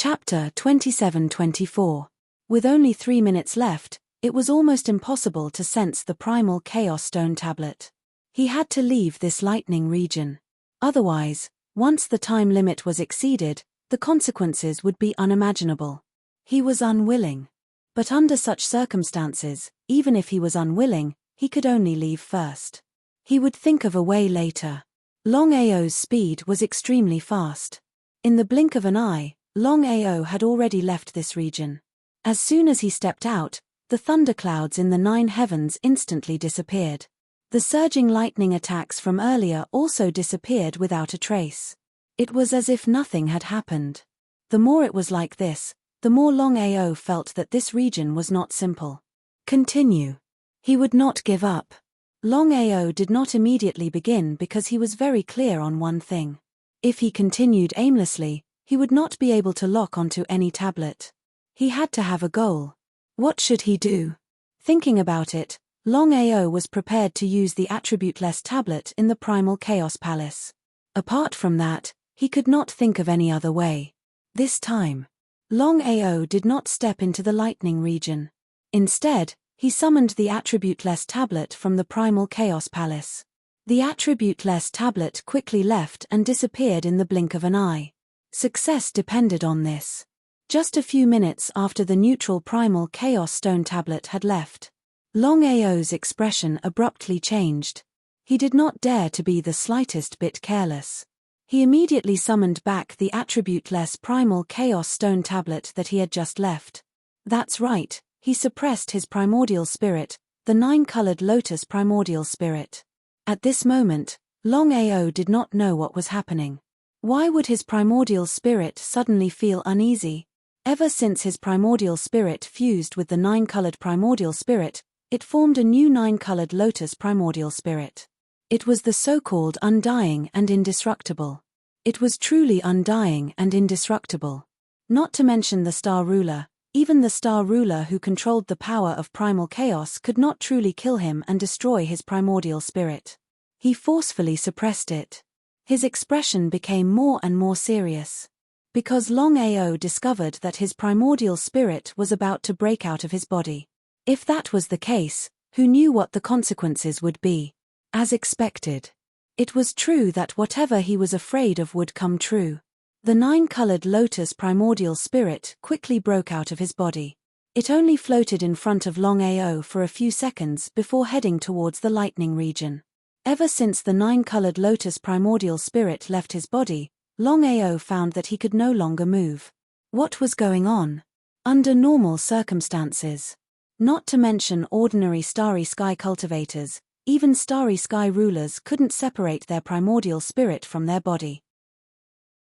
Chapter 27-24. With only 3 minutes left, it was almost impossible to sense the primal chaos stone tablet. He had to leave this lightning region. Otherwise, once the time limit was exceeded, the consequences would be unimaginable. He was unwilling. But under such circumstances, even if he was unwilling, he could only leave first. He would think of a way later. Longao's speed was extremely fast. In the blink of an eye, Longao had already left this region. As soon as he stepped out, the thunderclouds in the 9 heavens instantly disappeared. The surging lightning attacks from earlier also disappeared without a trace. It was as if nothing had happened. The more it was like this, the more Longao felt that this region was not simple. Continue. He would not give up. Longao did not immediately begin because he was very clear on one thing. If he continued aimlessly, he would not be able to lock onto any tablet. He had to have a goal. What should he do? Thinking about it, Longao was prepared to use the attribute-less tablet in the Primal Chaos Palace. Apart from that, he could not think of any other way. This time, Longao did not step into the lightning region. Instead, he summoned the attribute-less tablet from the Primal Chaos Palace. The attribute-less tablet quickly left and disappeared in the blink of an eye. Success depended on this. Just a few minutes after the neutral Primal Chaos Stone tablet had left, Longao's expression abruptly changed. He did not dare to be the slightest bit careless. He immediately summoned back the attribute-less Primal Chaos Stone tablet that he had just left. That's right, he suppressed his primordial spirit, the 9-colored lotus primordial spirit. At this moment, Longao did not know what was happening. Why would his primordial spirit suddenly feel uneasy? Ever since his primordial spirit fused with the 9-colored primordial spirit, it formed a new 9-colored lotus primordial spirit. It was the so-called undying and indestructible. It was truly undying and indestructible. Not to mention the Star Ruler, even the Star Ruler who controlled the power of primal chaos could not truly kill him and destroy his primordial spirit. He forcefully suppressed it. His expression became more and more serious. Because Longao discovered that his primordial spirit was about to break out of his body. If that was the case, who knew what the consequences would be? As expected. It was true that whatever he was afraid of would come true. The 9-colored lotus primordial spirit quickly broke out of his body. It only floated in front of Longao for a few seconds before heading towards the lightning region. Ever since the 9-colored lotus primordial spirit left his body, Longao found that he could no longer move. What was going on? Under normal circumstances. Not to mention ordinary starry sky cultivators, even starry sky rulers couldn't separate their primordial spirit from their body.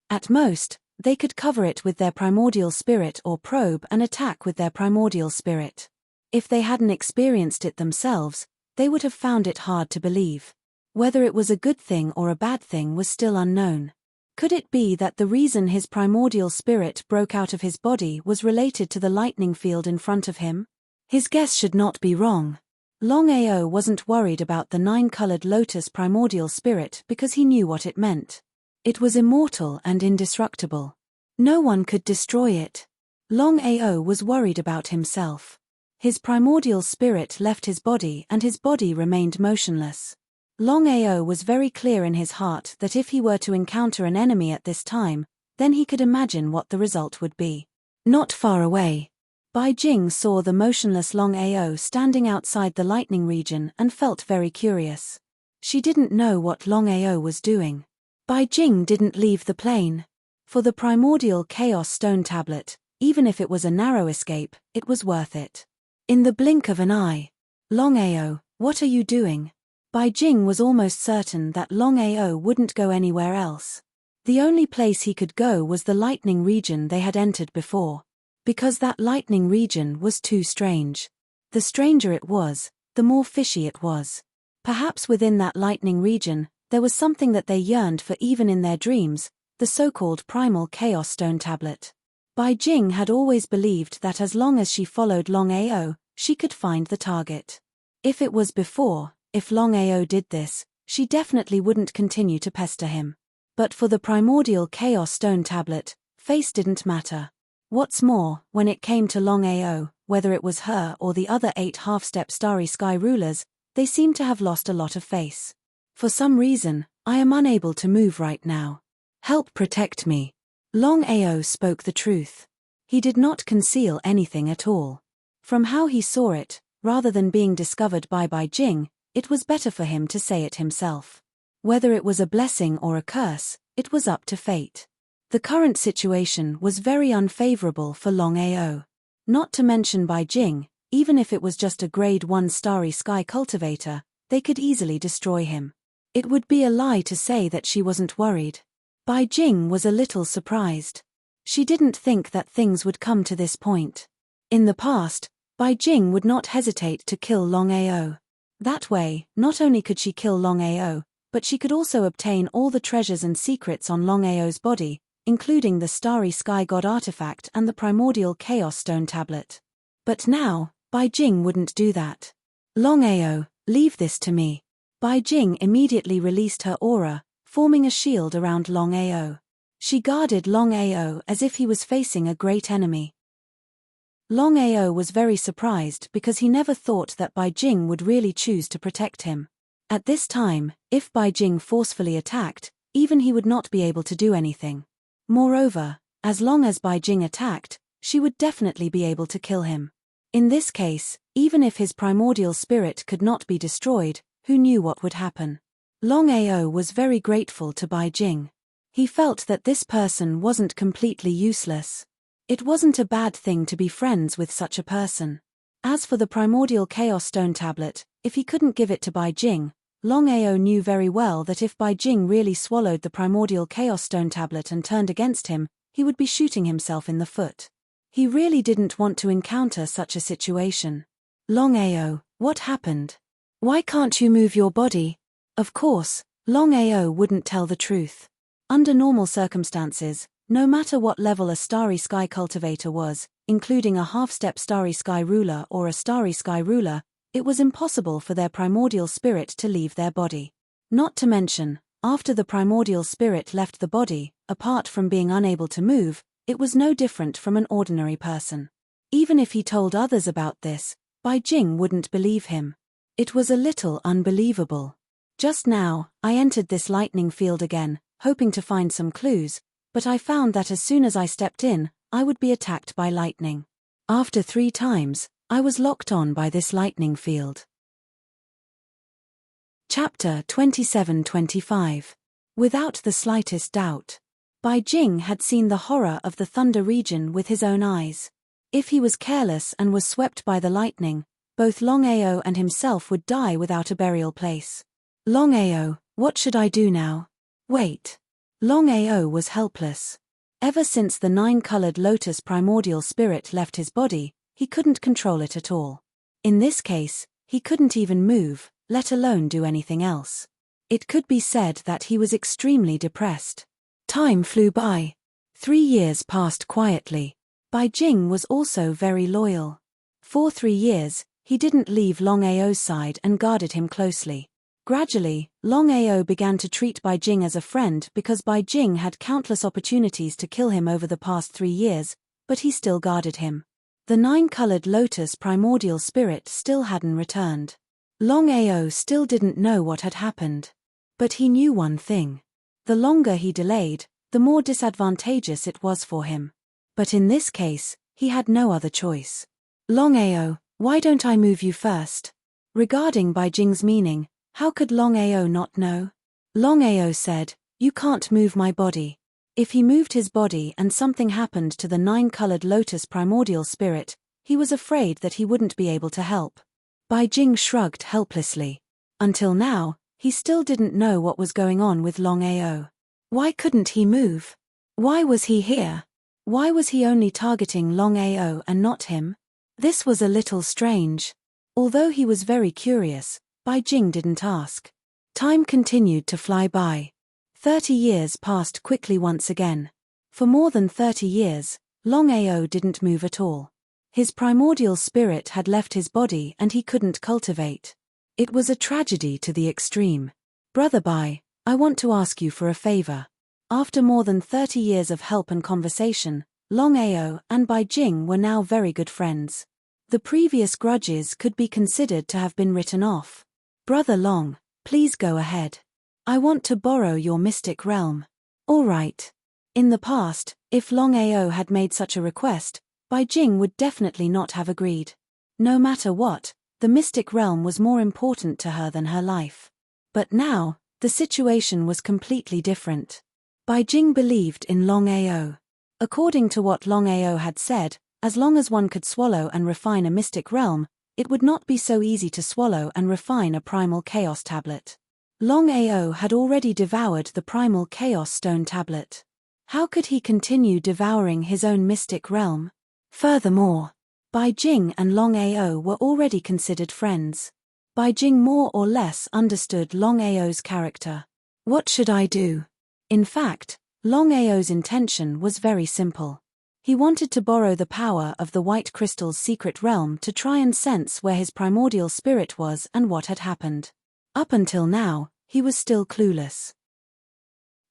At most, they could cover it with their primordial spirit or probe and attack with their primordial spirit. If they hadn't experienced it themselves, they would have found it hard to believe. Whether it was a good thing or a bad thing was still unknown. Could it be that the reason his primordial spirit broke out of his body was related to the lightning field in front of him? His guess should not be wrong. Longao wasn't worried about the 9-colored lotus primordial spirit because he knew what it meant. It was immortal and indestructible. No one could destroy it. Longao was worried about himself. His primordial spirit left his body and his body remained motionless. Longao was very clear in his heart that if he were to encounter an enemy at this time, then he could imagine what the result would be. Not far away, Bai Jing saw the motionless Longao standing outside the lightning region and felt very curious. She didn't know what Longao was doing. Bai Jing didn't leave the plane. For the primordial chaos stone tablet, even if it was a narrow escape, it was worth it. In the blink of an eye. Longao, what are you doing? Bai Jing was almost certain that Longao wouldn't go anywhere else. The only place he could go was the lightning region they had entered before. Because that lightning region was too strange. The stranger it was, the more fishy it was. Perhaps within that lightning region, there was something that they yearned for even in their dreams, the so-called primal chaos stone tablet. Bai Jing had always believed that as long as she followed Longao, she could find the target. If it was before, if Longao did this, she definitely wouldn't continue to pester him. But for the primordial chaos stone tablet, face didn't matter. What's more, when it came to Longao, whether it was her or the other 8 half-step starry sky rulers, they seemed to have lost a lot of face. For some reason, I am unable to move right now. Help protect me. Longao spoke the truth. He did not conceal anything at all. From how he saw it, rather than being discovered by Jing, it was better for him to say it himself. Whether it was a blessing or a curse, it was up to fate. The current situation was very unfavorable for Longao. Not to mention Jing, even if it was just a grade 1 starry sky cultivator, they could easily destroy him. It would be a lie to say that she wasn't worried. Jing was a little surprised. She didn't think that things would come to this point. In the past, Jing would not hesitate to kill Longao. That way, not only could she kill Longao, but she could also obtain all the treasures and secrets on Longao's body, including the Starry Sky God artifact and the primordial Chaos Stone tablet. But now, Jing wouldn't do that. Longao, leave this to me. Jing immediately released her aura, forming a shield around Longao. She guarded Longao as if he was facing a great enemy. Longao was very surprised because he never thought that Jing would really choose to protect him. At this time, if Jing forcefully attacked, even he would not be able to do anything. Moreover, as long as Jing attacked, she would definitely be able to kill him. In this case, even if his primordial spirit could not be destroyed, who knew what would happen? Longao was very grateful to Jing. He felt that this person wasn't completely useless. It wasn't a bad thing to be friends with such a person. As for the primordial Chaos Stone tablet, if he couldn't give it to Jing, Longao knew very well that if Jing really swallowed the primordial Chaos Stone tablet and turned against him, he would be shooting himself in the foot. He really didn't want to encounter such a situation. Longao, what happened? Why can't you move your body? Of course, Longao wouldn't tell the truth. Under normal circumstances, no matter what level a Starry Sky cultivator was, including a half-step Starry Sky ruler or a Starry Sky ruler, it was impossible for their primordial spirit to leave their body. Not to mention, after the primordial spirit left the body, apart from being unable to move, it was no different from an ordinary person. Even if he told others about this, Jing wouldn't believe him. It was a little unbelievable. Just now, I entered this lightning field again, hoping to find some clues, but I found that as soon as I stepped in, I would be attacked by lightning. After 3 times, I was locked on by this lightning field. Chapter 27-25. Without the slightest doubt. Jing had seen the horror of the thunder region with his own eyes. If he was careless and was swept by the lightning, both Longao and himself would die without a burial place. Longao, what should I do now? Wait. Longao was helpless. Ever since the 9-colored lotus primordial spirit left his body, he couldn't control it at all. In this case, he couldn't even move, let alone do anything else. It could be said that he was extremely depressed. Time flew by. 3 years passed quietly. Jing was also very loyal. For 3 years, he didn't leave Longao's side and guarded him closely. Gradually, Longao began to treat Jing as a friend because Jing had countless opportunities to kill him over the past 3 years, but he still guarded him. The 9-colored lotus primordial spirit still hadn't returned. Longao still didn't know what had happened. But he knew one thing. The longer he delayed, the more disadvantageous it was for him. But in this case, he had no other choice. Longao, why don't I move you first? Regarding Jing's meaning, how could Longao not know? Longao said, you can't move my body. If he moved his body and something happened to the 9-colored lotus primordial spirit, he was afraid that he wouldn't be able to help. Jing shrugged helplessly. Until now, he still didn't know what was going on with Longao. Why couldn't he move? Why was he here? Why was he only targeting Longao and not him? This was a little strange. Although he was very curious, Jing didn't ask. Time continued to fly by. 30 years passed quickly once again. For more than 30 years, Longao didn't move at all. His primordial spirit had left his body and he couldn't cultivate. It was a tragedy to the extreme. Brother Bai, I want to ask you for a favor. After more than 30 years of help and conversation, Longao and Bai Jing were now very good friends. The previous grudges could be considered to have been written off. Brother Long, please go ahead. I want to borrow your mystic realm. All right. In the past, if Longao had made such a request, Bai Jing would definitely not have agreed. No matter what, the mystic realm was more important to her than her life. But now, the situation was completely different. Bai Jing believed in Longao. According to what Longao had said, as long as one could swallow and refine a mystic realm, it would not be so easy to swallow and refine a primal chaos tablet. Longao had already devoured the primal chaos stone tablet. How could he continue devouring his own mystic realm? Furthermore, Bai Jing and Longao were already considered friends. Bai Jing more or less understood Longao's character. What should I do? In fact, Longao's intention was very simple. He wanted to borrow the power of the White Crystal's secret realm to try and sense where his primordial spirit was and what had happened. Up until now, he was still clueless.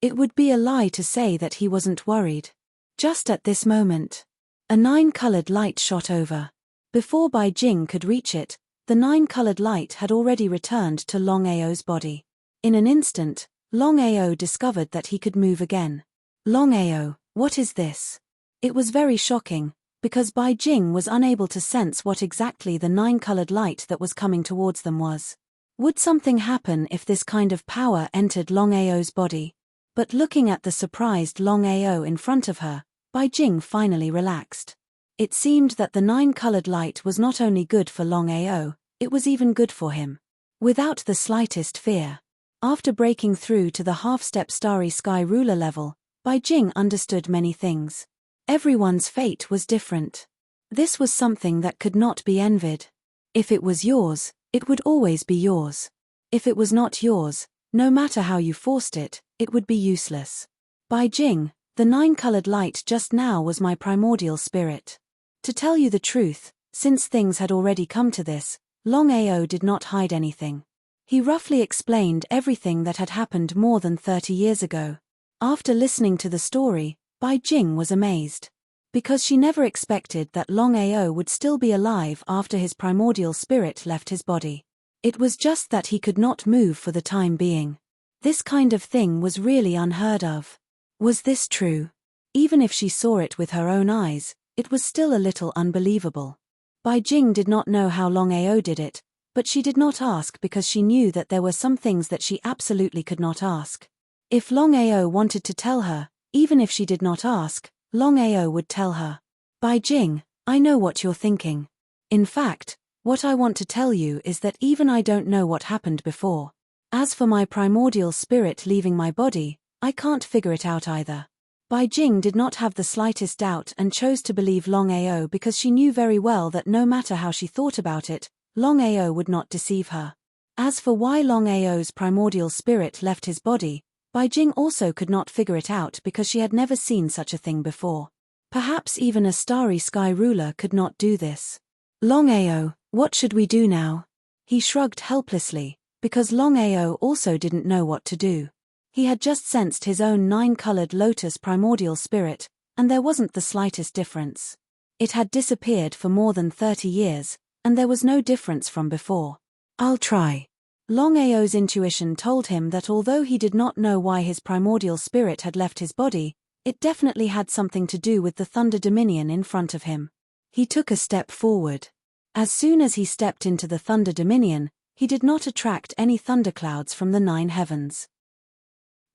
It would be a lie to say that he wasn't worried. Just at this moment, a 9-colored light shot over. Before Bai Jing could reach it, the 9-colored light had already returned to Longao's body. In an instant, Longao discovered that he could move again. Longao, what is this? It was very shocking, because Bai Jing was unable to sense what exactly the 9-colored light that was coming towards them was. Would something happen if this kind of power entered Longao's body? But looking at the surprised Longao in front of her, Bai Jing finally relaxed. It seemed that the 9-colored light was not only good for Longao, it was even good for him. Without the slightest fear. After breaking through to the half-step starry sky ruler level, Bai Jing understood many things. Everyone's fate was different. This was something that could not be envied. If it was yours, it would always be yours. If it was not yours, no matter how you forced it, it would be useless. Bai Jing, the 9-colored light just now was my primordial spirit. To tell you the truth, since things had already come to this, Longao did not hide anything. He roughly explained everything that had happened more than 30 years ago. After listening to the story, Bai Jing was amazed. Because she never expected that Longao would still be alive after his primordial spirit left his body. It was just that he could not move for the time being. This kind of thing was really unheard of. Was this true? Even if she saw it with her own eyes, it was still a little unbelievable. Bai Jing did not know how Longao did it, but she did not ask because she knew that there were some things that she absolutely could not ask. If Longao wanted to tell her, even if she did not ask, Longao would tell her. Bai Jing, I know what you're thinking. In fact, what I want to tell you is that even I don't know what happened before. As for my primordial spirit leaving my body, I can't figure it out either. Bai Jing did not have the slightest doubt and chose to believe Longao because she knew very well that no matter how she thought about it, Longao would not deceive her. As for why Longao's primordial spirit left his body, Bai Jing also could not figure it out because she had never seen such a thing before. Perhaps even a starry sky ruler could not do this. Longao, what should we do now? He shrugged helplessly, because Longao also didn't know what to do. He had just sensed his own 9-colored lotus primordial spirit, and there wasn't the slightest difference. It had disappeared for more than 30 years, and there was no difference from before. I'll try. Longao's intuition told him that although he did not know why his primordial spirit had left his body, it definitely had something to do with the Thunder Dominion in front of him. He took a step forward. As soon as he stepped into the Thunder Dominion, he did not attract any thunderclouds from the 9 heavens.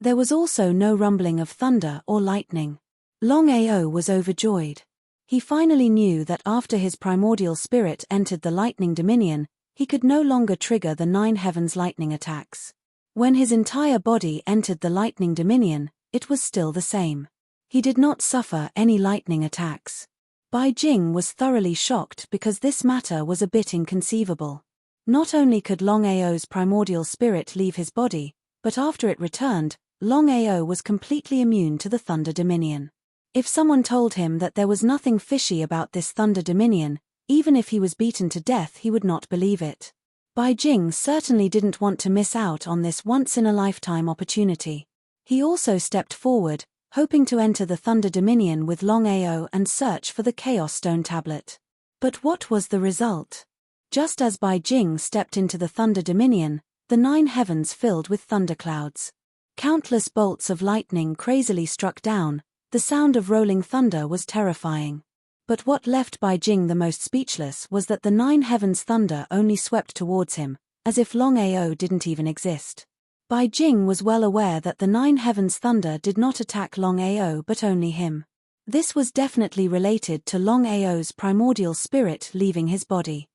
There was also no rumbling of thunder or lightning. Longao was overjoyed. He finally knew that after his primordial spirit entered the Lightning Dominion, he could no longer trigger the 9 heavens lightning attacks. When his entire body entered the Lightning Dominion, it was still the same. He did not suffer any lightning attacks. Bai Jing was thoroughly shocked because this matter was a bit inconceivable. Not only could Longao's primordial spirit leave his body, but after it returned, Longao was completely immune to the Thunder Dominion. If someone told him that there was nothing fishy about this Thunder Dominion, even if he was beaten to death he would not believe it. Bai Jing certainly didn't want to miss out on this once-in-a-lifetime opportunity. He also stepped forward, hoping to enter the Thunder Dominion with Longao and search for the Chaos Stone Tablet. But what was the result? Just as Bai Jing stepped into the Thunder Dominion, the 9 heavens filled with thunderclouds. Countless bolts of lightning crazily struck down. The sound of rolling thunder was terrifying. But what left Bai Jing the most speechless was that the 9 heavens' thunder only swept towards him, as if Longao didn't even exist. Bai Jing was well aware that the 9 heavens' thunder did not attack Longao but only him. This was definitely related to Longao's primordial spirit leaving his body.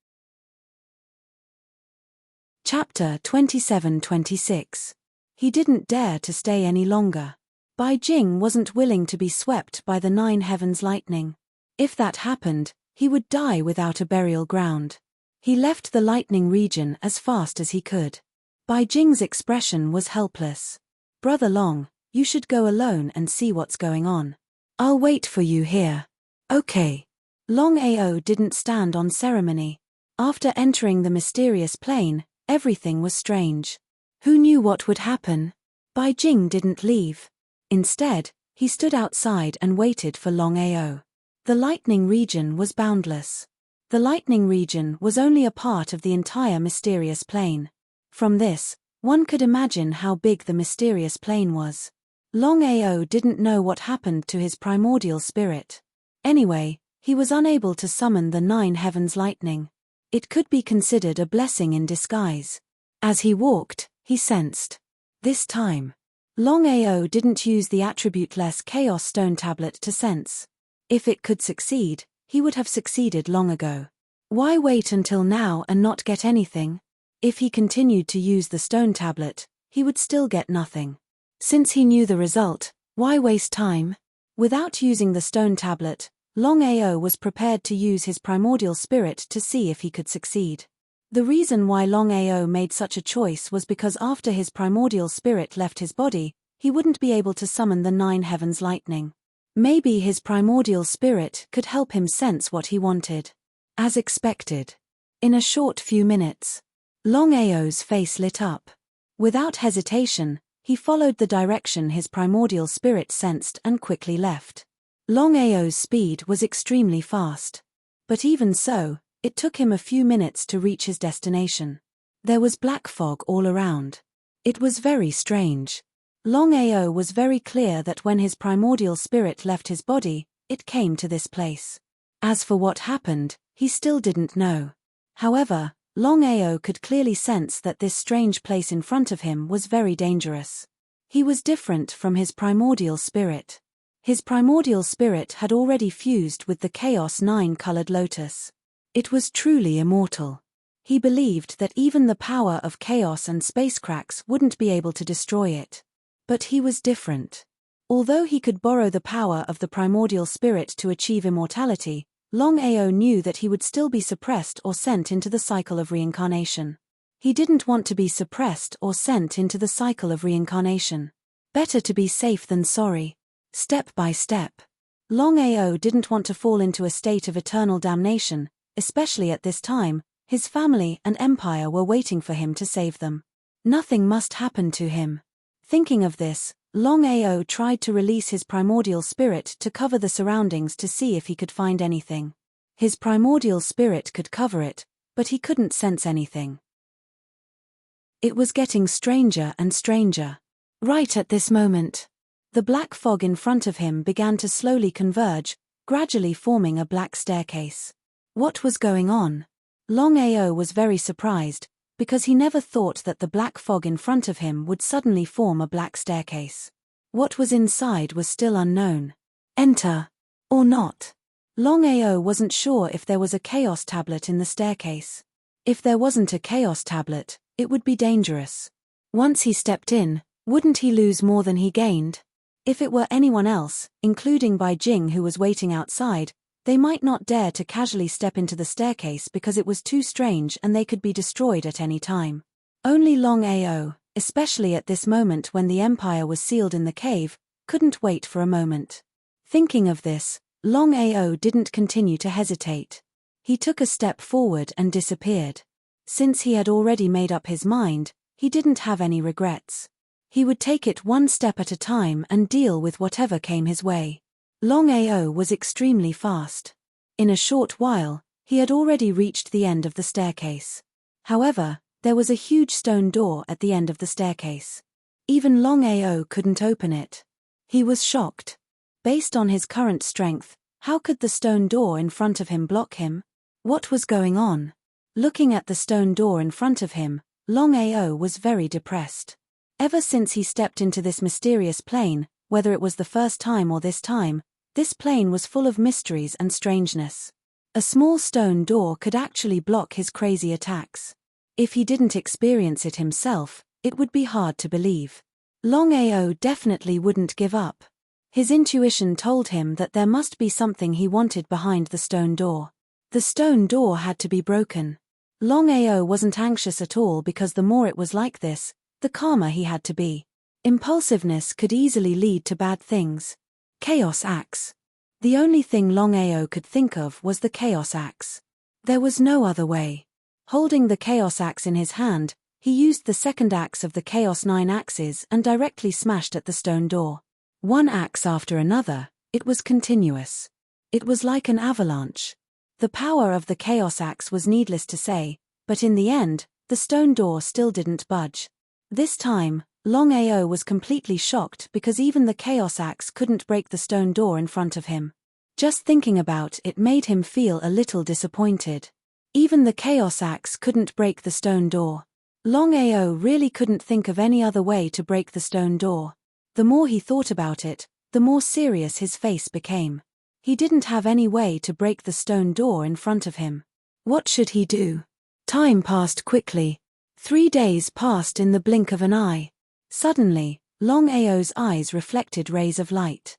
Chapter 27-26. He didn't dare to stay any longer. Bai Jing wasn't willing to be swept by the 9 heavens' lightning. If that happened, he would die without a burial ground. He left the lightning region as fast as he could. Bai Jing's expression was helpless. "Brother Long, you should go alone and see what's going on. I'll wait for you here." "Okay." Longao didn't stand on ceremony. After entering the mysterious plane, everything was strange. Who knew what would happen? Bai Jing didn't leave. Instead, he stood outside and waited for Longao. The lightning region was boundless. The lightning region was only a part of the entire mysterious plane. From this, one could imagine how big the mysterious plane was. Longao didn't know what happened to his primordial spirit. Anyway, he was unable to summon the 9 heavens' lightning. It could be considered a blessing in disguise. As he walked, he sensed. This time, Longao didn't use the attribute-less Chaos Stone Tablet to sense. If it could succeed, he would have succeeded long ago. Why wait until now and not get anything? If he continued to use the stone tablet, he would still get nothing. Since he knew the result, why waste time? Without using the stone tablet, Longao was prepared to use his primordial spirit to see if he could succeed. The reason why Longao made such a choice was because after his primordial spirit left his body, he wouldn't be able to summon the 9 heavens' lightning. Maybe his primordial spirit could help him sense what he wanted. As expected. In a short few minutes, Longao's face lit up. Without hesitation, he followed the direction his primordial spirit sensed and quickly left. Longao's speed was extremely fast. But even so, it took him a few minutes to reach his destination. There was black fog all around. It was very strange. Longao was very clear that when his primordial spirit left his body, it came to this place. As for what happened, he still didn't know. However, Longao could clearly sense that this strange place in front of him was very dangerous. He was different from his primordial spirit. His primordial spirit had already fused with the Chaos 9-colored lotus. It was truly immortal. He believed that even the power of chaos and space cracks wouldn't be able to destroy it. But he was different. Although he could borrow the power of the primordial spirit to achieve immortality, Longao knew that he would still be suppressed or sent into the cycle of reincarnation. He didn't want to be suppressed or sent into the cycle of reincarnation. Better to be safe than sorry. Step by step. Longao didn't want to fall into a state of eternal damnation, especially at this time. His family and empire were waiting for him to save them. Nothing must happen to him. Thinking of this, Longao tried to release his primordial spirit to cover the surroundings to see if he could find anything. His primordial spirit could cover it, but he couldn't sense anything. It was getting stranger and stranger. Right at this moment, the black fog in front of him began to slowly converge, gradually forming a black staircase. What was going on? Longao was very surprised, because he never thought that the black fog in front of him would suddenly form a black staircase. What was inside was still unknown. Enter. Or not. Longao wasn't sure if there was a chaos tablet in the staircase. If there wasn't a chaos tablet, it would be dangerous. Once he stepped in, wouldn't he lose more than he gained? If it were anyone else, including Bai Jing who was waiting outside, they might not dare to casually step into the staircase because it was too strange and they could be destroyed at any time. Only Longao, especially at this moment when the empire was sealed in the cave, couldn't wait for a moment. Thinking of this, Longao didn't continue to hesitate. He took a step forward and disappeared. Since he had already made up his mind, he didn't have any regrets. He would take it one step at a time and deal with whatever came his way. Longao was extremely fast. In a short while, he had already reached the end of the staircase. However, there was a huge stone door at the end of the staircase. Even Longao couldn't open it. He was shocked. Based on his current strength, how could the stone door in front of him block him? What was going on? Looking at the stone door in front of him, Longao was very depressed. Ever since he stepped into this mysterious plane, whether it was the first time or this time, this plane was full of mysteries and strangeness. A small stone door could actually block his crazy attacks. If he didn't experience it himself, it would be hard to believe. Longao definitely wouldn't give up. His intuition told him that there must be something he wanted behind the stone door. The stone door had to be broken. Longao wasn't anxious at all because the more it was like this, the calmer he had to be. Impulsiveness could easily lead to bad things. Chaos Axe. The only thing Longao could think of was the Chaos Axe. There was no other way. Holding the Chaos Axe in his hand, he used the second axe of the Chaos 9 axes and directly smashed at the stone door. One axe after another, it was continuous. It was like an avalanche. The power of the Chaos Axe was needless to say, but in the end, the stone door still didn't budge. This time, Longao was completely shocked because even the Chaos Axe couldn't break the stone door in front of him. Just thinking about it made him feel a little disappointed. Even the Chaos Axe couldn't break the stone door. Longao really couldn't think of any other way to break the stone door. The more he thought about it, the more serious his face became. He didn't have any way to break the stone door in front of him. What should he do? Time passed quickly. 3 days passed in the blink of an eye. Suddenly, Longao's eyes reflected rays of light.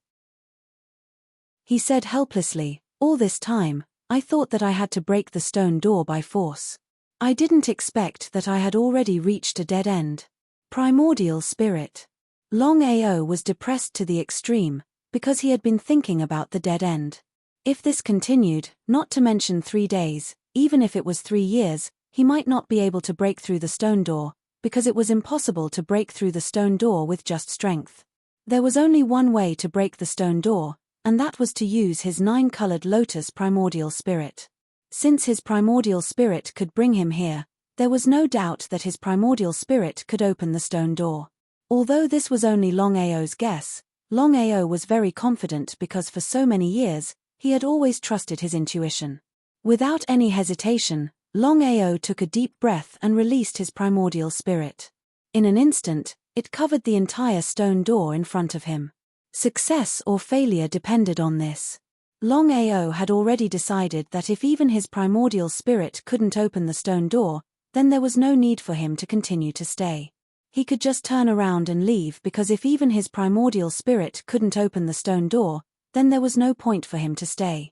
He said helplessly, "All this time, I thought that I had to break the stone door by force. I didn't expect that I had already reached a dead end." Primordial Spirit. Longao was depressed to the extreme, because he had been thinking about the dead end. If this continued, not to mention 3 days, even if it was 3 years, he might not be able to break through the stone door, because it was impossible to break through the stone door with just strength. There was only one way to break the stone door, and that was to use his 9-colored lotus primordial spirit. Since his primordial spirit could bring him here, there was no doubt that his primordial spirit could open the stone door. Although this was only Longao's guess, Longao was very confident because for so many years, he had always trusted his intuition. Without any hesitation, Longao took a deep breath and released his primordial spirit. In an instant, it covered the entire stone door in front of him. Success or failure depended on this. Longao had already decided that if even his primordial spirit couldn't open the stone door, then there was no need for him to continue to stay. He could just turn around and leave because if even his primordial spirit couldn't open the stone door, then there was no point for him to stay.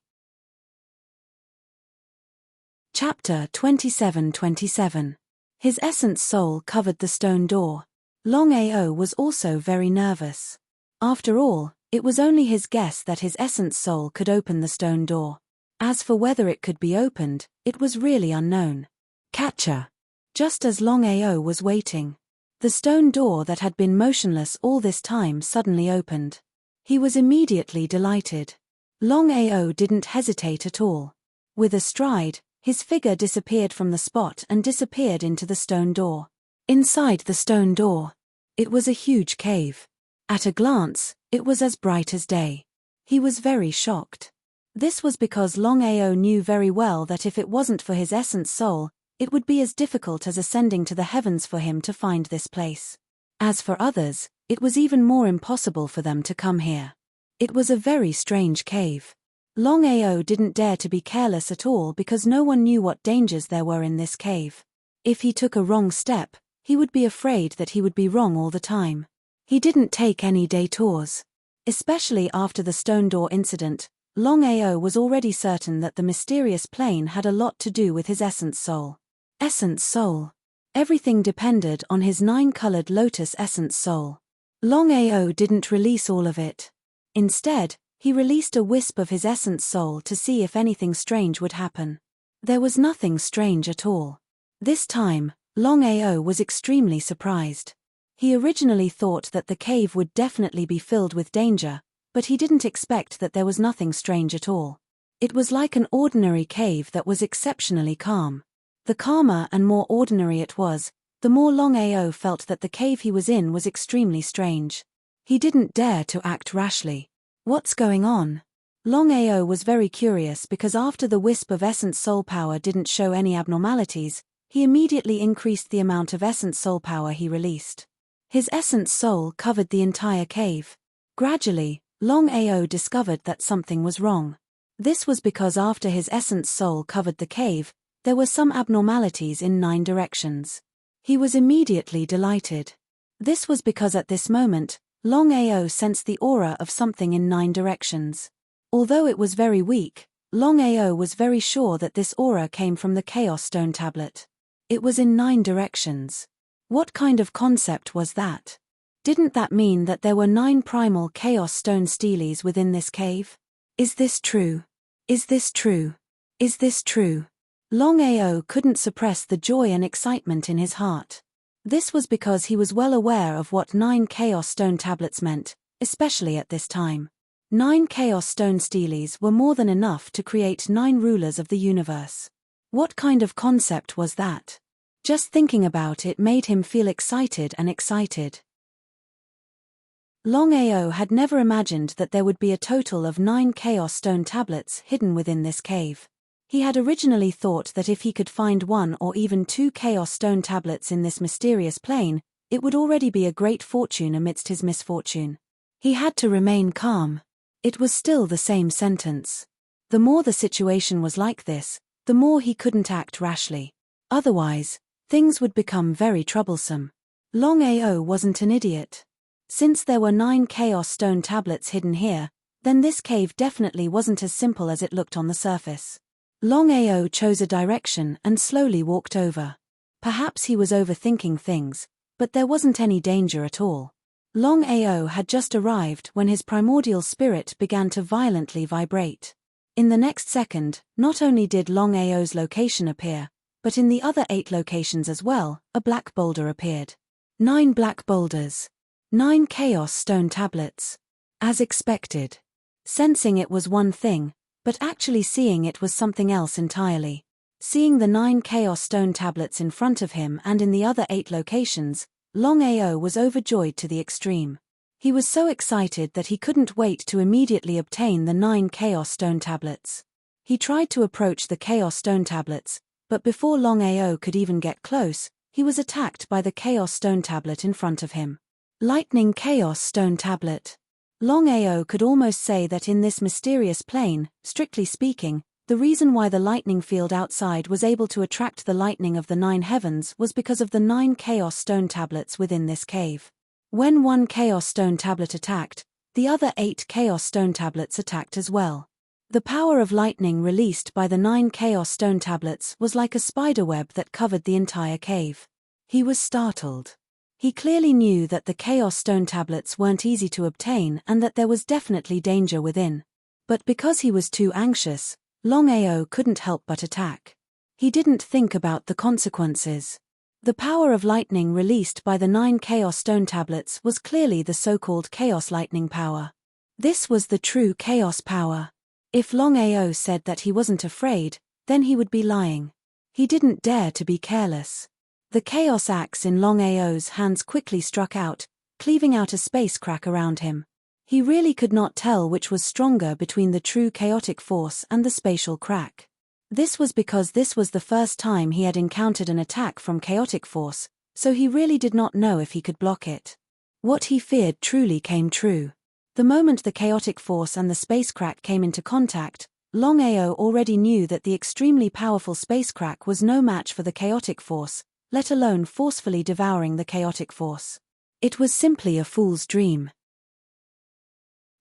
Chapter 27:27. His essence soul covered the stone door. Longao was also very nervous. After all, it was only his guess that his essence soul could open the stone door. As for whether it could be opened, it was really unknown. Catcher. Just as Longao was waiting, the stone door that had been motionless all this time suddenly opened. He was immediately delighted. Longao didn't hesitate at all. With a stride, his figure disappeared from the spot and disappeared into the stone door. Inside the stone door, it was a huge cave. At a glance, it was as bright as day. He was very shocked. This was because Longao knew very well that if it wasn't for his essence soul, it would be as difficult as ascending to the heavens for him to find this place. As for others, it was even more impossible for them to come here. It was a very strange cave. Longao didn't dare to be careless at all because no one knew what dangers there were in this cave. If he took a wrong step, he would be afraid that he would be wrong all the time. He didn't take any detours. Especially after the stone door incident, Longao was already certain that the mysterious plane had a lot to do with his essence soul. Essence soul. Everything depended on his 9-colored lotus essence soul. Longao didn't release all of it. Instead, he released a wisp of his essence soul to see if anything strange would happen. There was nothing strange at all. This time, Longao was extremely surprised. He originally thought that the cave would definitely be filled with danger, but he didn't expect that there was nothing strange at all. It was like an ordinary cave that was exceptionally calm. The calmer and more ordinary it was, the more Longao felt that the cave he was in was extremely strange. He didn't dare to act rashly. What's going on? Longao was very curious because after the wisp of essence soul power didn't show any abnormalities, he immediately increased the amount of essence soul power he released. His essence soul covered the entire cave. Gradually, Longao discovered that something was wrong. This was because after his essence soul covered the cave, there were some abnormalities in 9 directions. He was immediately delighted. This was because at this moment, Longao sensed the aura of something in 9 directions. Although it was very weak, Longao was very sure that this aura came from the Chaos Stone Tablet. It was in 9 directions. What kind of concept was that? Didn't that mean that there were 9 primal Chaos Stone Steelies within this cave? Is this true? Is this true? Is this true? Longao couldn't suppress the joy and excitement in his heart. This was because he was well aware of what 9 Chaos Stone Tablets meant, especially at this time. 9 Chaos Stone Steelies were more than enough to create 9 rulers of the universe. What kind of concept was that? Just thinking about it made him feel excited and excited. Longao had never imagined that there would be a total of 9 Chaos Stone Tablets hidden within this cave. He had originally thought that if he could find 1 or even 2 Chaos Stone Tablets in this mysterious plane, it would already be a great fortune amidst his misfortune. He had to remain calm. It was still the same sentence. The more the situation was like this, the more he couldn't act rashly. Otherwise, things would become very troublesome. Longao wasn't an idiot. Since there were 9 Chaos Stone Tablets hidden here, then this cave definitely wasn't as simple as it looked on the surface. Longao chose a direction and slowly walked over. Perhaps he was overthinking things, but there wasn't any danger at all. Longao had just arrived when his primordial spirit began to violently vibrate. In the next second, not only did Longao's location appear, but in the other 8 locations as well, a black boulder appeared. 9 black boulders. 9 Chaos Stone Tablets. As expected. Sensing it was one thing, but actually seeing it was something else entirely. Seeing the 9 Chaos Stone Tablets in front of him and in the other 8 locations, Longao was overjoyed to the extreme. He was so excited that he couldn't wait to immediately obtain the 9 Chaos Stone Tablets. He tried to approach the Chaos Stone Tablets, but before Longao could even get close, he was attacked by the Chaos Stone Tablet in front of him. Lightning Chaos Stone Tablet. Longao could almost say that in this mysterious plane, strictly speaking, the reason why the lightning field outside was able to attract the lightning of the 9 heavens was because of the 9 Chaos Stone Tablets within this cave. When one Chaos Stone Tablet attacked, the other 8 Chaos Stone Tablets attacked as well. The power of lightning released by the 9 Chaos Stone Tablets was like a spiderweb that covered the entire cave. He was startled. He clearly knew that the Chaos Stone Tablets weren't easy to obtain and that there was definitely danger within. But because he was too anxious, Longao couldn't help but attack. He didn't think about the consequences. The power of lightning released by the 9 Chaos Stone Tablets was clearly the so-called Chaos Lightning power. This was the true Chaos power. If Longao said that he wasn't afraid, then he would be lying. He didn't dare to be careless. The Chaos Axe in Longao's hands quickly struck out, cleaving out a space crack around him. He really could not tell which was stronger between the true chaotic force and the spatial crack. This was because this was the first time he had encountered an attack from chaotic force, so he really did not know if he could block it. What he feared truly came true. The moment the chaotic force and the space crack came into contact, Longao already knew that the extremely powerful space crack was no match for the chaotic force, let alone forcefully devouring the chaotic force. It was simply a fool's dream.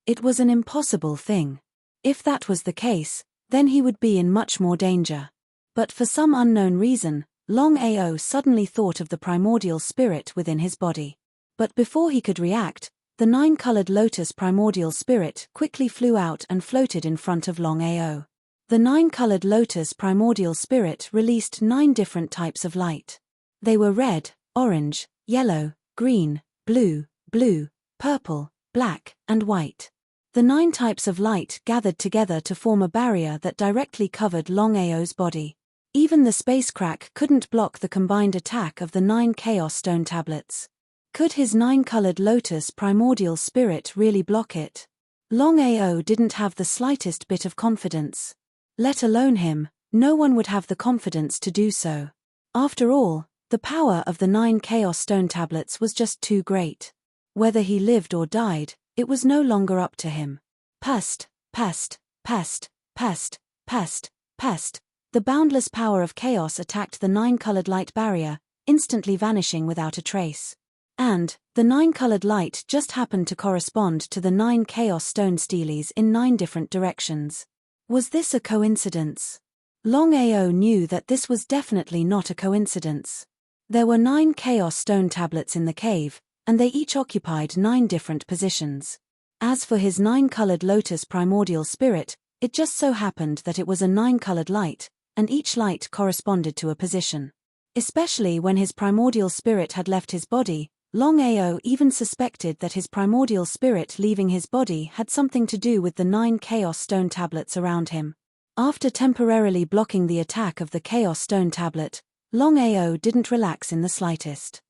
It was an impossible thing. If that was the case, then he would be in much more danger. But for some unknown reason, Longao suddenly thought of the primordial spirit within his body. But before he could react, the 9-colored lotus primordial spirit quickly flew out and floated in front of Longao. The 9-colored lotus primordial spirit released 9 different types of light. They were red, orange, yellow, green, blue, blue, purple, black, and white. The 9 types of light gathered together to form a barrier that directly covered Longao's body. Even the space crack couldn't block the combined attack of the 9 Chaos Stone tablets. Could his 9-colored lotus primordial spirit really block it? Longao didn't have the slightest bit of confidence. Let alone him, no one would have the confidence to do so. After all, the power of the 9 Chaos Stone tablets was just too great. Whether he lived or died, it was no longer up to him. Pest, pest, pest, pest, pest, pest. The boundless power of chaos attacked the 9-colored light barrier, instantly vanishing without a trace. And, the 9-colored light just happened to correspond to the 9 Chaos Stone steelies in 9 different directions. Was this a coincidence? Longao knew that this was definitely not a coincidence. There were 9 Chaos Stone tablets in the cave, and they each occupied 9 different positions. As for his 9-colored lotus primordial spirit, it just so happened that it was a 9-colored light, and each light corresponded to a position. Especially when his primordial spirit had left his body, Longao even suspected that his primordial spirit leaving his body had something to do with the 9 Chaos Stone tablets around him. After temporarily blocking the attack of the Chaos Stone tablet, Longao didn't relax in the slightest.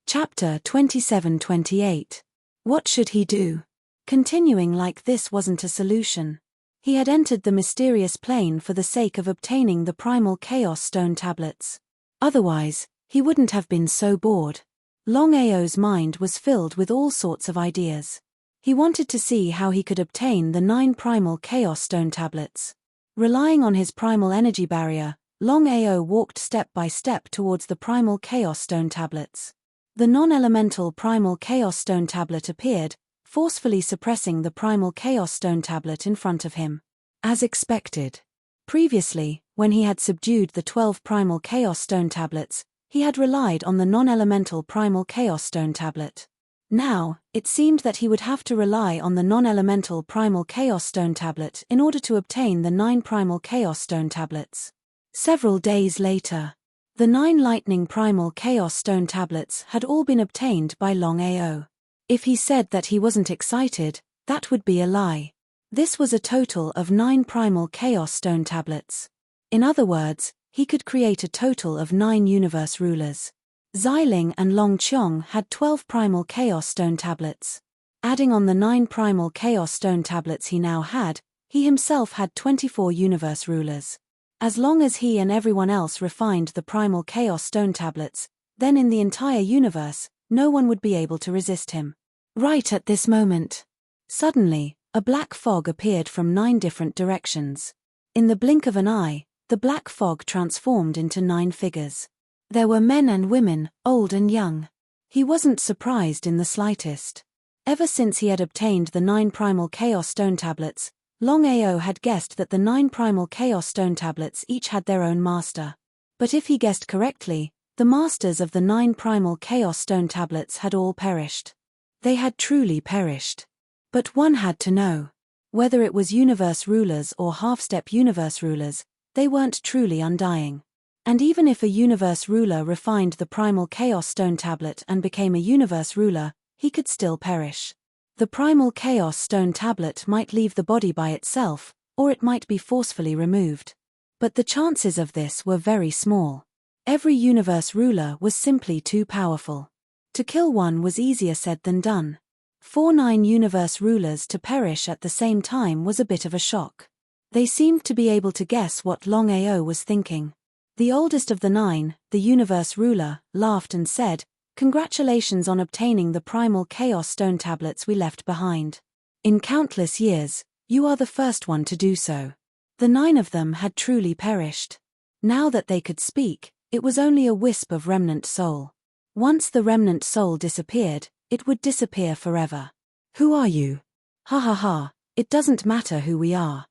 Chapter 27-28. What should he do? Continuing like this wasn't a solution. He had entered the mysterious plane for the sake of obtaining the primal Chaos Stone tablets. Otherwise, he wouldn't have been so bored. Longao's mind was filled with all sorts of ideas. He wanted to see how he could obtain the 9 primal Chaos Stone tablets. Relying on his primal energy barrier, Longao walked step by step towards the primal Chaos Stone tablets. The non-elemental primal Chaos Stone tablet appeared, forcefully suppressing the primal Chaos Stone tablet in front of him. As expected. Previously, when he had subdued the 12 primal Chaos Stone tablets, he had relied on the non-elemental primal Chaos Stone tablet. Now, it seemed that he would have to rely on the non-elemental primal Chaos Stone tablet in order to obtain the 9 primal Chaos Stone tablets. Several days later, the 9 lightning primal Chaos Stone tablets had all been obtained by Longao. If he said that he wasn't excited, that would be a lie. This was a total of 9 primal Chaos Stone tablets. In other words, he could create a total of 9 universe rulers. Xiling and Longqiong had 12 primal Chaos Stone tablets. Adding on the 9 primal Chaos Stone tablets he now had, he himself had 24 universe rulers. As long as he and everyone else refined the primal Chaos Stone tablets, then in the entire universe, no one would be able to resist him. Right at this moment. Suddenly, a black fog appeared from 9 different directions. In the blink of an eye, the black fog transformed into 9 figures. There were men and women, old and young. He wasn't surprised in the slightest. Ever since he had obtained the 9 primal Chaos Stone tablets, Longao had guessed that the 9 primal Chaos Stone tablets each had their own master. But if he guessed correctly, the masters of the 9 primal Chaos Stone tablets had all perished. They had truly perished. But one had to know. Whether it was universe rulers or half-step universe rulers, they weren't truly undying. And even if a universe ruler refined the primal Chaos Stone tablet and became a universe ruler, he could still perish. The primal Chaos Stone tablet might leave the body by itself, or it might be forcefully removed. But the chances of this were very small. Every universe ruler was simply too powerful. To kill one was easier said than done. For 9 universe rulers to perish at the same time was a bit of a shock. They seemed to be able to guess what Longao was thinking. The oldest of the 9, the universe ruler, laughed and said, "Congratulations on obtaining the primal Chaos Stone tablets we left behind. In countless years, you are the first one to do so." The 9 of them had truly perished. Now that they could speak, it was only a wisp of remnant soul. Once the remnant soul disappeared, it would disappear forever. "Who are you?" "Ha ha ha, it doesn't matter who we are.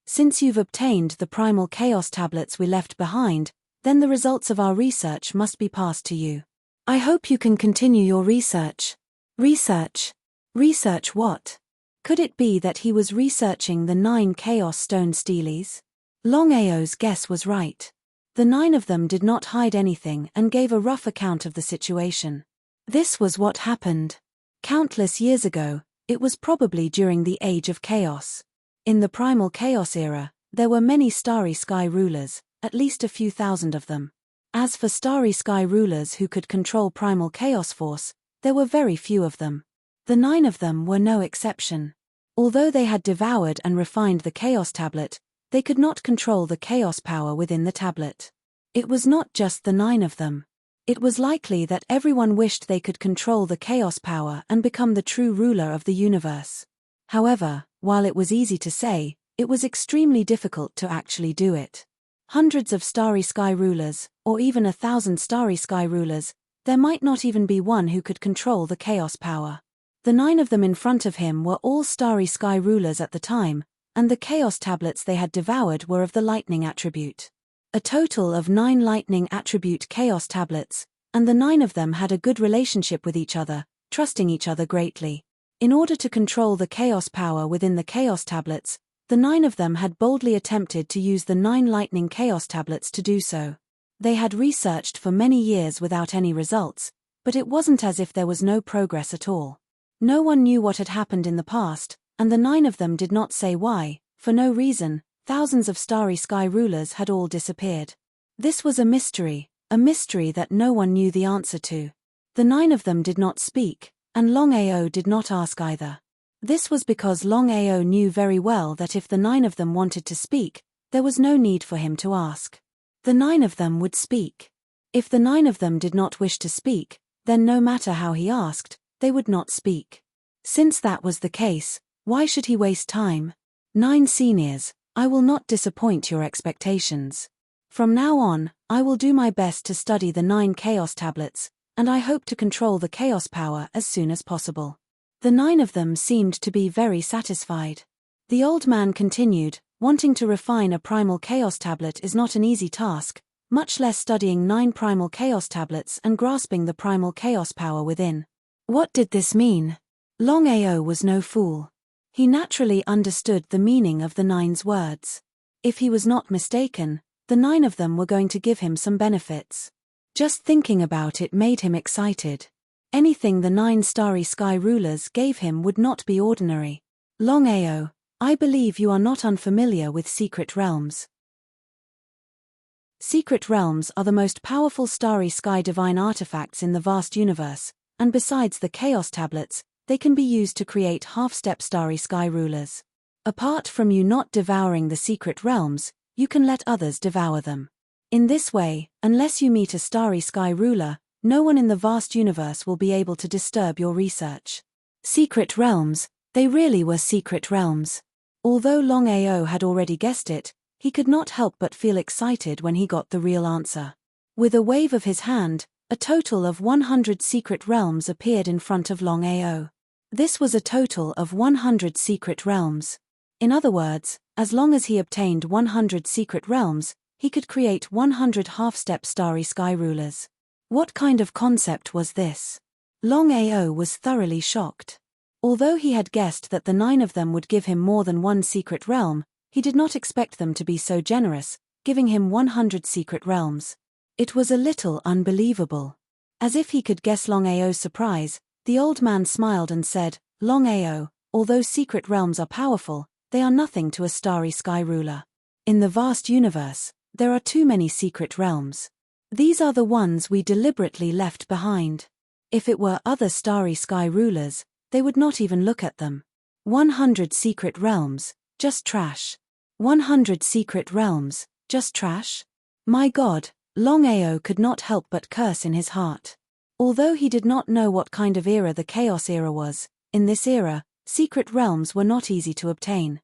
Since you've obtained the primal chaos tablets we left behind, then the results of our research must be passed to you. I hope you can continue your research." Research? Research what? Could it be that he was researching the 9 Chaos Stone steelies? Longao's guess was right. The 9 of them did not hide anything and gave a rough account of the situation. This was what happened. Countless years ago, it was probably during the Age of Chaos. In the Primal Chaos era, there were many Starry Sky rulers, at least a few thousand of them. As for Starry Sky rulers who could control Primal Chaos Force, there were very few of them. The 9 of them were no exception. Although they had devoured and refined the Chaos Tablet, they could not control the Chaos power within the tablet. It was not just the 9 of them. It was likely that everyone wished they could control the Chaos power and become the true ruler of the universe. However, while it was easy to say, it was extremely difficult to actually do it. Hundreds of Starry Sky rulers, or even 1,000 Starry Sky rulers, there might not even be one who could control the Chaos power. The 9 of them in front of him were all Starry Sky rulers at the time, and the Chaos tablets they had devoured were of the lightning attribute. A total of 9 lightning attribute Chaos tablets, and the 9 of them had a good relationship with each other, trusting each other greatly. In order to control the Chaos power within the Chaos tablets, the 9 of them had boldly attempted to use the 9 lightning Chaos tablets to do so. They had researched for many years without any results, but it wasn't as if there was no progress at all. No one knew what had happened in the past, and the 9 of them did not say why. For no reason, thousands of Starry Sky rulers had all disappeared. This was a mystery that no one knew the answer to. The 9 of them did not speak, and Longao did not ask either. This was because Longao knew very well that if the 9 of them wanted to speak, there was no need for him to ask. The 9 of them would speak. If the 9 of them did not wish to speak, then no matter how he asked, they would not speak. Since that was the case, why should he waste time? 9 seniors, I will not disappoint your expectations. From now on, I will do my best to study the 9 Chaos tablets, and I hope to control the Chaos power as soon as possible. The 9 of them seemed to be very satisfied. The old man continued, wanting to refine a Primal Chaos tablet is not an easy task, much less studying 9 Primal Chaos tablets and grasping the Primal Chaos power within. What did this mean? Longao was no fool. He naturally understood the meaning of the 9's words. If he was not mistaken, the 9 of them were going to give him some benefits. Just thinking about it made him excited. Anything the 9 Starry Sky rulers gave him would not be ordinary. Longao, I believe you are not unfamiliar with Secret Realms. Secret Realms are the most powerful Starry Sky divine artifacts in the vast universe, and besides the Chaos tablets, they can be used to create half-step Starry Sky rulers. Apart from you not devouring the Secret Realms, you can let others devour them. In this way, unless you meet a Starry Sky ruler, no one in the vast universe will be able to disturb your research. Secret Realms, they really were Secret Realms. Although Longao had already guessed it, he could not help but feel excited when he got the real answer. With a wave of his hand, a total of 100 Secret Realms appeared in front of Longao. This was a total of 100 Secret Realms. In other words, as long as he obtained 100 Secret Realms, he could create 100 half-step Starry Sky rulers. What kind of concept was this? Longao was thoroughly shocked. Although he had guessed that the 9 of them would give him more than one Secret Realm, he did not expect them to be so generous, giving him 100 Secret Realms. It was a little unbelievable. As if he could guess Longao's surprise, the old man smiled and said, Longao, although Secret Realms are powerful, they are nothing to a Starry Sky ruler. In the vast universe, there are too many Secret Realms. These are the ones we deliberately left behind. If it were other Starry Sky rulers, they would not even look at them. 100 Secret Realms, just trash. 100 Secret Realms, just trash? My God, Longao could not help but curse in his heart. Although he did not know what kind of era the Chaos era was, in this era, Secret Realms were not easy to obtain.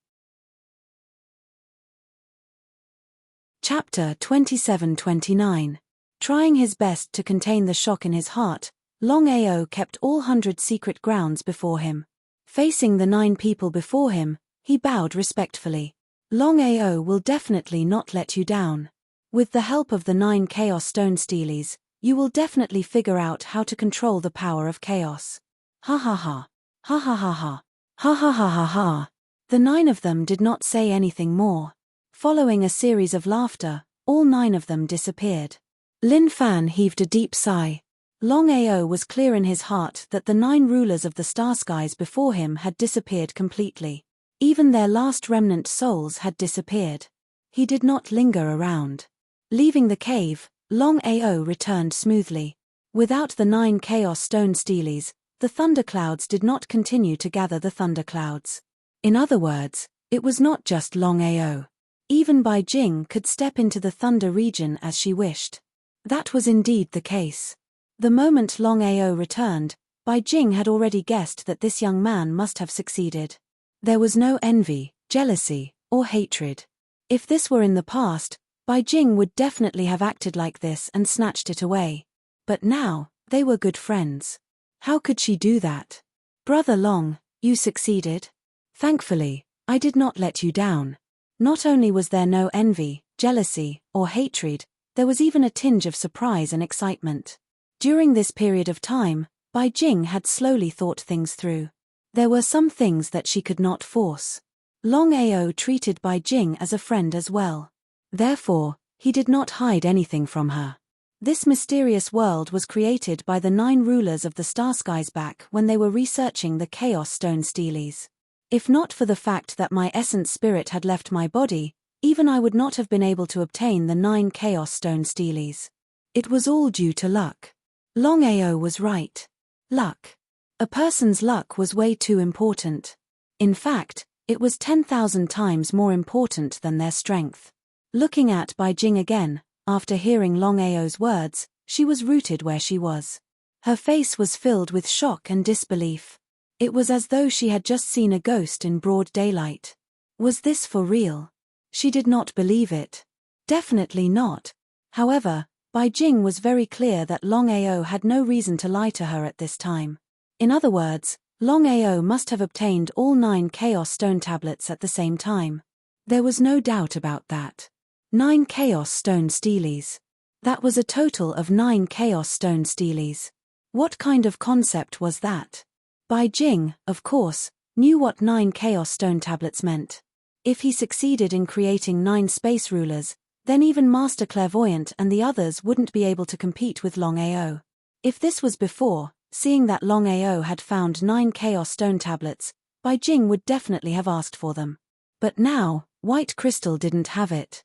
Chapter 27-29. Trying his best to contain the shock in his heart, Longao kept all 100 secret grounds before him. Facing the 9 people before him, he bowed respectfully. Longao will definitely not let you down. With the help of the 9 Chaos Stone Steelies, you will definitely figure out how to control the power of chaos. Ha ha ha. Ha ha ha ha. Ha ha ha ha ha. The 9 of them did not say anything more. Following a series of laughter, All 9 of them disappeared. Lin Fan heaved a deep sigh. Longao was clear in his heart that the 9 rulers of the star skies before him had disappeared completely. Even their last remnant souls had disappeared. He did not linger around. Leaving the cave, Longao returned smoothly. Without the 9 chaos stone steelies, the thunderclouds did not continue to gather the thunderclouds. In other words, it was not just Longao. Even Bai Jing could step into the thunder region as she wished. That was indeed the case. The moment Longao returned, Bai Jing had already guessed that this young man must have succeeded. There was no envy, jealousy, or hatred. If this were in the past, Bai Jing would definitely have acted like this and snatched it away. But now, they were good friends. How could she do that? Brother Long, you succeeded? Thankfully, I did not let you down. Not only was there no envy, jealousy, or hatred, there was even a tinge of surprise and excitement. During this period of time, Bai Jing had slowly thought things through. There were some things that she could not force. Longao treated Bai Jing as a friend as well. Therefore, he did not hide anything from her. This mysterious world was created by the 9 rulers of the star skies back when they were researching the Chaos Stone Steelies. If not for the fact that my essence spirit had left my body, even I would not have been able to obtain the 9 Chaos Stone Steelies. It was all due to luck. Longao was right. Luck. A person's luck was way too important. In fact, it was 10,000 times more important than their strength. Looking at Bai Jing again, after hearing Longao's words, she was rooted where she was. Her face was filled with shock and disbelief. It was as though she had just seen a ghost in broad daylight. Was this for real? She did not believe it. Definitely not. However, Bai Jing was very clear that Longao had no reason to lie to her at this time. In other words, Longao must have obtained all 9 Chaos Stone tablets at the same time. There was no doubt about that. 9 Chaos Stone Steelies. That was a total of 9 Chaos Stone Steelies. What kind of concept was that? Bai Jing, of course, knew what 9 Chaos Stone tablets meant. If he succeeded in creating 9 space rulers, then even Master Clairvoyant and the others wouldn't be able to compete with Longao. If this was before, seeing that Longao had found 9 Chaos Stone tablets, Bai Jing would definitely have asked for them. But now, White Crystal didn't have it.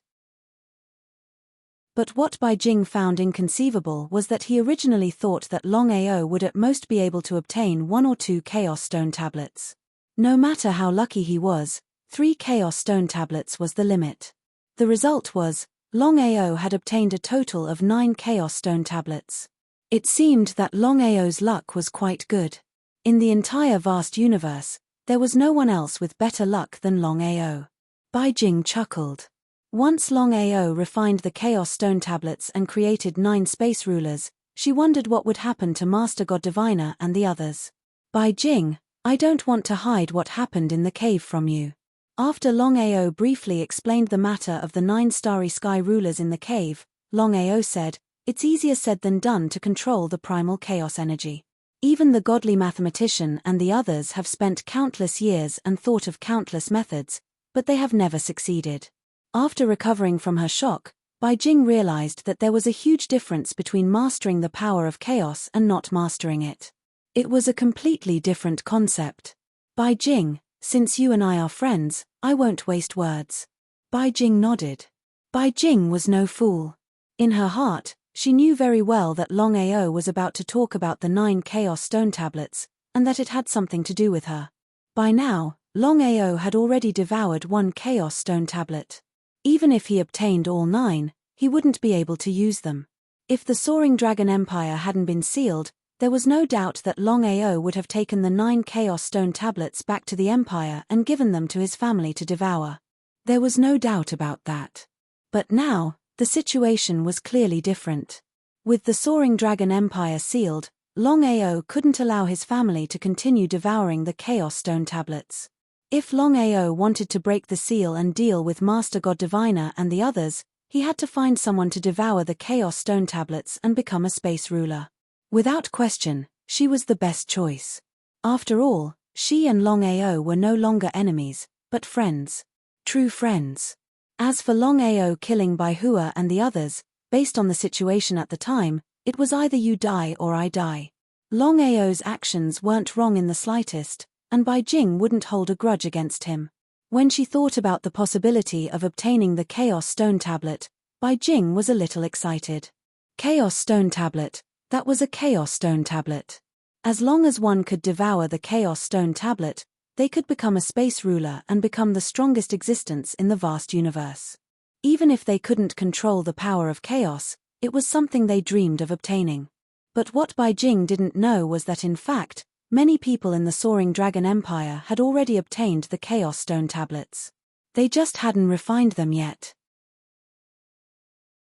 But what Bai Jing found inconceivable was that he originally thought that Longao would at most be able to obtain 1 or 2 Chaos Stone tablets. No matter how lucky he was, 3 Chaos Stone tablets was the limit. The result was, Longao had obtained a total of 9 Chaos Stone tablets. It seemed that Longao's luck was quite good. In the entire vast universe, there was no one else with better luck than Longao. Bai Jing chuckled. Once Longao refined the Chaos Stone tablets and created 9 space rulers, she wondered what would happen to Master God Diviner and the others. Bai Jing, I don't want to hide what happened in the cave from you. After Longao briefly explained the matter of the 9 starry sky rulers in the cave, Longao said, it's easier said than done to control the primal chaos energy. Even the godly mathematician and the others have spent countless years and thought of countless methods, but they have never succeeded. After recovering from her shock, Bai Jing realized that there was a huge difference between mastering the power of chaos and not mastering it. It was a completely different concept. Bai Jing, since you and I are friends, I won't waste words. Bai Jing nodded. Bai Jing was no fool. In her heart, she knew very well that Longao was about to talk about the 9 Chaos Stone tablets, and that it had something to do with her. By now, Longao had already devoured 1 Chaos Stone tablet. Even if he obtained all 9, he wouldn't be able to use them. If the Soaring Dragon Empire hadn't been sealed, there was no doubt that Longao would have taken the 9 Chaos Stone tablets back to the Empire and given them to his family to devour. There was no doubt about that. But now, the situation was clearly different. With the Soaring Dragon Empire sealed, Longao couldn't allow his family to continue devouring the Chaos Stone tablets. If Longao wanted to break the seal and deal with Master God Diviner and the others, he had to find someone to devour the Chaos Stone tablets and become a space ruler. Without question, she was the best choice. After all, she and Longao were no longer enemies, but friends. True friends. As for Longao killing Bai Hua and the others, based on the situation at the time, it was either you die or I die. Longao's actions weren't wrong in the slightest, and Bai Jing wouldn't hold a grudge against him. When she thought about the possibility of obtaining the Chaos Stone Tablet, Bai Jing was a little excited. Chaos Stone Tablet, that was a Chaos Stone Tablet. As long as one could devour the Chaos Stone Tablet, they could become a space ruler and become the strongest existence in the vast universe. Even if they couldn't control the power of chaos, it was something they dreamed of obtaining. But what Bai Jing didn't know was that in fact, many people in the Soaring Dragon Empire had already obtained the Chaos Stone Tablets. They just hadn't refined them yet.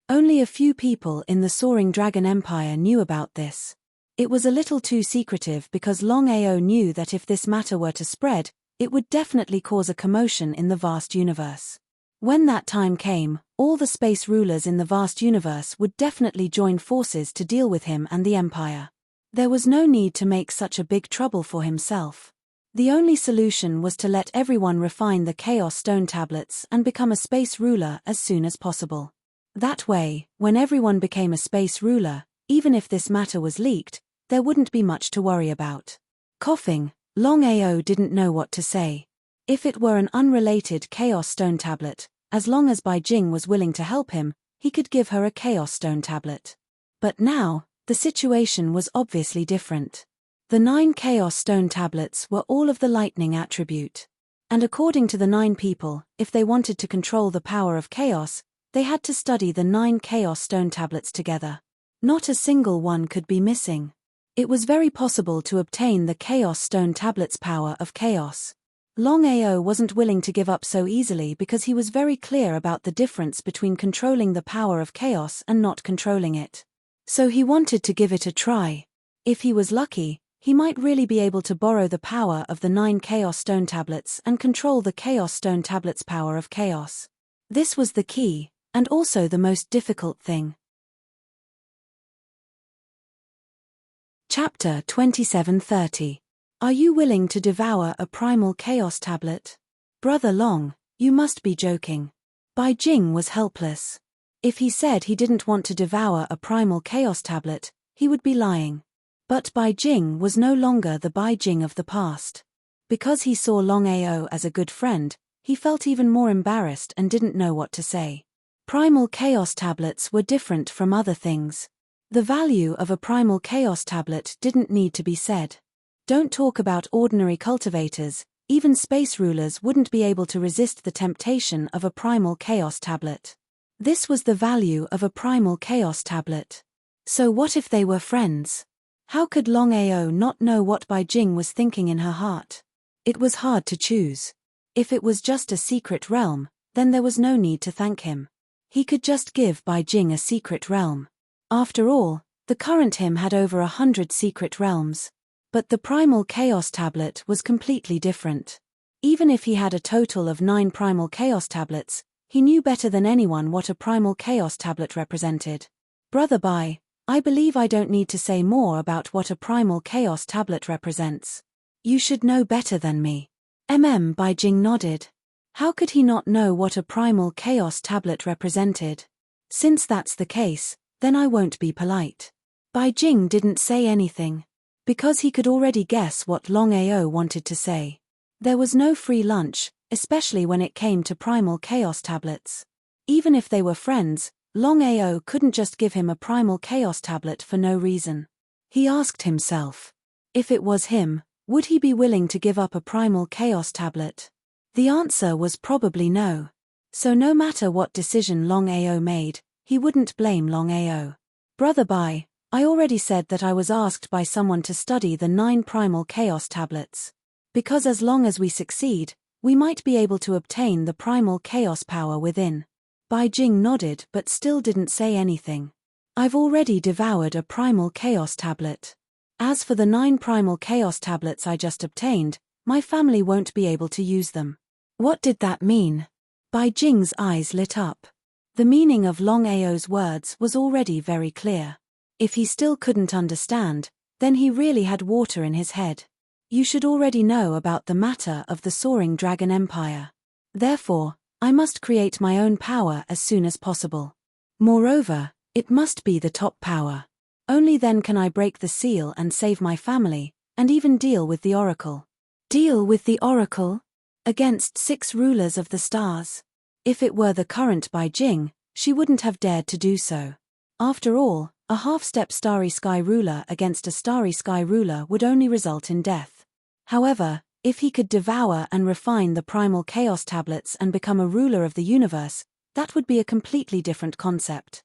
Only a few people in the Soaring Dragon Empire knew about this. It was a little too secretive because Longao knew that if this matter were to spread, it would definitely cause a commotion in the vast universe. When that time came, all the space rulers in the vast universe would definitely join forces to deal with him and the Empire. There was no need to make such a big trouble for himself. The only solution was to let everyone refine the Chaos Stone Tablets and become a space ruler as soon as possible. That way, when everyone became a space ruler, even if this matter was leaked, there wouldn't be much to worry about. Coughing, Longao didn't know what to say. If it were an unrelated Chaos Stone Tablet, as long as Bai Jing was willing to help him, he could give her a Chaos Stone Tablet. But now, the situation was obviously different. The 9 Chaos Stone Tablets were all of the lightning attribute. And according to the 9 people, if they wanted to control the power of chaos, they had to study the 9 Chaos Stone Tablets together. Not a single one could be missing. It was very possible to obtain the Chaos Stone Tablet's power of chaos. Longao wasn't willing to give up so easily because he was very clear about the difference between controlling the power of chaos and not controlling it. So he wanted to give it a try. If he was lucky, he might really be able to borrow the power of the 9 Chaos Stone Tablets and control the Chaos Stone Tablet's power of chaos. This was the key, and also the most difficult thing. Chapter 2730. Are you willing to devour a primal chaos tablet? Brother Long, you must be joking. Bai Jing was helpless. If he said he didn't want to devour a primal chaos tablet, he would be lying. But Bai Jing was no longer the Bai Jing of the past. Because he saw Longao as a good friend, he felt even more embarrassed and didn't know what to say. Primal chaos tablets were different from other things. The value of a primal chaos tablet didn't need to be said. Don't talk about ordinary cultivators, even space rulers wouldn't be able to resist the temptation of a primal chaos tablet. This was the value of a primal chaos tablet. So what if they were friends? How could Longao not know what Bai Jing was thinking in her heart? It was hard to choose. If it was just a secret realm, then there was no need to thank him. He could just give Bai Jing a secret realm. After all, the current him had over 100 secret realms. But the primal chaos tablet was completely different. Even if he had a total of 9 primal chaos tablets, he knew better than anyone what a primal chaos tablet represented. Brother Bai, I believe I don't need to say more about what a primal chaos tablet represents. You should know better than me. Bai Jing nodded. How could he not know what a primal chaos tablet represented? Since that's the case, then I won't be polite. Bai Jing didn't say anything. Because he could already guess what Longao wanted to say. There was no free lunch, especially when it came to primal chaos tablets. Even if they were friends, Longao couldn't just give him a primal chaos tablet for no reason. He asked himself. If it was him, would he be willing to give up a primal chaos tablet? The answer was probably no. So no matter what decision Longao made, he wouldn't blame Longao. Brother Bai, I already said that I was asked by someone to study the 9 primal chaos tablets. Because as long as we succeed, we might be able to obtain the primal chaos power within. Bai Jing nodded but still didn't say anything. I've already devoured a primal chaos tablet. As for the 9 primal chaos tablets I just obtained, my family won't be able to use them. What did that mean? Bai Jing's eyes lit up. The meaning of Longao's words was already very clear. If he still couldn't understand, then he really had water in his head. You should already know about the matter of the Soaring Dragon Empire. Therefore, I must create my own power as soon as possible. Moreover, it must be the top power. Only then can I break the seal and save my family, and even deal with the oracle. Deal with the oracle? Against 6 rulers of the stars. If it were the current Bai Jing, she wouldn't have dared to do so. After all, a half-step starry sky ruler against a starry sky ruler would only result in death. However, if he could devour and refine the primal chaos tablets and become a ruler of the universe, that would be a completely different concept.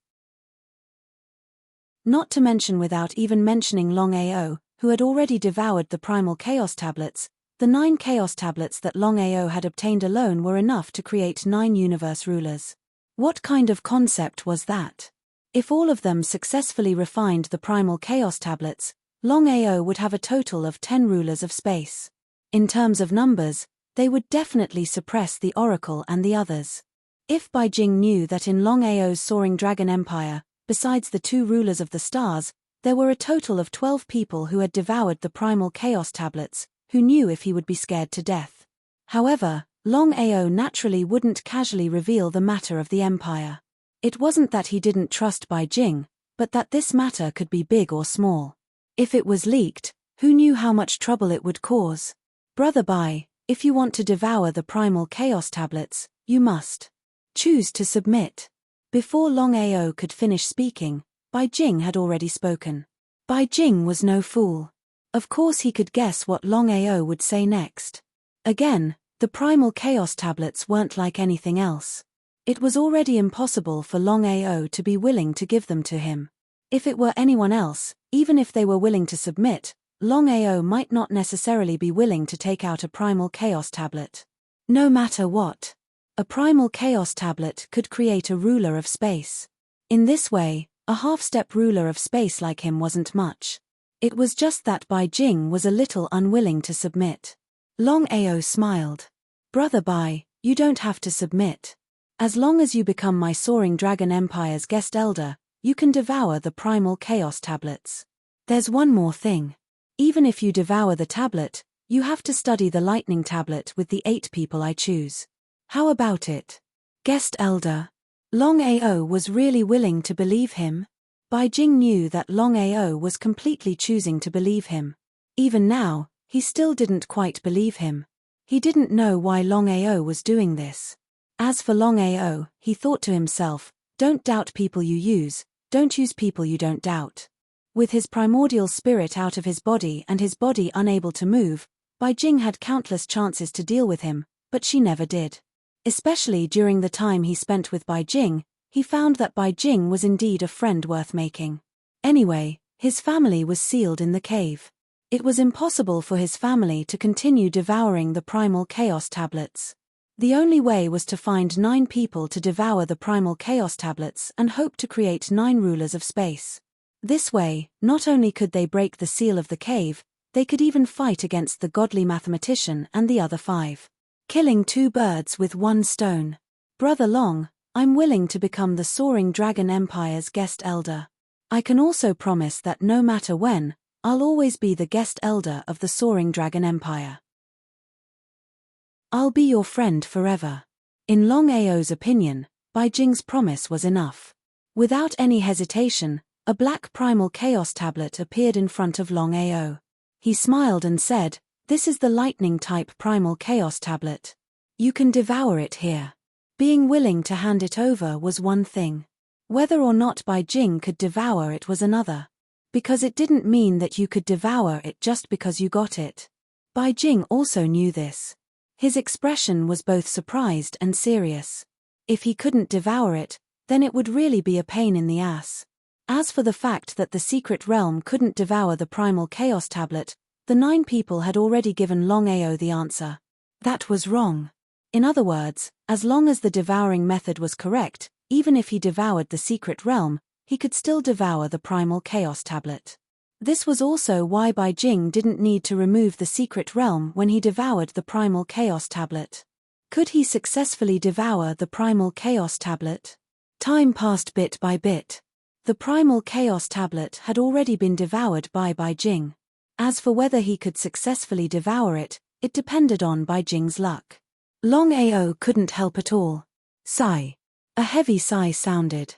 Not to mention, without even mentioning Longao, who had already devoured the primal chaos tablets, the 9 chaos tablets that Longao had obtained alone were enough to create 9 universe rulers. What kind of concept was that? If all of them successfully refined the primal chaos tablets, Longao would have a total of 10 rulers of space. In terms of numbers, they would definitely suppress the oracle and the others. If Bai Jing knew that in Longao's soaring dragon empire, besides the 2 rulers of the stars, there were a total of 12 people who had devoured the primal chaos tablets, who knew if he would be scared to death. However, Longao naturally wouldn't casually reveal the matter of the empire. It wasn't that he didn't trust Bai Jing, but that this matter could be big or small. If it was leaked, who knew how much trouble it would cause? Brother Bai, if you want to devour the primal chaos tablets, you must choose to submit. Before Longao could finish speaking, Bai Jing had already spoken. Bai Jing was no fool. Of course he could guess what Longao would say next. Again, the primal chaos tablets weren't like anything else. It was already impossible for Longao to be willing to give them to him. If it were anyone else, even if they were willing to submit, Longao might not necessarily be willing to take out a primal chaos tablet. No matter what, a primal chaos tablet could create a ruler of space. In this way, a half-step ruler of space like him wasn't much. It was just that Bai Jing was a little unwilling to submit. Longao smiled. Brother Bai, you don't have to submit. As long as you become my soaring dragon empire's guest elder, you can devour the primal chaos tablets. There's one more thing. Even if you devour the tablet, you have to study the lightning tablet with the 8 people I choose. How about it? Guest elder. Longao was really willing to believe him. Bai Jing knew that Longao was completely choosing to believe him. Even now, he still didn't quite believe him. He didn't know why Longao was doing this. As for Longao, he thought to himself, don't doubt people you use, don't use people you don't doubt. With his primordial spirit out of his body and his body unable to move, Bai Jing had countless chances to deal with him, but she never did. Especially during the time he spent with Bai Jing, he found that Bai Jing was indeed a friend worth making. Anyway, his family was sealed in the cave. It was impossible for his family to continue devouring the primal chaos tablets. The only way was to find 9 people to devour the primal chaos tablets and hope to create 9 rulers of space. This way, not only could they break the seal of the cave, they could even fight against the godly mathematician and the other 5. Killing 2 birds with 1 stone. Brother Long, I'm willing to become the soaring dragon empire's guest elder. I can also promise that no matter when, I'll always be the guest elder of the soaring dragon empire. I'll be your friend forever. In Longao's opinion, Bai Jing's promise was enough. Without any hesitation, a black primal chaos tablet appeared in front of Longao. He smiled and said, "This is the lightning-type primal chaos tablet. You can devour it here." Being willing to hand it over was one thing. Whether or not Bai Jing could devour it was another. Because it didn't mean that you could devour it just because you got it. Bai Jing also knew this. His expression was both surprised and serious. If he couldn't devour it, then it would really be a pain in the ass. As for the fact that the secret realm couldn't devour the primal chaos tablet, the 9 people had already given Longao the answer. That was wrong. In other words, as long as the devouring method was correct, even if he devoured the secret realm, he could still devour the primal chaos tablet. This was also why Bai Jing didn't need to remove the secret realm when he devoured the primal chaos tablet. Could he successfully devour the primal chaos tablet? Time passed bit by bit. The primal chaos tablet had already been devoured by Bai Jing. As for whether he could successfully devour it, it depended on Bai Jing's luck. Longao couldn't help at all. Sigh. A heavy sigh sounded.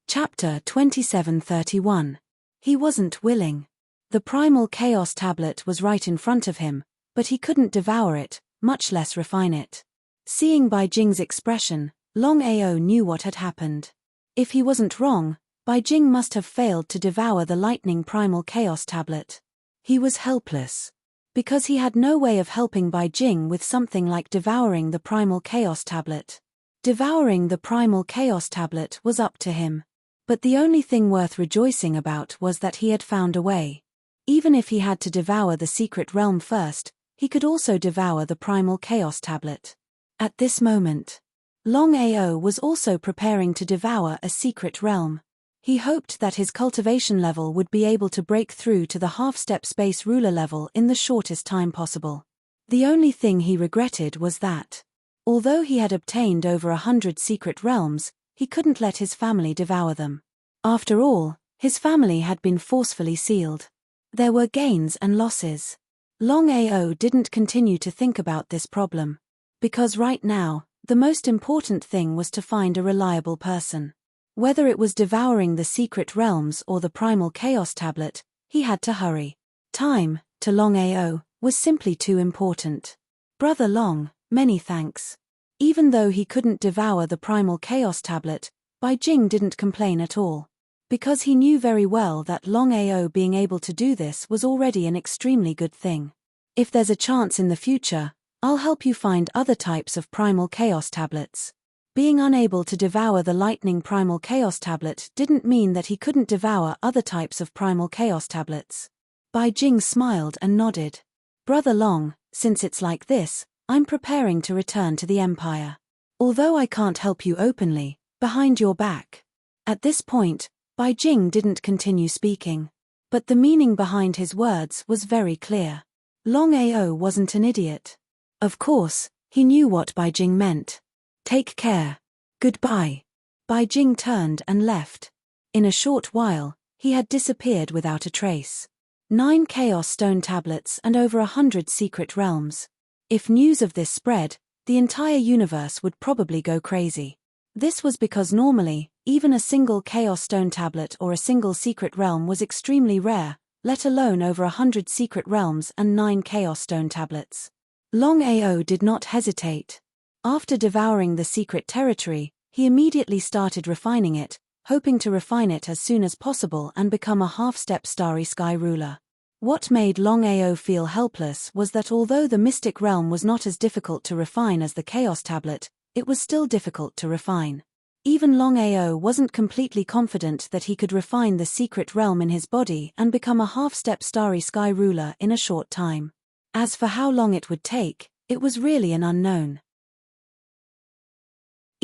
Chapter 2731. He wasn't willing. The primal chaos tablet was right in front of him, but he couldn't devour it, much less refine it. Seeing Bai Jing's expression, Longao knew what had happened. If he wasn't wrong, Bai Jing must have failed to devour the lightning primal chaos tablet. He was helpless. Because he had no way of helping Bai Jing with something like devouring the primal chaos tablet. Devouring the primal chaos tablet was up to him. But the only thing worth rejoicing about was that he had found a way. Even if he had to devour the secret realm first, he could also devour the primal chaos tablet. At this moment, Longao was also preparing to devour a secret realm. He hoped that his cultivation level would be able to break through to the half-step space ruler level in the shortest time possible. The only thing he regretted was that, although he had obtained over 100 secret realms, he couldn't let his family devour them. After all, his family had been forcefully sealed. There were gains and losses. Longao didn't continue to think about this problem. Because right now, the most important thing was to find a reliable person. Whether it was devouring the secret realms or the primal chaos tablet, he had to hurry. Time, to Longao, was simply too important. Brother Long, many thanks. Even though he couldn't devour the primal chaos tablet, Bai Jing didn't complain at all. Because he knew very well that Longao being able to do this was already an extremely good thing. If there's a chance in the future, I'll help you find other types of primal chaos tablets. Being unable to devour the lightning primal chaos tablet didn't mean that he couldn't devour other types of primal chaos tablets. Bai Jing smiled and nodded. Brother Long, since it's like this, I'm preparing to return to the Empire. Although I can't help you openly, behind your back. At this point, Bai Jing didn't continue speaking. But the meaning behind his words was very clear. Longao wasn't an idiot. Of course, he knew what Bai Jing meant. Take care. Goodbye. Bai Jing turned and left. In a short while, he had disappeared without a trace. 9 Chaos Stone tablets and over 100 secret realms. If news of this spread, the entire universe would probably go crazy. This was because normally, even a single Chaos Stone tablet or a single secret realm was extremely rare, let alone over 100 secret realms and 9 Chaos Stone tablets. Longao did not hesitate. After devouring the secret territory, he immediately started refining it, hoping to refine it as soon as possible and become a half-step starry sky ruler. What made Longao feel helpless was that although the mystic realm was not as difficult to refine as the Chaos Tablet, it was still difficult to refine. Even Longao wasn't completely confident that he could refine the secret realm in his body and become a half-step starry sky ruler in a short time. As for how long it would take, it was really an unknown.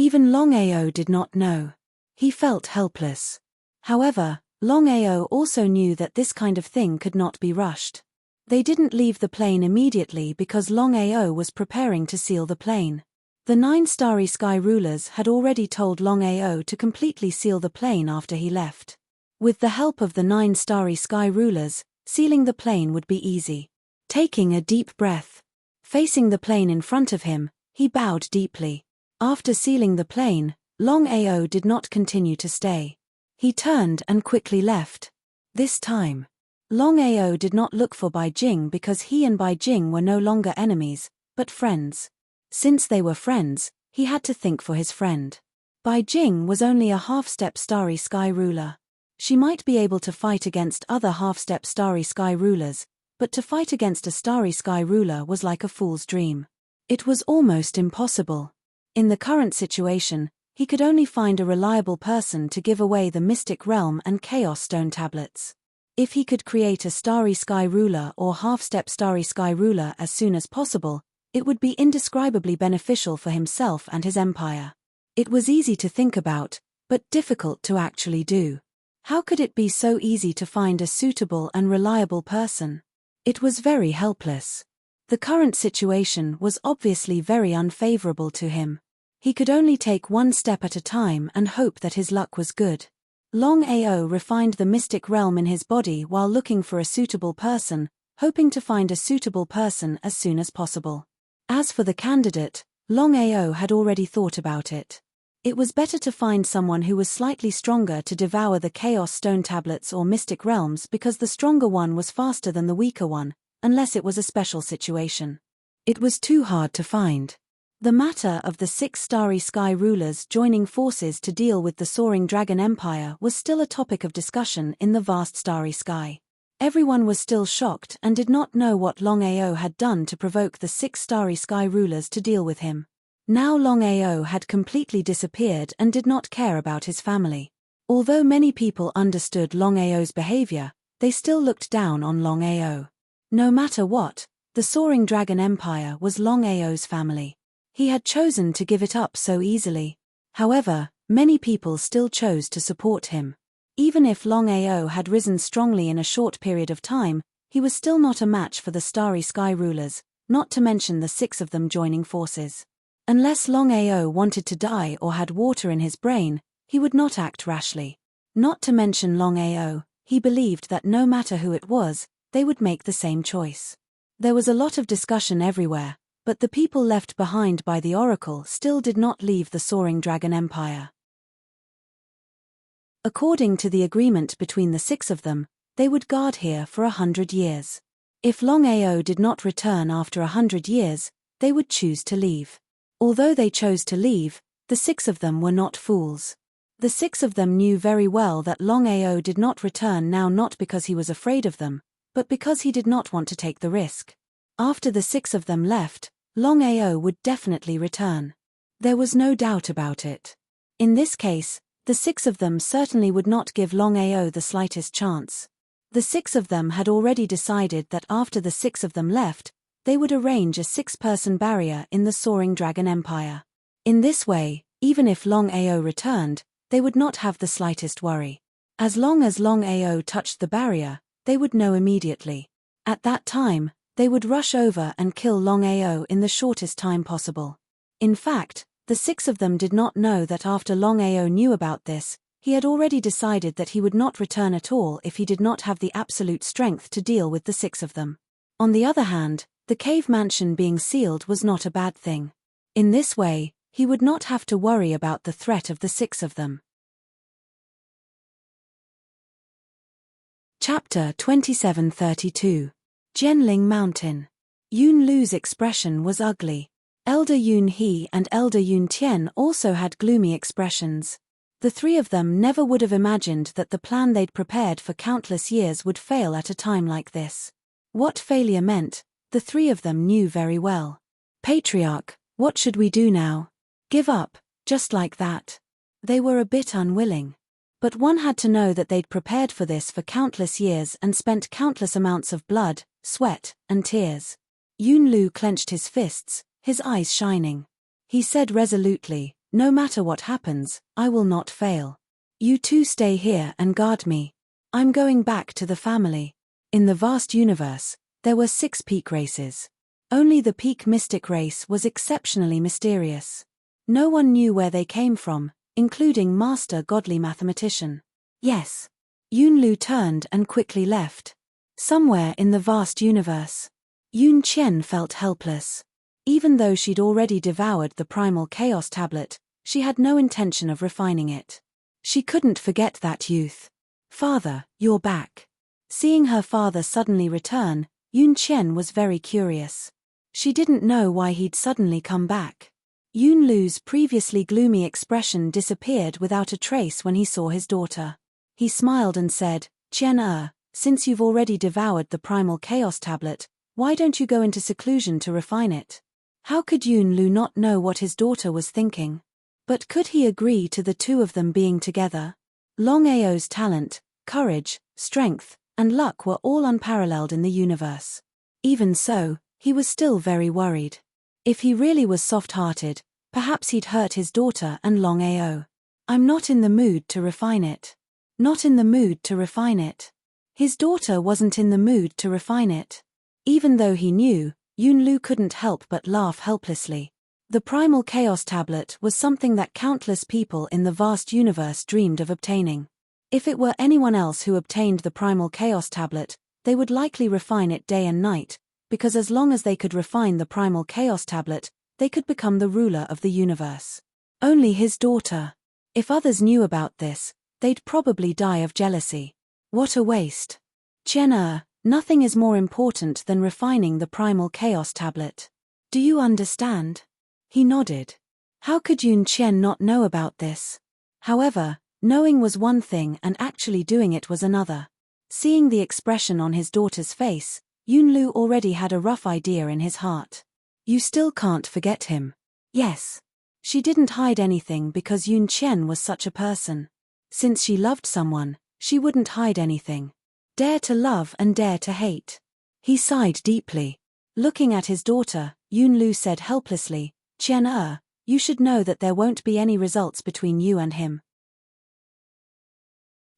Even Longao did not know. He felt helpless. However, Longao also knew that this kind of thing could not be rushed. They didn't leave the plane immediately because Longao was preparing to seal the plane. The 9 starry sky rulers had already told Longao to completely seal the plane after he left. With the help of the 9 starry sky rulers, sealing the plane would be easy. Taking a deep breath. Facing the plane in front of him, he bowed deeply. After sealing the plane, Longao did not continue to stay. He turned and quickly left. This time, Longao did not look for Bai Jing because he and Bai Jing were no longer enemies, but friends. Since they were friends, he had to think for his friend. Bai Jing was only a half-step starry sky ruler. She might be able to fight against other half-step starry sky rulers, but to fight against a starry sky ruler was like a fool's dream. It was almost impossible. In the current situation, he could only find a reliable person to give away the Mystic Realm and Chaos Stone tablets. If he could create a starry sky ruler or half-step starry sky ruler as soon as possible, it would be indescribably beneficial for himself and his empire. It was easy to think about, but difficult to actually do. How could it be so easy to find a suitable and reliable person? It was very helpless. The current situation was obviously very unfavorable to him. He could only take one step at a time and hope that his luck was good. Longao refined the mystic realm in his body while looking for a suitable person, hoping to find a suitable person as soon as possible. As for the candidate, Longao had already thought about it. It was better to find someone who was slightly stronger to devour the Chaos Stone tablets or Mystic Realms, because the stronger one was faster than the weaker one, unless it was a special situation. It was too hard to find. The matter of the 6 Starry Sky rulers joining forces to deal with the soaring Dragon Empire was still a topic of discussion in the vast Starry Sky. Everyone was still shocked and did not know what Longao had done to provoke the 6 Starry Sky rulers to deal with him. Now Longao had completely disappeared and did not care about his family. Although many people understood Longao's behavior, they still looked down on Longao. No matter what, the soaring Dragon Empire was Longao's family. He had chosen to give it up so easily. However, many people still chose to support him. Even if Longao had risen strongly in a short period of time, he was still not a match for the Starry Sky rulers, not to mention the 6 of them joining forces. Unless Longao wanted to die or had water in his brain, he would not act rashly. Not to mention Longao, he believed that no matter who it was, they would make the same choice. There was a lot of discussion everywhere, but the people left behind by the Oracle still did not leave the soaring Dragon Empire. According to the agreement between the 6 of them, they would guard here for 100 years. If Longao did not return after 100 years, they would choose to leave. Although they chose to leave, the 6 of them were not fools. The 6 of them knew very well that Longao did not return now, not because he was afraid of them, but because he did not want to take the risk. After the 6 of them left, Longao would definitely return. There was no doubt about it. In this case, the 6 of them certainly would not give Longao the slightest chance. The 6 of them had already decided that after the 6 of them left, they would arrange a 6-person barrier in the soaring Dragon Empire. In this way, even if Longao returned, they would not have the slightest worry. As long as Longao touched the barrier, they would know immediately. At that time, they would rush over and kill Longao in the shortest time possible. In fact, the 6 of them did not know that after Longao knew about this, he had already decided that he would not return at all if he did not have the absolute strength to deal with the 6 of them. On the other hand, the cave mansion being sealed was not a bad thing. In this way, he would not have to worry about the threat of the 6 of them. Chapter 2732. Jianling Mountain. Yun Lu's expression was ugly. Elder Yun He and Elder Yun Tian also had gloomy expressions. The 3 of them never would have imagined that the plan they'd prepared for countless years would fail at a time like this. What failure meant, the 3 of them knew very well. Patriarch, what should we do now? Give up, just like that? They were a bit unwilling. But one had to know that they'd prepared for this for countless years and spent countless amounts of blood, sweat, and tears. Yun Lu clenched his fists, his eyes shining. He said resolutely, "No matter what happens, I will not fail. You two stay here and guard me. I'm going back to the family." In the vast universe, there were 6 peak races. Only the peak mystic race was exceptionally mysterious. No one knew where they came from, including Master Godly Mathematician. Yes. Yun Lu turned and quickly left. Somewhere in the vast universe. Yun Qian felt helpless. Even though she'd already devoured the primal chaos tablet, she had no intention of refining it. She couldn't forget that youth. "Father, you're back." Seeing her father suddenly return, Yun Qian was very curious. She didn't know why he'd suddenly come back. Yun Lu's previously gloomy expression disappeared without a trace when he saw his daughter. He smiled and said, "Qian, since you've already devoured the primal chaos tablet, why don't you go into seclusion to refine it?" How could Yun Lu not know what his daughter was thinking? But could he agree to the 2 of them being together? Longao's talent, courage, strength, and luck were all unparalleled in the universe. Even so, he was still very worried. If he really was soft-hearted, perhaps he'd hurt his daughter and Longao. "I'm not in the mood to refine it." Not in the mood to refine it. His daughter wasn't in the mood to refine it. Even though he knew, Yun Lu couldn't help but laugh helplessly. The primal chaos tablet was something that countless people in the vast universe dreamed of obtaining. If it were anyone else who obtained the primal chaos tablet, they would likely refine it day and night, because as long as they could refine the primal chaos tablet, they could become the ruler of the universe. Only his daughter. If others knew about this, they'd probably die of jealousy. What a waste. Chen, nothing is more important than refining the primal chaos tablet. Do you understand? He nodded. How could Yun Chen not know about this? However, knowing was one thing and actually doing it was another. Seeing the expression on his daughter's face, Yunlu already had a rough idea in his heart. You still can't forget him. Yes. She didn't hide anything because Yun Chen was such a person. Since she loved someone, she wouldn't hide anything. Dare to love and dare to hate. He sighed deeply. Looking at his daughter, Yunlu said helplessly, Chen, you should know that there won't be any results between you and him.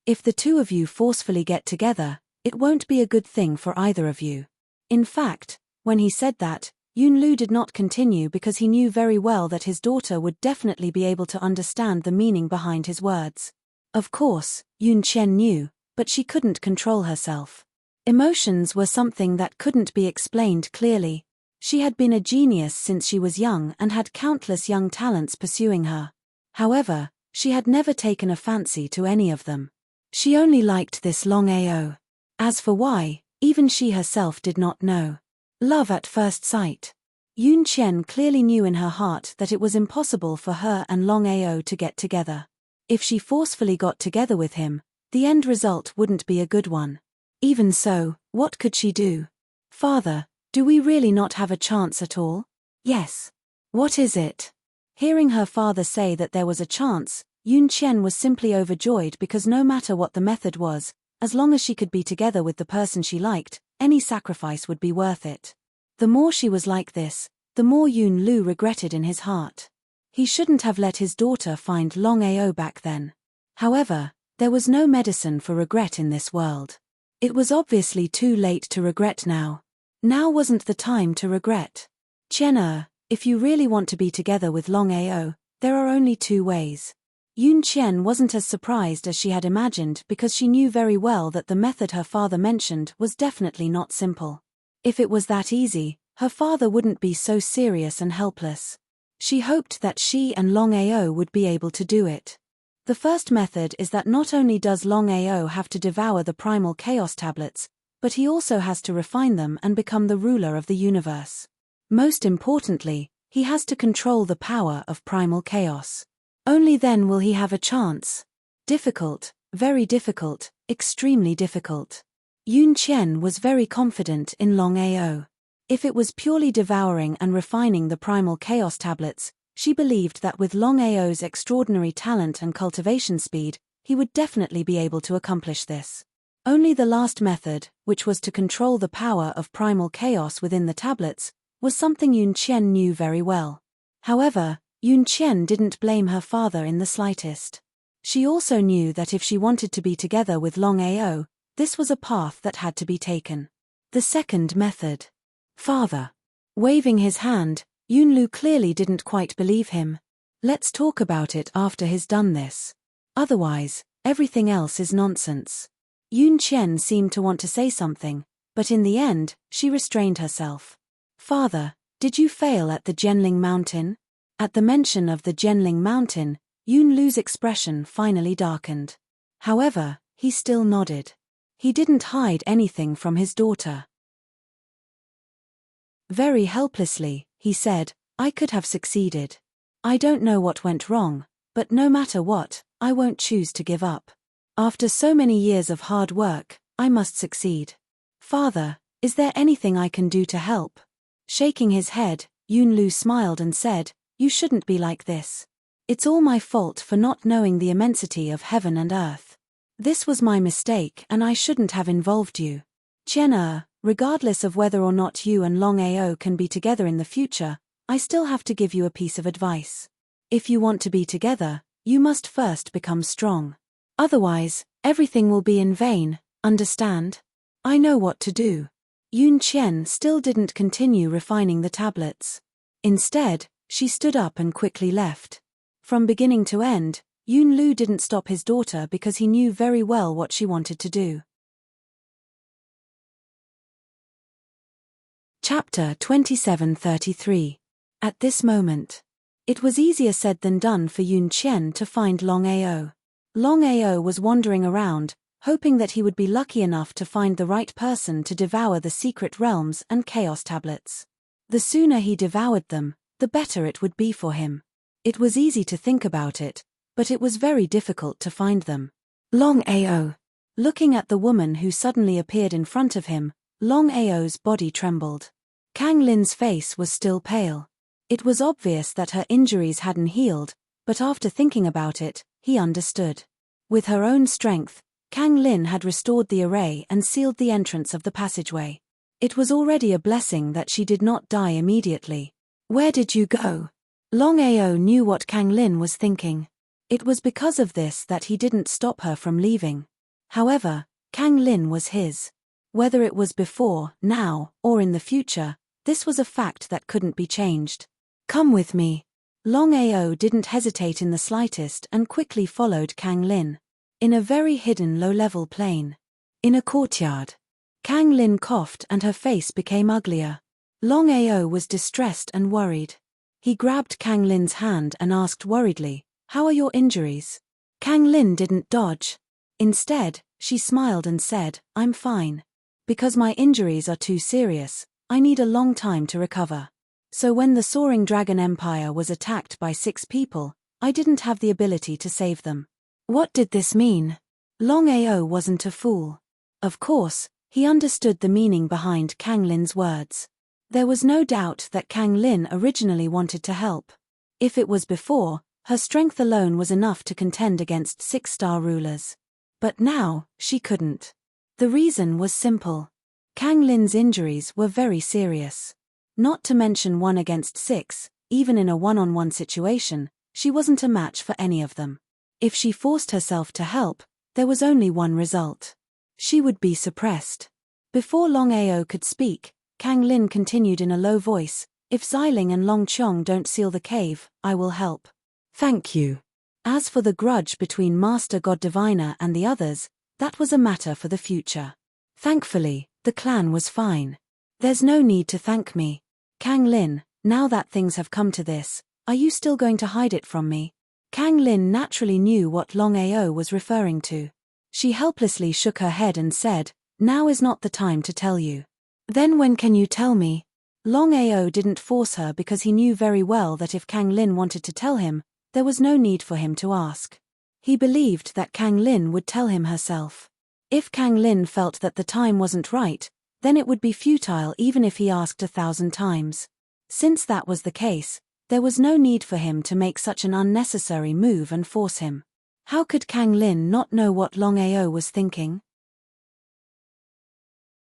If the two of you forcefully get together, it won't be a good thing for either of you. In fact, when he said that, Yunlu did not continue because he knew very well that his daughter would definitely be able to understand the meaning behind his words. Of course, Yun Chen knew, but she couldn't control herself. Emotions were something that couldn't be explained clearly. She had been a genius since she was young and had countless young talents pursuing her. However, she had never taken a fancy to any of them. She only liked this Longao. As for why, even she herself did not know. Love at first sight. Yun Chen clearly knew in her heart that it was impossible for her and Longao to get together. If she forcefully got together with him, the end result wouldn't be a good one. Even so, what could she do? Father, do we really not have a chance at all? Yes. What is it? Hearing her father say that there was a chance, Yun Chen was simply overjoyed because no matter what the method was, as long as she could be together with the person she liked, any sacrifice would be worth it. The more she was like this, the more Yun Lu regretted in his heart. He shouldn't have let his daughter find Longao back then. However, there was no medicine for regret in this world. It was obviously too late to regret now. Now wasn't the time to regret. Chen, if you really want to be together with Longao, there are only two ways. Yun Chen wasn't as surprised as she had imagined because she knew very well that the method her father mentioned was definitely not simple. If it was that easy, her father wouldn't be so serious and helpless. She hoped that she and Longao would be able to do it. The first method is that not only does Longao have to devour the primal chaos tablets, but he also has to refine them and become the ruler of the universe. Most importantly, he has to control the power of primal chaos. Only then will he have a chance. Difficult, very difficult, extremely difficult. Yun Chen was very confident in Longao. If it was purely devouring and refining the primal chaos tablets, she believed that with Longao's extraordinary talent and cultivation speed, he would definitely be able to accomplish this. Only the last method, which was to control the power of primal chaos within the tablets, was something Yun Chen knew very well. However, Yun Chen didn't blame her father in the slightest. She also knew that if she wanted to be together with Longao, this was a path that had to be taken. The second method. Father. Waving his hand, Yunlu clearly didn't quite believe him. Let's talk about it after he's done this. Otherwise, everything else is nonsense. Yun Chen seemed to want to say something, but in the end, she restrained herself. Father, did you fail at the Genling Mountain? At the mention of the Genling Mountain, Yun Lu's expression finally darkened. However, he still nodded. He didn't hide anything from his daughter. Very helplessly, he said, I could have succeeded. I don't know what went wrong, but no matter what, I won't choose to give up. After so many years of hard work, I must succeed. Father, is there anything I can do to help? Shaking his head, Yun Lu smiled and said, You shouldn't be like this. It's all my fault for not knowing the immensity of heaven and earth. This was my mistake and I shouldn't have involved you. Chen, regardless of whether or not you and Longao can be together in the future, I still have to give you a piece of advice. If you want to be together, you must first become strong. Otherwise, everything will be in vain, understand? I know what to do. Yun Chen still didn't continue refining the tablets. Instead, she stood up and quickly left. From beginning to end, Yun Lu didn't stop his daughter because he knew very well what she wanted to do. Chapter 2733. At this moment. It was easier said than done for Yun Qian to find Longao. Longao was wandering around, hoping that he would be lucky enough to find the right person to devour the secret realms and chaos tablets. The sooner he devoured them, the better it would be for him. It was easy to think about it, but it was very difficult to find them. Longao. Looking at the woman who suddenly appeared in front of him, Longao's body trembled. Kang Lin's face was still pale. It was obvious that her injuries hadn't healed, but after thinking about it, he understood. With her own strength, Kang Lin had restored the array and sealed the entrance of the passageway. It was already a blessing that she did not die immediately. Where did you go? Longao knew what Kang Lin was thinking. It was because of this that he didn't stop her from leaving. However, Kang Lin was his. Whether it was before, now, or in the future, this was a fact that couldn't be changed. Come with me. Longao didn't hesitate in the slightest and quickly followed Kang Lin. In a very hidden low-level plane. In a courtyard. Kang Lin coughed and her face became uglier. Longao was distressed and worried. He grabbed Kang Lin's hand and asked worriedly, "How are your injuries?" Kang Lin didn't dodge. Instead, she smiled and said, "I'm fine. Because my injuries are too serious, I need a long time to recover. So when the Soaring Dragon Empire was attacked by 6 people, I didn't have the ability to save them." What did this mean? Longao wasn't a fool. Of course, he understood the meaning behind Kang Lin's words. There was no doubt that Kang Lin originally wanted to help. If it was before, her strength alone was enough to contend against 6-star rulers. But now, she couldn't. The reason was simple. Kang Lin's injuries were very serious. Not to mention 1 against 6, even in a one-on-one situation, she wasn't a match for any of them. If she forced herself to help, there was only one result. She would be suppressed. Before Longao could speak, Kang Lin continued in a low voice, "If Xiling and Long Chong don't seal the cave, I will help." "Thank you." As for the grudge between Master God Diviner and the others, that was a matter for the future. Thankfully, the clan was fine. "There's no need to thank me. Kang Lin, now that things have come to this, are you still going to hide it from me?" Kang Lin naturally knew what Longao was referring to. She helplessly shook her head and said, "Now is not the time to tell you." "Then when can you tell me?" Longao didn't force her because he knew very well that if Kang Lin wanted to tell him, there was no need for him to ask. He believed that Kang Lin would tell him herself. If Kang Lin felt that the time wasn't right, then it would be futile even if he asked 1,000 times. Since that was the case, there was no need for him to make such an unnecessary move and force him. How could Kang Lin not know what Longao was thinking?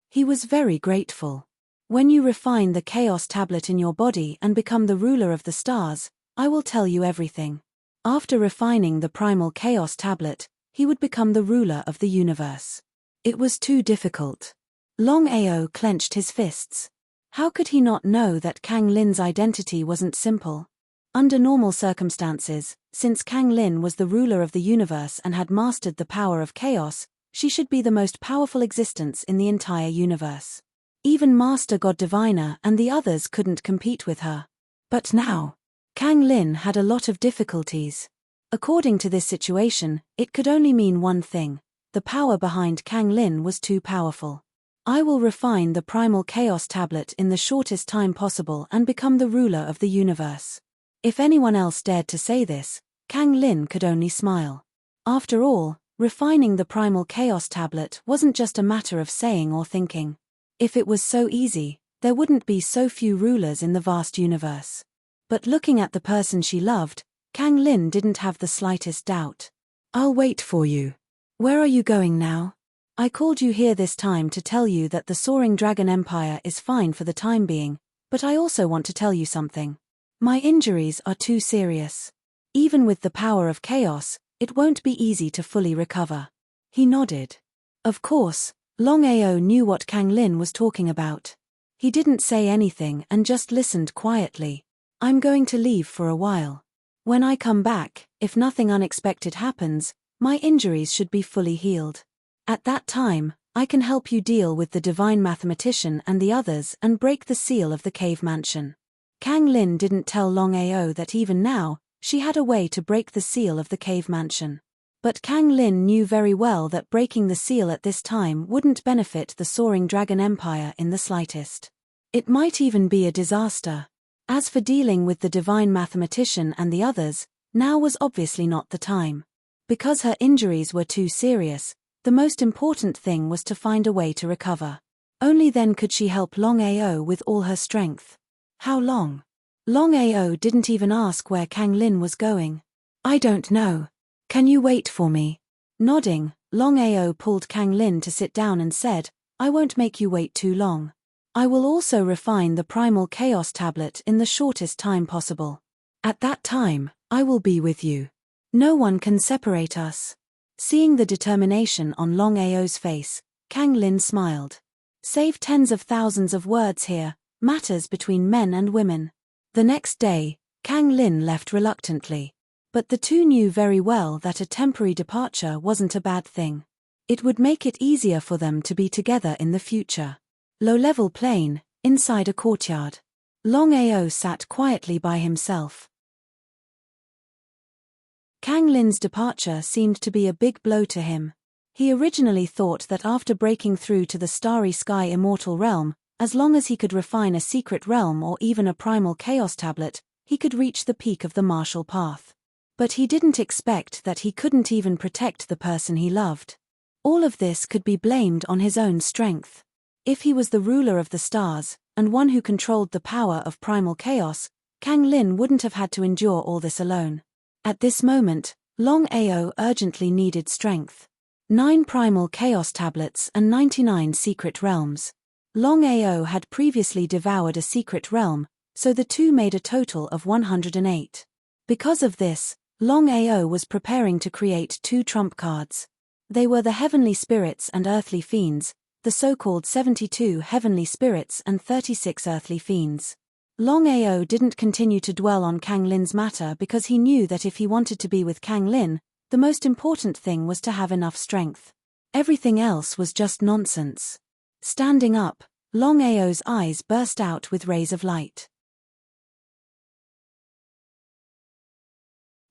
He was very grateful. "When you refine the Chaos Tablet in your body and become the ruler of the stars, I will tell you everything." After refining the Primal Chaos Tablet, he would become the ruler of the universe. It was too difficult. Longao clenched his fists. How could he not know that Kang Lin's identity wasn't simple? Under normal circumstances, since Kang Lin was the ruler of the universe and had mastered the power of chaos, she should be the most powerful existence in the entire universe. Even Master God Diviner and the others couldn't compete with her. But now, Kang Lin had a lot of difficulties. According to this situation, it could only mean one thing: the power behind Kang Lin was too powerful. "I will refine the Primal Chaos Tablet in the shortest time possible and become the ruler of the universe." If anyone else dared to say this, Kang Lin could only smile. After all, refining the Primal Chaos Tablet wasn't just a matter of saying or thinking. If it was so easy, there wouldn't be so few rulers in the vast universe. But looking at the person she loved, Kang Lin didn't have the slightest doubt. "I'll wait for you. Where are you going now?" "I called you here this time to tell you that the Soaring Dragon Empire is fine for the time being, but I also want to tell you something. My injuries are too serious. Even with the power of chaos, it won't be easy to fully recover." He nodded. Of course, Longao knew what Kang Lin was talking about. He didn't say anything and just listened quietly. "I'm going to leave for a while. When I come back, if nothing unexpected happens, my injuries should be fully healed. At that time, I can help you deal with the divine mathematician and the others and break the seal of the cave mansion. Kang Lin didn't tell Longao that even now, she had a way to break the seal of the cave mansion. But Kang Lin knew very well that breaking the seal at this time wouldn't benefit the soaring dragon empire in the slightest. It might even be a disaster. As for dealing with the divine mathematician and the others, now was obviously not the time. Because her injuries were too serious, the most important thing was to find a way to recover. Only then could she help Longao with all her strength. How long? Longao didn't even ask where Kang Lin was going. I don't know. Can you wait for me? Nodding, Longao pulled Kang Lin to sit down and said, I won't make you wait too long. I will also refine the primal chaos tablet in the shortest time possible. At that time, I will be with you. No one can separate us. Seeing the determination on Longao's face, Kang Lin smiled. Save tens of thousands of words here, matters between men and women. The next day, Kang Lin left reluctantly. But the two knew very well that a temporary departure wasn't a bad thing. It would make it easier for them to be together in the future. Low-level plain, inside a courtyard. Longao sat quietly by himself. Kang Lin's departure seemed to be a big blow to him. He originally thought that after breaking through to the Starry Sky Immortal Realm, as long as he could refine a secret realm or even a primal chaos tablet, he could reach the peak of the martial path. But he didn't expect that he couldn't even protect the person he loved. All of this could be blamed on his own strength. If he was the ruler of the stars, and one who controlled the power of primal chaos, Kang Lin wouldn't have had to endure all this alone. At this moment, Longao urgently needed strength. 9 primal chaos tablets and 99 secret realms. Longao had previously devoured a secret realm, so the two made a total of 108. Because of this, Longao was preparing to create 2 trump cards. They were the heavenly spirits and earthly fiends, the so-called 72 heavenly spirits and 36 earthly fiends. Longao didn't continue to dwell on Kang Lin's matter because he knew that if he wanted to be with Kang Lin, the most important thing was to have enough strength. Everything else was just nonsense. Standing up, Longao's eyes burst out with rays of light.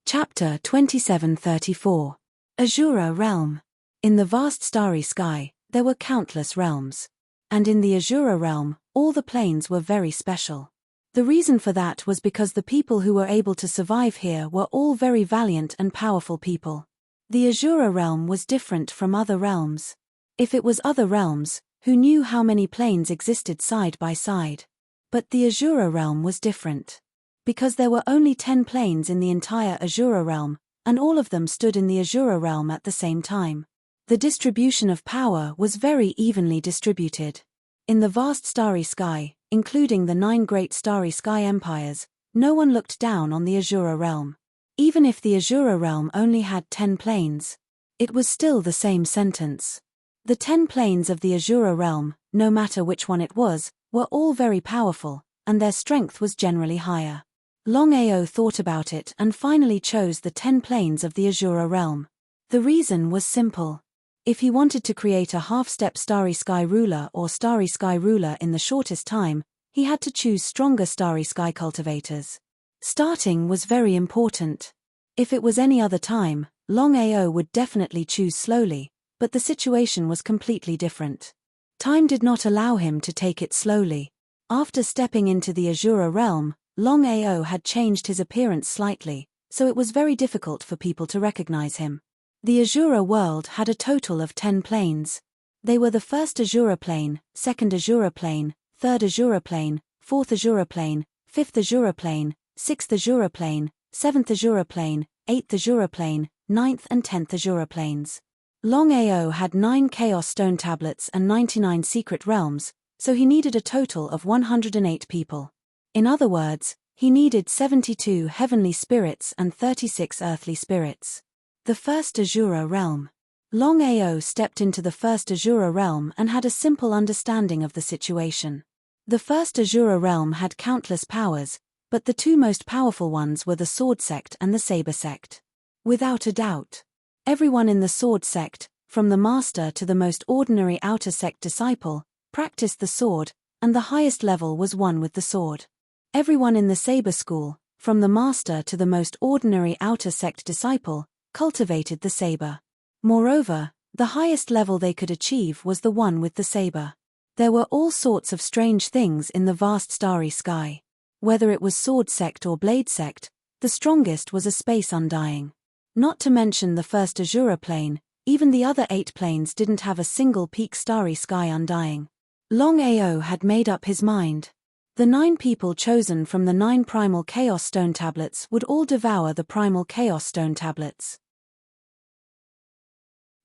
Chapter 2734. Azura Realm. In the vast starry sky, there were countless realms. And in the Azura Realm, all the planes were very special. The reason for that was because the people who were able to survive here were all very valiant and powerful people. The Azura Realm was different from other realms. If it was other realms, who knew how many planes existed side by side? But the Azura Realm was different. Because there were only 10 planes in the entire Azura Realm, and all of them stood in the Azura Realm at the same time. The distribution of power was very evenly distributed. In the vast starry sky, including the 9 great starry sky empires, no one looked down on the Azura Realm. Even if the Azura Realm only had 10 planes, it was still the same sentence. The 10 planes of the Azura Realm, no matter which one it was, were all very powerful, and their strength was generally higher. Longao thought about it and finally chose the 10 planes of the Azura Realm. The reason was simple. If he wanted to create a half-step Starry Sky Ruler or Starry Sky Ruler in the shortest time, he had to choose stronger Starry Sky cultivators. Starting was very important. If it was any other time, Longao would definitely choose slowly, but the situation was completely different. Time did not allow him to take it slowly. After stepping into the Azura Realm, Longao had changed his appearance slightly, so it was very difficult for people to recognize him. The Azura world had a total of 10 planes. They were the first Azura plane, second Azura plane, third Azura plane, fourth Azura plane, fifth Azura plane, sixth Azura plane, seventh Azura plane, eighth Azura plane, ninth and 10th Azura planes. Longao had 9 Chaos Stone tablets and 99 secret realms, so he needed a total of 108 people. In other words, he needed 72 heavenly spirits and 36 earthly spirits. The first Azura Realm. Longao stepped into the first Azura Realm and had a simple understanding of the situation. The first Azura Realm had countless powers, but the 2 most powerful ones were the Sword Sect and the Saber Sect. Without a doubt. Everyone in the Sword Sect, from the master to the most ordinary outer sect disciple, practiced the sword, and the highest level was one with the sword. Everyone in the saber school, from the master to the most ordinary outer sect disciple, cultivated the saber. Moreover, the highest level they could achieve was the one with the saber. There were all sorts of strange things in the vast starry sky. Whether it was sword sect or blade sect, the strongest was a space undying. Not to mention the first Azura plane, even the other 8 planes didn't have a single peak starry sky undying. Longao had made up his mind. The 9 people chosen from the 9 primal chaos stone tablets would all devour the primal chaos stone tablets.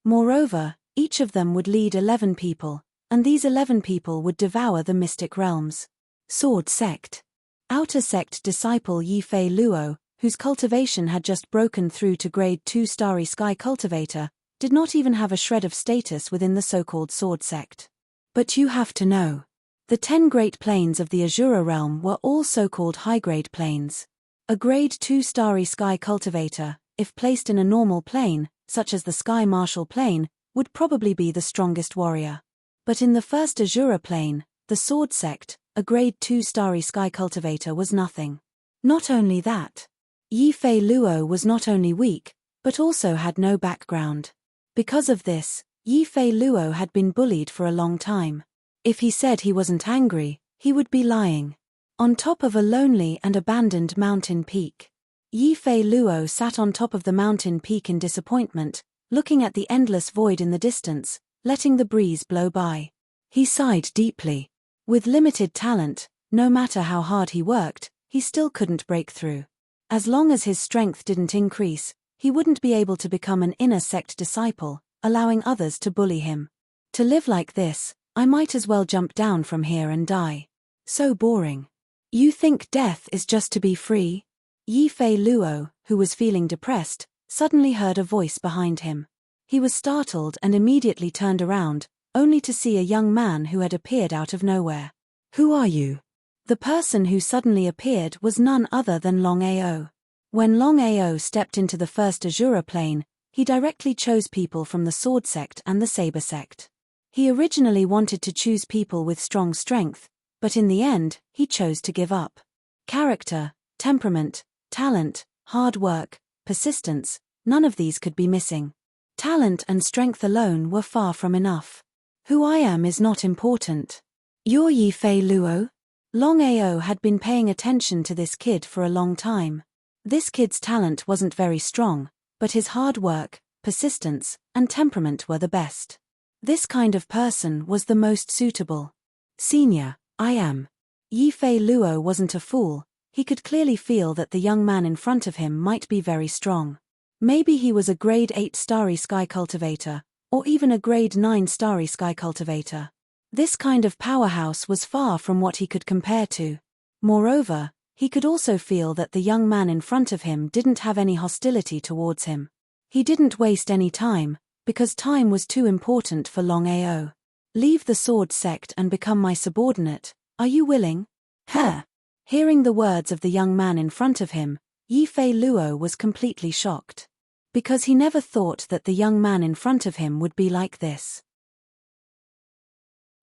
Moreover, each of them would lead 11 people, and these 11 people would devour the mystic realms. Sword sect. Outer sect disciple Yifei Luo, whose cultivation had just broken through to grade 2 starry sky cultivator, did not even have a shred of status within the so-called sword sect. But you have to know. The 10 great planes of the Azura realm were all so-called high-grade planes. A grade 2 starry sky cultivator, if placed in a normal plane, such as the Sky Martial plane, would probably be the strongest warrior. But in the first Azura plane, the sword sect, a grade 2 starry sky cultivator was nothing. Not only that, Yifei Luo was not only weak, but also had no background. Because of this, Yifei Luo had been bullied for a long time. If he said he wasn't angry, he would be lying. On top of a lonely and abandoned mountain peak, Yifei Luo sat on top of the mountain peak in disappointment, looking at the endless void in the distance, letting the breeze blow by. He sighed deeply. With limited talent, no matter how hard he worked, he still couldn't break through. As long as his strength didn't increase, he wouldn't be able to become an inner sect disciple, allowing others to bully him. To live like this, I might as well jump down from here and die. So boring. You think death is just to be free? Yifei Luo, who was feeling depressed, suddenly heard a voice behind him. He was startled and immediately turned around, only to see a young man who had appeared out of nowhere. Who are you? The person who suddenly appeared was none other than Longao. When Longao stepped into the first Azura plane, he directly chose people from the sword sect and the saber sect. He originally wanted to choose people with strong strength, but in the end, he chose to give up. Character, temperament, talent, hard work, persistence, none of these could be missing. Talent and strength alone were far from enough. Who I am is not important. You're Yifei Luo? Longao had been paying attention to this kid for a long time. This kid's talent wasn't very strong, but his hard work, persistence, and temperament were the best. This kind of person was the most suitable. Senior, I am. Yifei Luo wasn't a fool. He could clearly feel that the young man in front of him might be very strong. Maybe he was a grade 8 starry sky cultivator, or even a grade 9 starry sky cultivator. This kind of powerhouse was far from what he could compare to. Moreover, he could also feel that the young man in front of him didn't have any hostility towards him. He didn't waste any time, because time was too important for Longao. Leave the sword sect and become my subordinate, are you willing? Huh. Hearing the words of the young man in front of him, Yifei Luo was completely shocked. Because he never thought that the young man in front of him would be like this.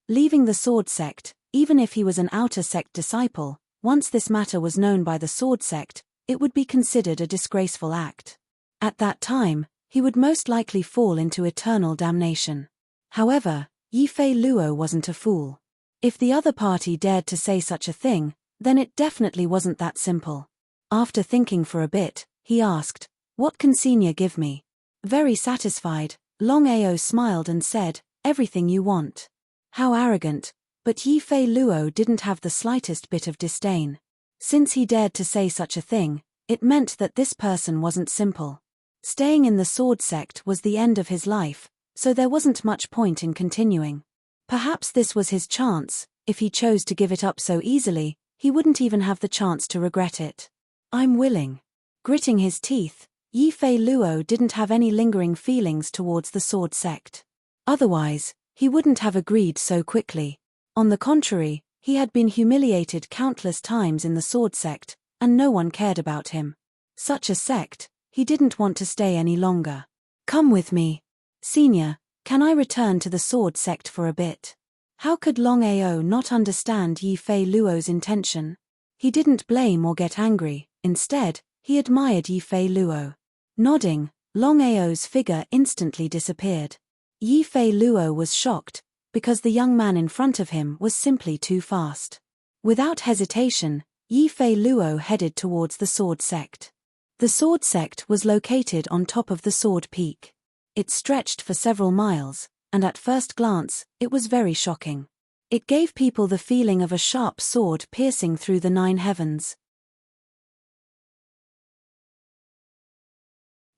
Leaving the sword sect, even if he was an outer sect disciple, once this matter was known by the sword sect, it would be considered a disgraceful act. At that time, he would most likely fall into eternal damnation. However, Yifei Luo wasn't a fool. If the other party dared to say such a thing, then it definitely wasn't that simple. After thinking for a bit, he asked, "What can Senior give me?" Very satisfied, Longao smiled and said, "Everything you want." How arrogant, but Yifei Luo didn't have the slightest bit of disdain. Since he dared to say such a thing, it meant that this person wasn't simple. Staying in the sword sect was the end of his life, so there wasn't much point in continuing. Perhaps this was his chance. If he chose to give it up so easily, he wouldn't even have the chance to regret it. I'm willing. Gritting his teeth, Yifei Luo didn't have any lingering feelings towards the sword sect. Otherwise, he wouldn't have agreed so quickly. On the contrary, he had been humiliated countless times in the sword sect, and no one cared about him. Such a sect, he didn't want to stay any longer. Come with me. Senior, Can I return to the sword sect for a bit? How could Longao not understand Yifei Luo's intention? He didn't blame or get angry, instead, he admired Yifei Luo. Nodding, Longao's figure instantly disappeared. Yifei Luo was shocked, because the young man in front of him was simply too fast. Without hesitation, Yifei Luo headed towards the sword sect. The sword sect was located on top of the sword peak. It stretched for several miles, and at first glance, it was very shocking. It gave people the feeling of a sharp sword piercing through the 9 heavens.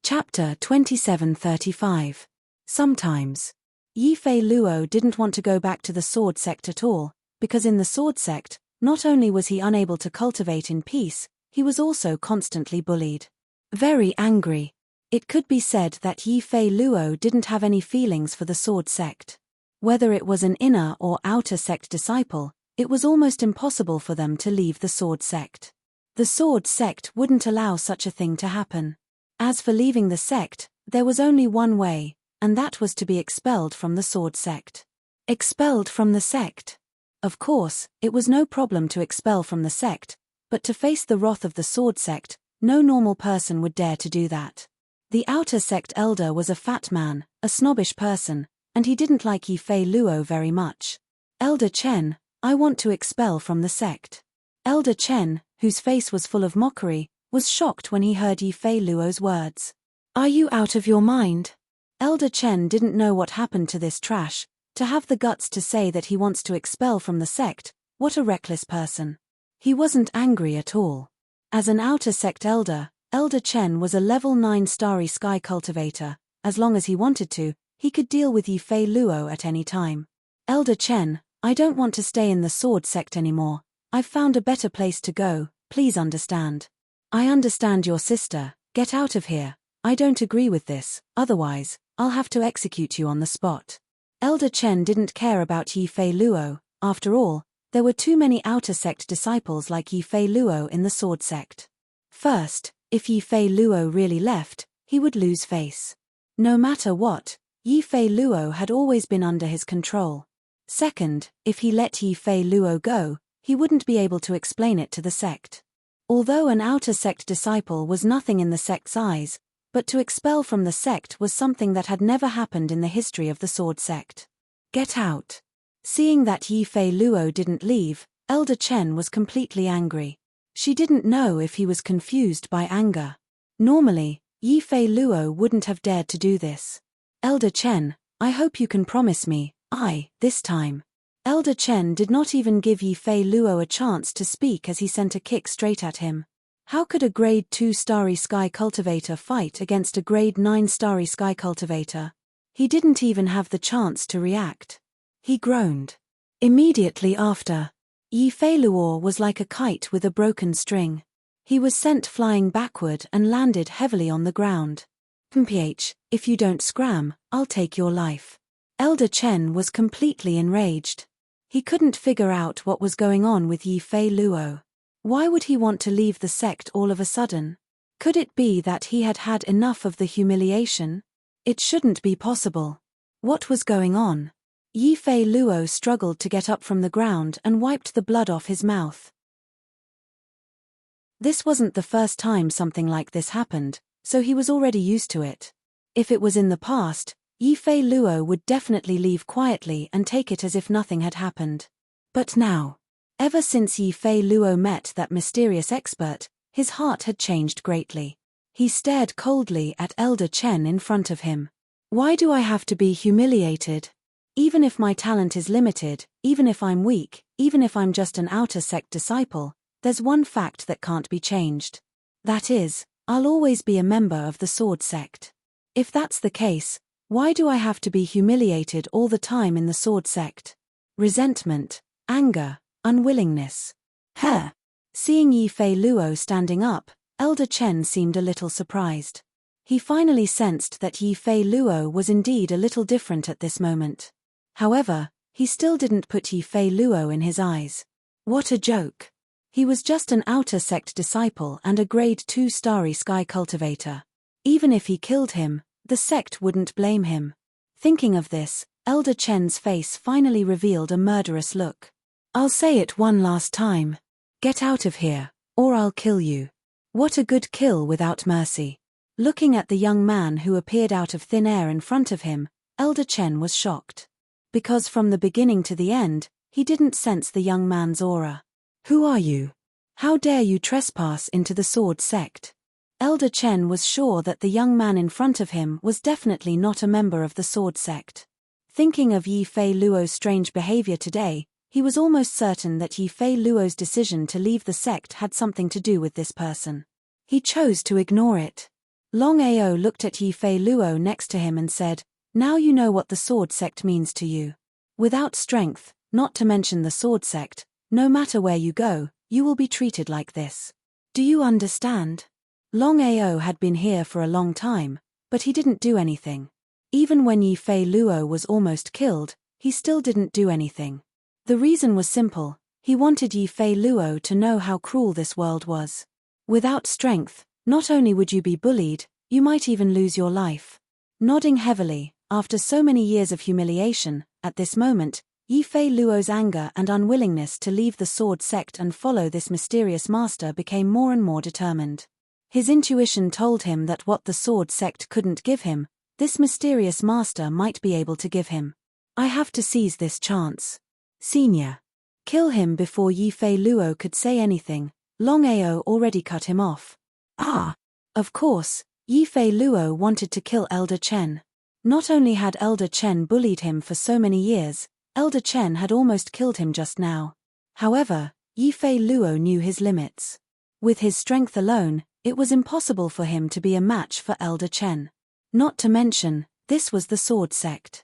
Chapter 2735. Sometimes. Yifei Luo didn't want to go back to the sword sect at all, because in the sword sect, not only was he unable to cultivate in peace, he was also constantly bullied. Very angry. It could be said that Yifei Luo didn't have any feelings for the sword sect. Whether it was an inner or outer sect disciple, it was almost impossible for them to leave the sword sect. The sword sect wouldn't allow such a thing to happen. As for leaving the sect, there was only one way, and that was to be expelled from the sword sect. Expelled from the sect? Of course, it was no problem to expel from the sect, but to face the wrath of the sword sect, no normal person would dare to do that. The outer sect elder was a fat man, a snobbish person, and he didn't like Yifei Luo very much. Elder Chen, I want to expel from the sect. Elder Chen, whose face was full of mockery, was shocked when he heard Yifei Luo's words. Are you out of your mind? Elder Chen didn't know what happened to this trash, to have the guts to say that he wants to expel from the sect, what a reckless person. He wasn't angry at all. As an outer sect elder, Elder Chen was a level 9 starry sky cultivator. As long as he wanted to, he could deal with Yifei Luo at any time. Elder Chen, I don't want to stay in the sword sect anymore. I've found a better place to go, please understand. I understand your sister, get out of here. I don't agree with this, otherwise, I'll have to execute you on the spot. Elder Chen didn't care about Yifei Luo. After all, there were too many outer sect disciples like Yifei Luo in the sword sect. First, if Yifei Luo really left, he would lose face. No matter what, Yifei Luo had always been under his control. Second, if he let Yifei Luo go, he wouldn't be able to explain it to the sect. Although an outer sect disciple was nothing in the sect's eyes, but to expel from the sect was something that had never happened in the history of the sword sect. Get out. Seeing that Yifei Luo didn't leave, Elder Chen was completely angry. She didn't know if he was confused by anger. Normally, Yifei Luo wouldn't have dared to do this. Elder Chen, I hope you can promise me, this time. Elder Chen did not even give Yifei Luo a chance to speak as he sent a kick straight at him. How could a grade 2 starry sky cultivator fight against a grade 9 starry sky cultivator? He didn't even have the chance to react. He groaned. Immediately after, Yifei Luo was like a kite with a broken string. He was sent flying backward and landed heavily on the ground. Mph, if you don't scram, I'll take your life. Elder Chen was completely enraged. He couldn't figure out what was going on with Yifei Luo. Why would he want to leave the sect all of a sudden? Could it be that he had had enough of the humiliation? It shouldn't be possible. What was going on? Yifei Luo struggled to get up from the ground and wiped the blood off his mouth. This wasn't the first time something like this happened, so he was already used to it. If it was in the past, Yifei Luo would definitely leave quietly and take it as if nothing had happened. But now, ever since Yifei Luo met that mysterious expert, his heart had changed greatly. He stared coldly at Elder Chen in front of him. Why do I have to be humiliated? Even if my talent is limited, even if I'm weak, even if I'm just an outer sect disciple, there's one fact that can't be changed. That is, I'll always be a member of the sword sect. If that's the case, why do I have to be humiliated all the time in the sword sect? Resentment, anger, unwillingness. Seeing Yifei Luo standing up, Elder Chen seemed a little surprised. He finally sensed that Yifei Luo was indeed a little different at this moment. However, he still didn't put Yifei Luo in his eyes. What a joke. He was just an outer sect disciple and a grade 2 starry sky cultivator. Even if he killed him, the sect wouldn't blame him. Thinking of this, Elder Chen's face finally revealed a murderous look. "I'll say it one last time. Get out of here, or I'll kill you." What a good kill without mercy. Looking at the young man who appeared out of thin air in front of him, Elder Chen was shocked. Because from the beginning to the end, he didn't sense the young man's aura. "Who are you? How dare you trespass into the sword sect?" Elder Chen was sure that the young man in front of him was definitely not a member of the sword sect. Thinking of Yi Fei Luo's strange behavior today, he was almost certain that Yi Fei Luo's decision to leave the sect had something to do with this person. He chose to ignore it. Longao looked at Yi Fei Luo next to him and said, "Now you know what the sword sect means to you. Without strength, not to mention the sword sect, no matter where you go, you will be treated like this. Do you understand?" Longao had been here for a long time, but he didn't do anything. Even when Yi Fei Luo was almost killed, he still didn't do anything. The reason was simple: he wanted Yi Fei Luo to know how cruel this world was. Without strength, not only would you be bullied, you might even lose your life. Nodding heavily, after so many years of humiliation, at this moment, Yi Fei Luo's anger and unwillingness to leave the sword sect and follow this mysterious master became more and more determined. His intuition told him that what the sword sect couldn't give him, this mysterious master might be able to give him. "I have to seize this chance. Senior. Kill him." Before Yi Fei Luo could say anything, Longao already cut him off. Ah! Of course, Yi Fei Luo wanted to kill Elder Chen. Not only had Elder Chen bullied him for so many years, Elder Chen had almost killed him just now. However, Yi Fei Luo knew his limits. With his strength alone, it was impossible for him to be a match for Elder Chen. Not to mention, this was the sword sect.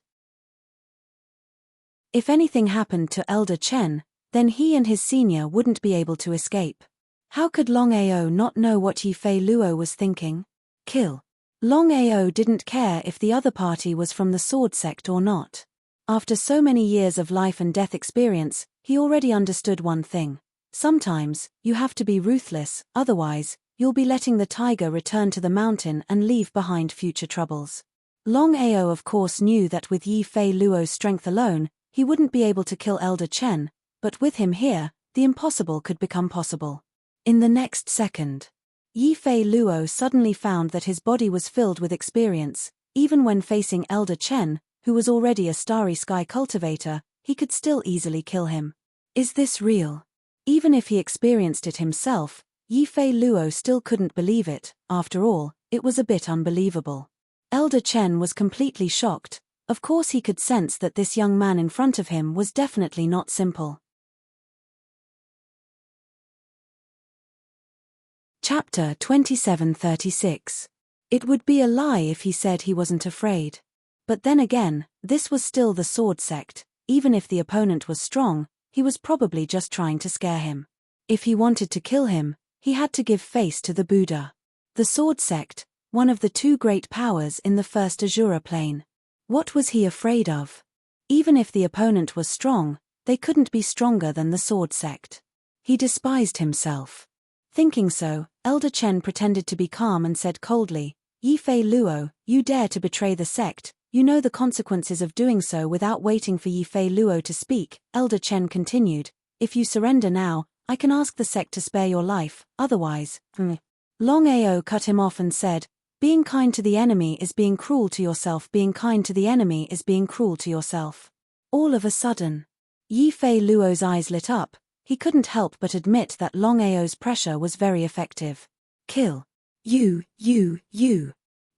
If anything happened to Elder Chen, then he and his senior wouldn't be able to escape. How could Longao not know what Yi Fei Luo was thinking? Kill. Longao didn't care if the other party was from the sword sect or not. After so many years of life and death experience, he already understood one thing. Sometimes, you have to be ruthless, otherwise, you'll be letting the tiger return to the mountain and leave behind future troubles. Longao of course knew that with Yi Fei Luo's strength alone, he wouldn't be able to kill Elder Chen, but with him here, the impossible could become possible. In the next second, Yi Fei Luo suddenly found that his body was filled with experience. Even when facing Elder Chen, who was already a starry sky cultivator, he could still easily kill him. Is this real? Even if he experienced it himself, Yi Fei Luo still couldn't believe it. After all, it was a bit unbelievable. Elder Chen was completely shocked. Of course he could sense that this young man in front of him was definitely not simple. Chapter 2736. It would be a lie if he said he wasn't afraid. But then again, this was still the sword sect. Even if the opponent was strong, he was probably just trying to scare him. If he wanted to kill him, he had to give face to the Buddha. The sword sect, one of the two great powers in the first Azura plane. What was he afraid of? Even if the opponent was strong, they couldn't be stronger than the sword sect. He despised himself. Thinking so, Elder Chen pretended to be calm and said coldly, "Yi Fei Luo, you dare to betray the sect, you know the consequences of doing so." Without waiting for Yi Fei Luo to speak, Elder Chen continued, "If you surrender now, I can ask the sect to spare your life, otherwise." Longao cut him off and said, "Being kind to the enemy is being cruel to yourself. Being kind to the enemy is being cruel to yourself." All of a sudden, Yi Fei Luo's eyes lit up. He couldn't help but admit that Longao's pressure was very effective. "Kill. You.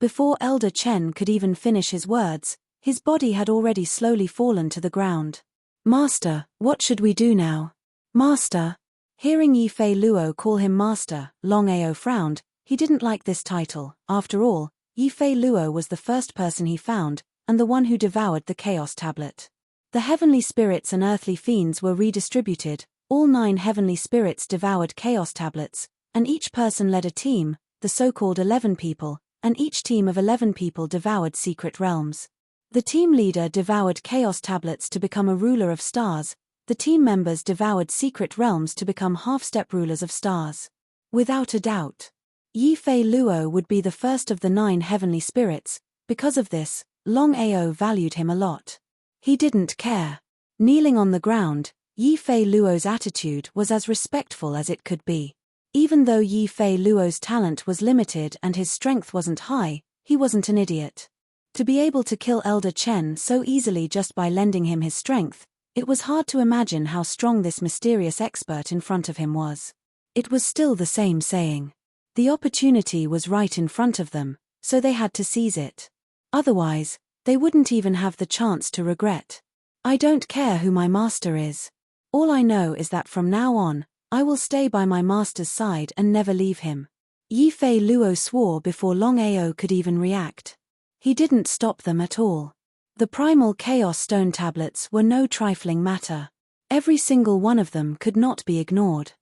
Before Elder Chen could even finish his words, his body had already slowly fallen to the ground. "Master, what should we do now?" "Master." Hearing Yi Fei Luo call him master, Longao frowned. He didn't like this title. After all, Yi Fei Luo was the first person he found, and the one who devoured the Chaos Tablet. The heavenly spirits and earthly fiends were redistributed. All 9 heavenly spirits devoured Chaos Tablets, and each person led a team, the so-called 11 people, and each team of 11 people devoured secret realms. The team leader devoured Chaos Tablets to become a ruler of stars. The team members devoured secret realms to become half-step rulers of stars. Without a doubt, Yi Fei Luo would be the first of the 9 heavenly spirits. Because of this, Longao valued him a lot. He didn't care. Kneeling on the ground, Yi Fei Luo's attitude was as respectful as it could be. Even though Yi Fei Luo's talent was limited and his strength wasn't high, he wasn't an idiot. To be able to kill Elder Chen so easily just by lending him his strength, it was hard to imagine how strong this mysterious expert in front of him was. It was still the same saying. The opportunity was right in front of them, so they had to seize it. Otherwise, they wouldn't even have the chance to regret. I don't care who my master is. All I know is that from now on, I will stay by my master's side and never leave him. Yi Fei Luo swore before Longao could even react. He didn't stop them at all. The primal chaos stone tablets were no trifling matter. Every single one of them could not be ignored.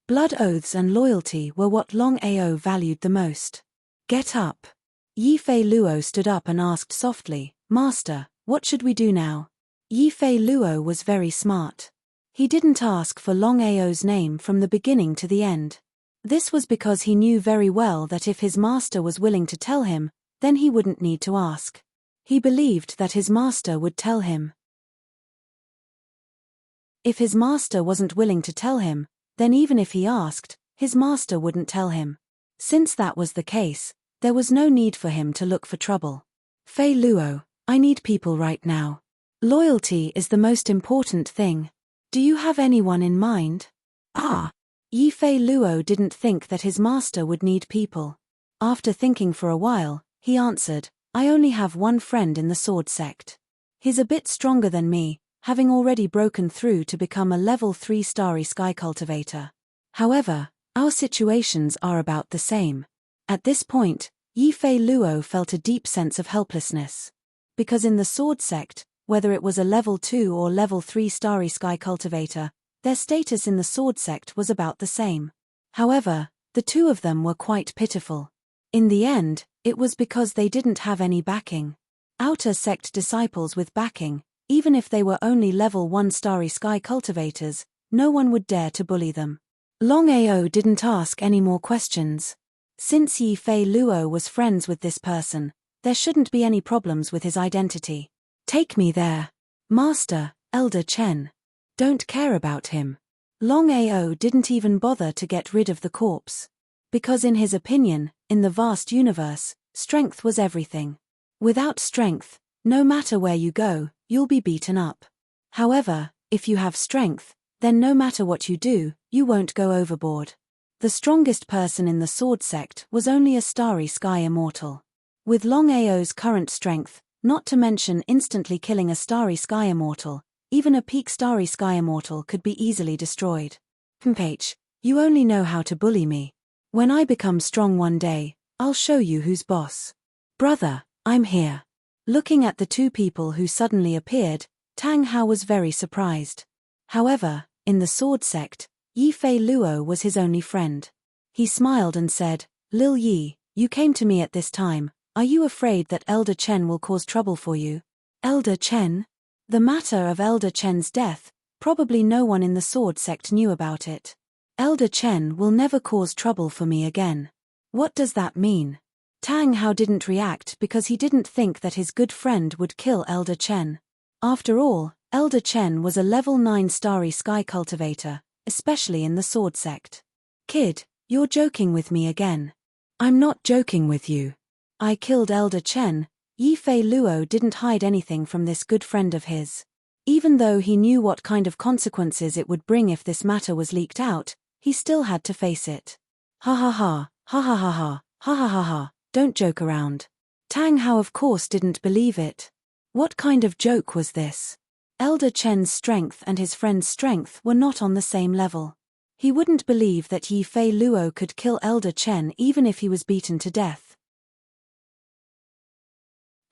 Blood oaths and loyalty were what Longao valued the most. Get up. Yi Fei Luo stood up and asked softly, Master, what should we do now? Yi Fei Luo was very smart. He didn't ask for Longao's name from the beginning to the end. This was because he knew very well that if his master was willing to tell him, then he wouldn't need to ask. He believed that his master would tell him. If his master wasn't willing to tell him, then even if he asked, his master wouldn't tell him. Since that was the case, there was no need for him to look for trouble. Fei Luo, I need people right now. Loyalty is the most important thing. Do you have anyone in mind? Yi Fei Luo didn't think that his master would need people. After thinking for a while, he answered, I only have one friend in the sword sect. He's a bit stronger than me, having already broken through to become a level 3 starry sky cultivator. However, our situations are about the same. At this point, Yi Fei Luo felt a deep sense of helplessness. Because in the sword sect, whether it was a level 2 or level 3 starry sky cultivator, their status in the sword sect was about the same. However, the two of them were quite pitiful. In the end, it was because they didn't have any backing. Outer sect disciples with backing, even if they were only level 1 starry sky cultivators, no one would dare to bully them. Longao didn't ask any more questions. Since Yi Fei Luo was friends with this person, there shouldn't be any problems with his identity. Take me there. Master, Elder Chen. Don't care about him. Longao didn't even bother to get rid of the corpse. Because in his opinion, in the vast universe, strength was everything. Without strength, no matter where you go, you'll be beaten up. However, if you have strength, then no matter what you do, you won't go overboard. The strongest person in the sword sect was only a starry sky immortal. With Longao's current strength, not to mention instantly killing a starry sky immortal, even a peak starry sky immortal could be easily destroyed. H, you only know how to bully me. When I become strong one day, I'll show you who's boss. Brother, I'm here. Looking at the two people who suddenly appeared, Tang Hao was very surprised. However, in the sword sect, Yi Fei Luo was his only friend. He smiled and said, Lil Yi, you came to me at this time. Are you afraid that Elder Chen will cause trouble for you? Elder Chen? The matter of Elder Chen's death, probably no one in the sword sect knew about it. Elder Chen will never cause trouble for me again. What does that mean? Tang Hao didn't react because he didn't think that his good friend would kill Elder Chen. After all, Elder Chen was a level 9 starry sky cultivator, especially in the sword sect. Kid, you're joking with me again. I'm not joking with you. I killed Elder Chen. Yi Fei Luo didn't hide anything from this good friend of his. Even though he knew what kind of consequences it would bring if this matter was leaked out, he still had to face it. Ha ha ha, ha ha ha ha, ha ha ha ha, don't joke around. Tang Hao of course didn't believe it. What kind of joke was this? Elder Chen's strength and his friend's strength were not on the same level. He wouldn't believe that Yi Fei Luo could kill Elder Chen even if he was beaten to death.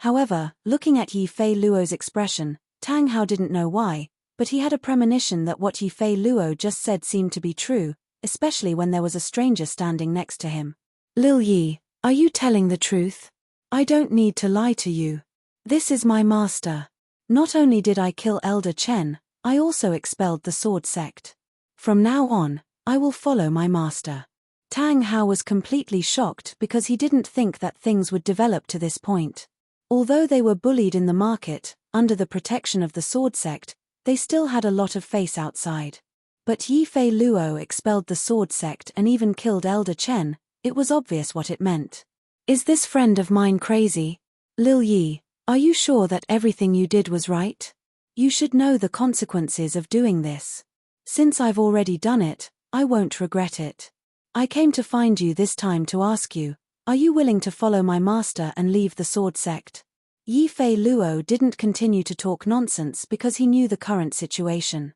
However, looking at Yi Fei Luo's expression, Tang Hao didn't know why, but he had a premonition that what Yi Fei Luo just said seemed to be true, especially when there was a stranger standing next to him. Lil Yi, are you telling the truth? I don't need to lie to you. This is my master. Not only did I kill Elder Chen, I also expelled the sword sect. From now on, I will follow my master. Tang Hao was completely shocked because he didn't think that things would develop to this point. Although they were bullied in the market, under the protection of the sword sect, they still had a lot of face outside. But Yi Fei Luo expelled the sword sect and even killed Elder Chen. It was obvious what it meant. Is this friend of mine crazy? Lil Yi, are you sure that everything you did was right? You should know the consequences of doing this. Since I've already done it, I won't regret it. I came to find you this time to ask you, are you willing to follow my master and leave the sword sect? Yi Fei Luo didn't continue to talk nonsense because he knew the current situation.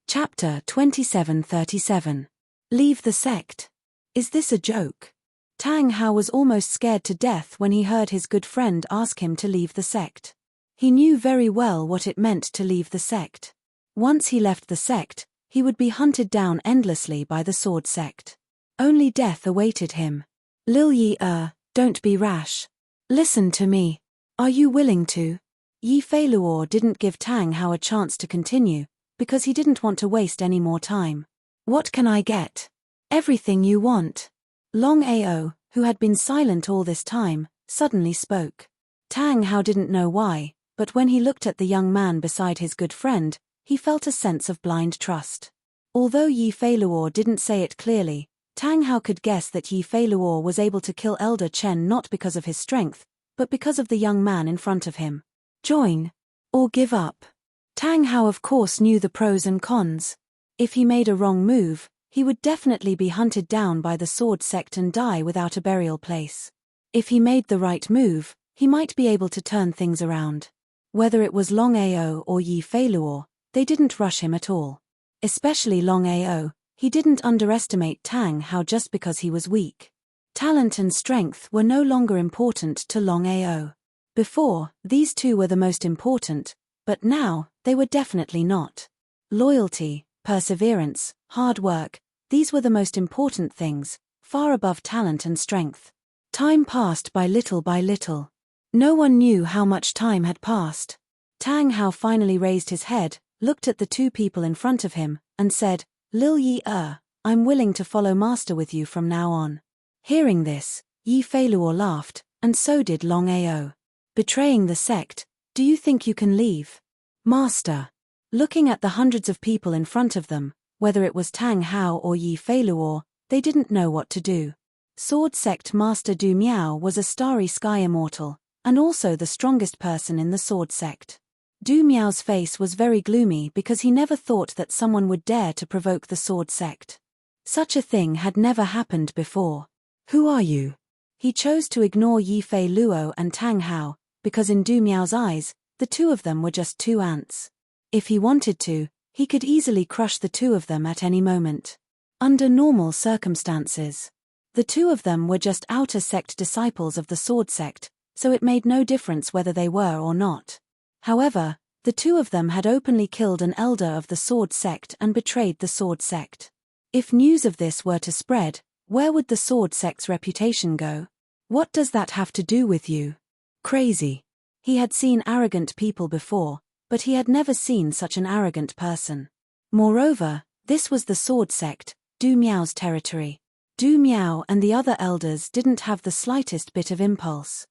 Chapter 2737. Leave the sect. Is this a joke? Tang Hao was almost scared to death when he heard his good friend ask him to leave the sect. He knew very well what it meant to leave the sect. Once he left the sect, he would be hunted down endlessly by the sword sect. Only death awaited him. Lil Yi, don't be rash. Listen to me. Are you willing to? Yi Fei Luo didn't give Tang Hao a chance to continue, because he didn't want to waste any more time. What can I get? Everything you want. Longao, who had been silent all this time, suddenly spoke. Tang Hao didn't know why, but when he looked at the young man beside his good friend, he felt a sense of blind trust. Although Yi Fei Luo didn't say it clearly, Tang Hao could guess that Yi Fei Luo was able to kill Elder Chen not because of his strength, but because of the young man in front of him. Join. Or give up. Tang Hao of course knew the pros and cons. If he made a wrong move, he would definitely be hunted down by the sword sect and die without a burial place. If he made the right move, he might be able to turn things around. Whether it was Longao or Yi Fei Luo, they didn't rush him at all. Especially Longao, he didn't underestimate Tang Hao just because he was weak. Talent and strength were no longer important to Longao. Before, these two were the most important, but now, they were definitely not. Loyalty, perseverance, hard work, these were the most important things, far above talent and strength. Time passed by little by little. No one knew how much time had passed. Tang Hao finally raised his head, looked at the two people in front of him, and said, Lil Yi, I'm willing to follow master with you from now on. Hearing this, Yi Fei Luo laughed, and so did Longao. Betraying the sect, do you think you can leave? Master. Looking at the hundreds of people in front of them, whether it was Tang Hao or Yi Fei Luo, they didn't know what to do. Sword Sect Master Du Miao was a starry sky immortal, and also the strongest person in the Sword Sect. Du Miao's face was very gloomy because he never thought that someone would dare to provoke the Sword Sect. Such a thing had never happened before. Who are you? He chose to ignore Yi Fei Luo and Tang Hao, because in Du Miao's eyes, the two of them were just two ants. If he wanted to, he could easily crush the two of them at any moment. Under normal circumstances. The two of them were just outer sect disciples of the Sword Sect, so it made no difference whether they were or not. However, the two of them had openly killed an elder of the Sword Sect and betrayed the Sword Sect. If news of this were to spread, where would the Sword Sect's reputation go? What does that have to do with you? Crazy. He had seen arrogant people before, but he had never seen such an arrogant person. Moreover, this was the Sword Sect, Du Miao's territory. Du Miao and the other elders didn't have the slightest bit of impulse.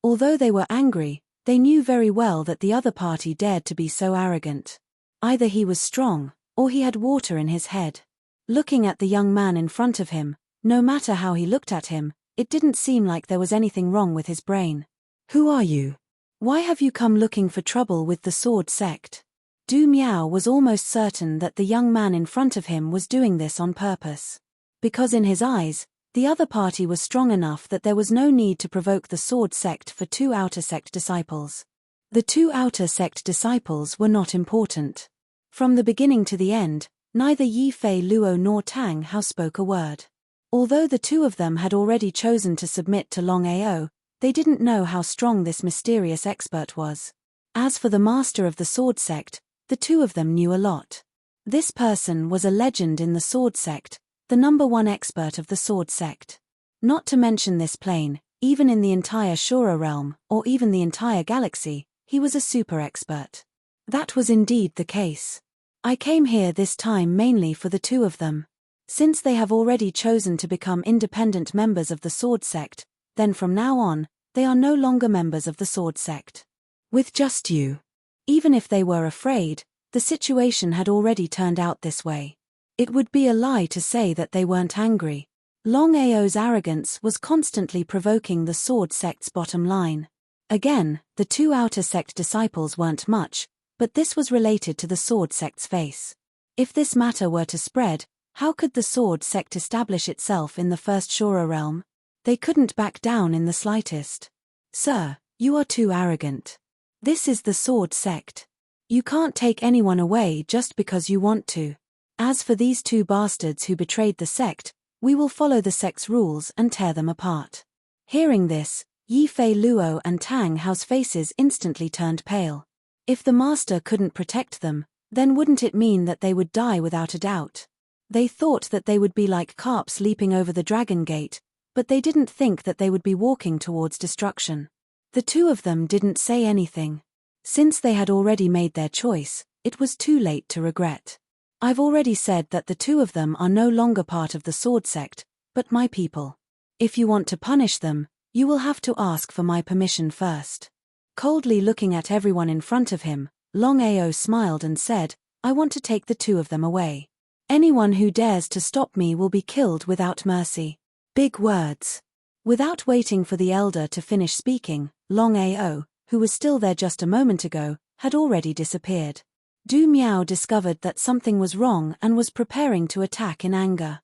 Although they were angry, they knew very well that the other party dared to be so arrogant. Either he was strong, or he had water in his head. Looking at the young man in front of him, no matter how he looked at him, it didn't seem like there was anything wrong with his brain. Who are you? Why have you come looking for trouble with the Sword Sect? Du Miao was almost certain that the young man in front of him was doing this on purpose. Because in his eyes, the other party was strong enough that there was no need to provoke the Sword Sect for two outer sect disciples. The two outer sect disciples were not important. From the beginning to the end, neither Yi Fei Luo nor Tang Hao spoke a word. Although the two of them had already chosen to submit to Longao, they didn't know how strong this mysterious expert was. As for the master of the Sword Sect, the two of them knew a lot. This person was a legend in the Sword Sect, the #1 expert of the Sword Sect. Not to mention this plane, even in the entire Shura realm, or even the entire galaxy, he was a super expert. That was indeed the case. I came here this time mainly for the two of them. Since they have already chosen to become independent members of the Sword Sect, then from now on, they are no longer members of the Sword Sect. With just you. Even if they were afraid, the situation had already turned out this way. It would be a lie to say that they weren't angry. Longao's arrogance was constantly provoking the Sword Sect's bottom line. Again, the two outer sect disciples weren't much, but this was related to the Sword Sect's face. If this matter were to spread, how could the Sword Sect establish itself in the First Shura realm? They couldn't back down in the slightest. Sir, you are too arrogant. This is the Sword Sect. You can't take anyone away just because you want to. As for these two bastards who betrayed the sect, we will follow the sect's rules and tear them apart. Hearing this, Yifei Luo and Tang Hao's faces instantly turned pale. If the master couldn't protect them, then wouldn't it mean that they would die without a doubt? They thought that they would be like carps leaping over the dragon gate, but they didn't think that they would be walking towards destruction. The two of them didn't say anything. Since they had already made their choice, it was too late to regret. I've already said that the two of them are no longer part of the Sword Sect, but my people. If you want to punish them, you will have to ask for my permission first. Coldly looking at everyone in front of him, Longao smiled and said, I want to take the two of them away. Anyone who dares to stop me will be killed without mercy. Big words. Without waiting for the elder to finish speaking, Longao, who was still there just a moment ago, had already disappeared. Du Miao discovered that something was wrong and was preparing to attack in anger.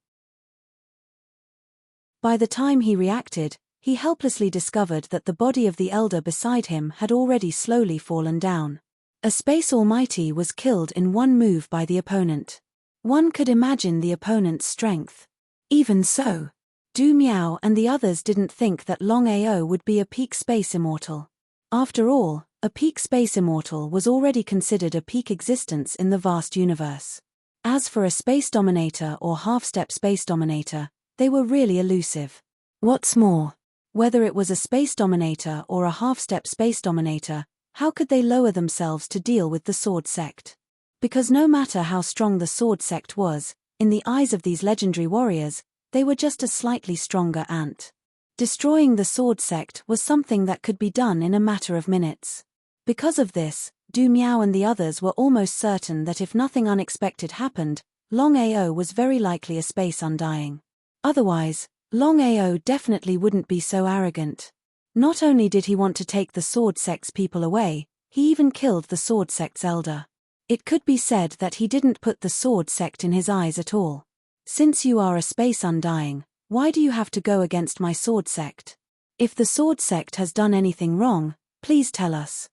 By the time he reacted, he helplessly discovered that the body of the elder beside him had already slowly fallen down. A space almighty was killed in one move by the opponent. One could imagine the opponent's strength. Even so, Du Miao and the others didn't think that Longao would be a peak space immortal. After all, a peak space immortal was already considered a peak existence in the vast universe. As for a space dominator or half-step space dominator, they were really elusive. What's more, whether it was a space dominator or a half-step space dominator, how could they lower themselves to deal with the Sword Sect? Because no matter how strong the Sword Sect was, in the eyes of these legendary warriors, they were just a slightly stronger ant. Destroying the Sword Sect was something that could be done in a matter of minutes. Because of this, Du Miao and the others were almost certain that if nothing unexpected happened, Longao was very likely a space undying. Otherwise, Longao definitely wouldn't be so arrogant. Not only did he want to take the Sword Sect's people away, he even killed the Sword Sect's elder. It could be said that he didn't put the Sword Sect in his eyes at all. Since you are a space undying, why do you have to go against my Sword Sect? If the Sword Sect has done anything wrong, please tell us.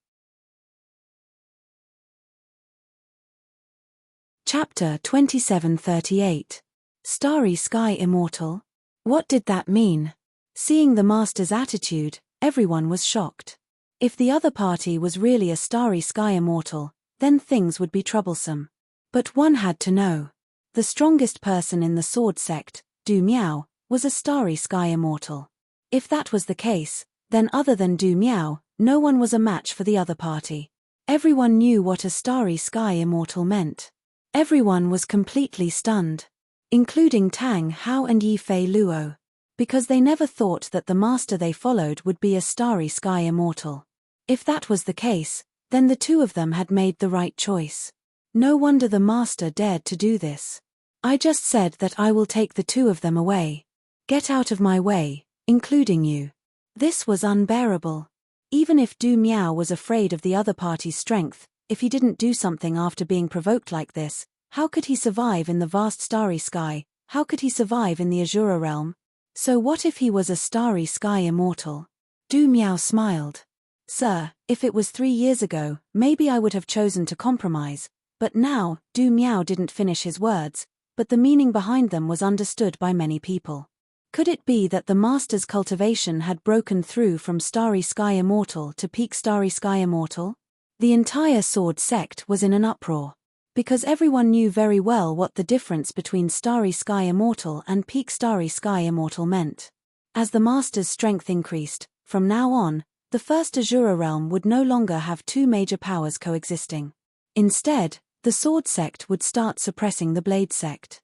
Chapter 2738. Starry Sky Immortal? What did that mean? Seeing the master's attitude, everyone was shocked. If the other party was really a Starry Sky Immortal, then things would be troublesome. But one had to know. The strongest person in the Sword Sect, Du Miao, was a Starry Sky Immortal. If that was the case, then other than Du Miao, no one was a match for the other party. Everyone knew what a Starry Sky Immortal meant. Everyone was completely stunned, including Tang Hao and Yifei Luo, because they never thought that the master they followed would be a Starry Sky Immortal. If that was the case, then the two of them had made the right choice. No wonder the master dared to do this. I just said that I will take the two of them away. Get out of my way, including you. This was unbearable. Even if Du Miao was afraid of the other party's strength, if he didn't do something after being provoked like this, how could he survive in the vast starry sky? How could he survive in the Azura realm? So what if he was a Starry Sky Immortal? Du Miao smiled. Sir, if it was 3 years ago, maybe I would have chosen to compromise, but now, Du Miao didn't finish his words, but the meaning behind them was understood by many people. Could it be that the master's cultivation had broken through from Starry Sky Immortal to peak Starry Sky Immortal? The entire Sword Sect was in an uproar, because everyone knew very well what the difference between Starry Sky Immortal and peak Starry Sky Immortal meant. As the master's strength increased, from now on, the first Azura realm would no longer have two major powers coexisting. Instead, the Sword Sect would start suppressing the Blade Sect.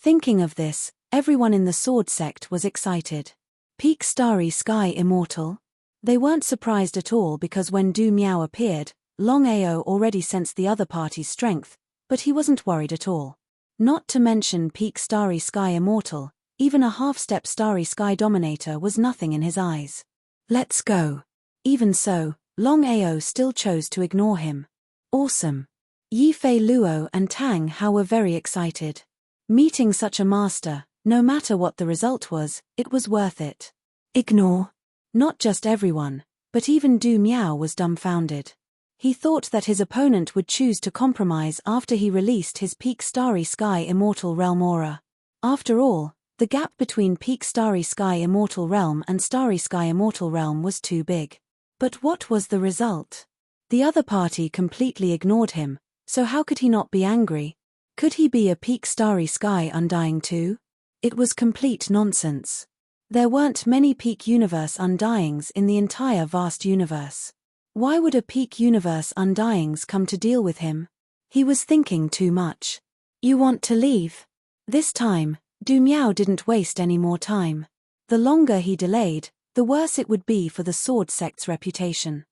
Thinking of this, everyone in the sword sect was excited. Peak Starry Sky Immortal? They weren't surprised at all because when Du Miao appeared, Longao already sensed the other party's strength, but he wasn't worried at all. Not to mention Peak Starry Sky Immortal, even a half-step Starry Sky Dominator was nothing in his eyes. Let's go. Even so, Longao still chose to ignore him. Awesome. Yifei Luo and Tang Hao were very excited. Meeting such a master, no matter what the result was, it was worth it. Ignore? Not just everyone, but even Du Miao was dumbfounded. He thought that his opponent would choose to compromise after he released his Peak Starry Sky Immortal Realm aura. After all, the gap between Peak Starry Sky Immortal Realm and Starry Sky Immortal Realm was too big. But what was the result? The other party completely ignored him, so how could he not be angry? Could he be a Peak Starry Sky Undying too? It was complete nonsense. There weren't many Peak Universe Undyings in the entire vast universe. Why would a Peak Universe Undyings come to deal with him? He was thinking too much. You want to leave? This time, Du Miao didn't waste any more time. The longer he delayed, the worse it would be for the Sword Sect's reputation.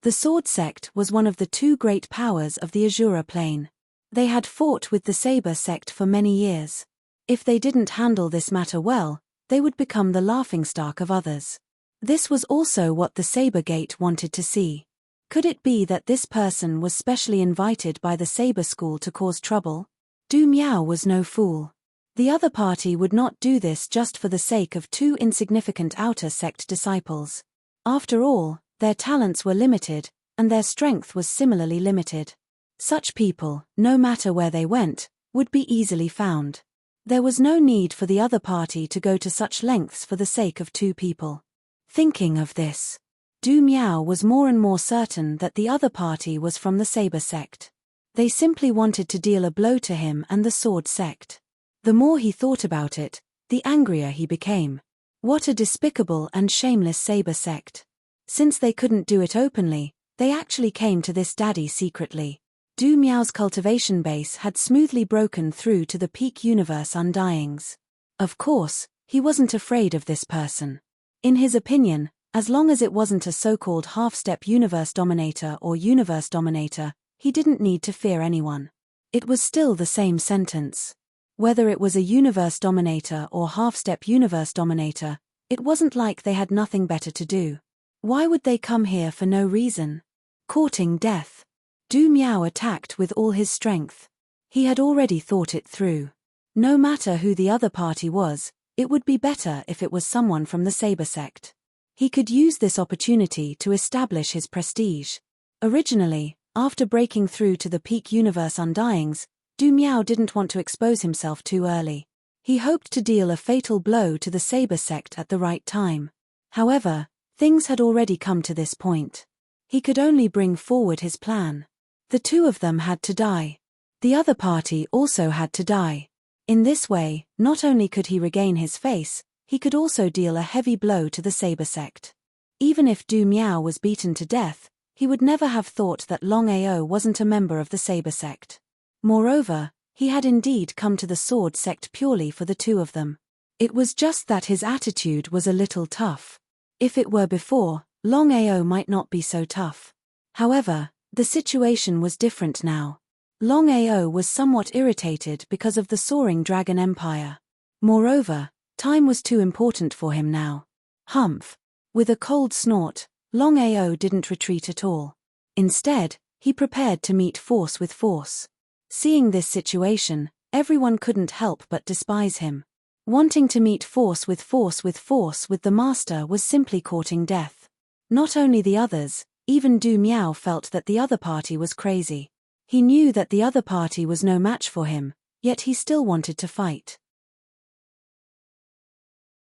The Sword Sect was one of the two great powers of the Azura Plane. They had fought with the Saber Sect for many years. If they didn't handle this matter well, they would become the laughingstock of others. This was also what the Saber Gate wanted to see. Could it be that this person was specially invited by the Saber School to cause trouble? Du Miao was no fool. The other party would not do this just for the sake of two insignificant outer sect disciples. After all, their talents were limited, and their strength was similarly limited. Such people, no matter where they went, would be easily found. There was no need for the other party to go to such lengths for the sake of two people. Thinking of this, Du Miao was more and more certain that the other party was from the Saber Sect. They simply wanted to deal a blow to him and the Sword Sect. The more he thought about it, the angrier he became. What a despicable and shameless Saber Sect. Since they couldn't do it openly, they actually came to this daddy secretly. Du Miao's cultivation base had smoothly broken through to the Peak Universe Undyings. Of course, he wasn't afraid of this person. In his opinion, as long as it wasn't a so-called half-step Universe Dominator or Universe Dominator, he didn't need to fear anyone. It was still the same sentence. Whether it was a Universe Dominator or half-step Universe Dominator, it wasn't like they had nothing better to do. Why would they come here for no reason? Courting death. Du Miao attacked with all his strength. He had already thought it through. No matter who the other party was, it would be better if it was someone from the Saber Sect. He could use this opportunity to establish his prestige. Originally, after breaking through to the Peak Universe Undyings, Du Miao didn't want to expose himself too early. He hoped to deal a fatal blow to the Saber Sect at the right time. However, things had already come to this point. He could only bring forward his plan. The two of them had to die. The other party also had to die. In this way, not only could he regain his face, he could also deal a heavy blow to the Saber Sect. Even if Du Miao was beaten to death, he would never have thought that Longao wasn't a member of the Saber Sect. Moreover, he had indeed come to the Sword Sect purely for the two of them. It was just that his attitude was a little tough. If it were before, Longao might not be so tough. However, the situation was different now. Longao was somewhat irritated because of the soaring Dragon Empire. Moreover, time was too important for him now. Humph. With a cold snort, Longao didn't retreat at all. Instead, he prepared to meet force with force. Seeing this situation, everyone couldn't help but despise him. Wanting to meet force with the master was simply courting death. Not only the others, even Du Miao felt that the other party was crazy. He knew that the other party was no match for him, yet he still wanted to fight.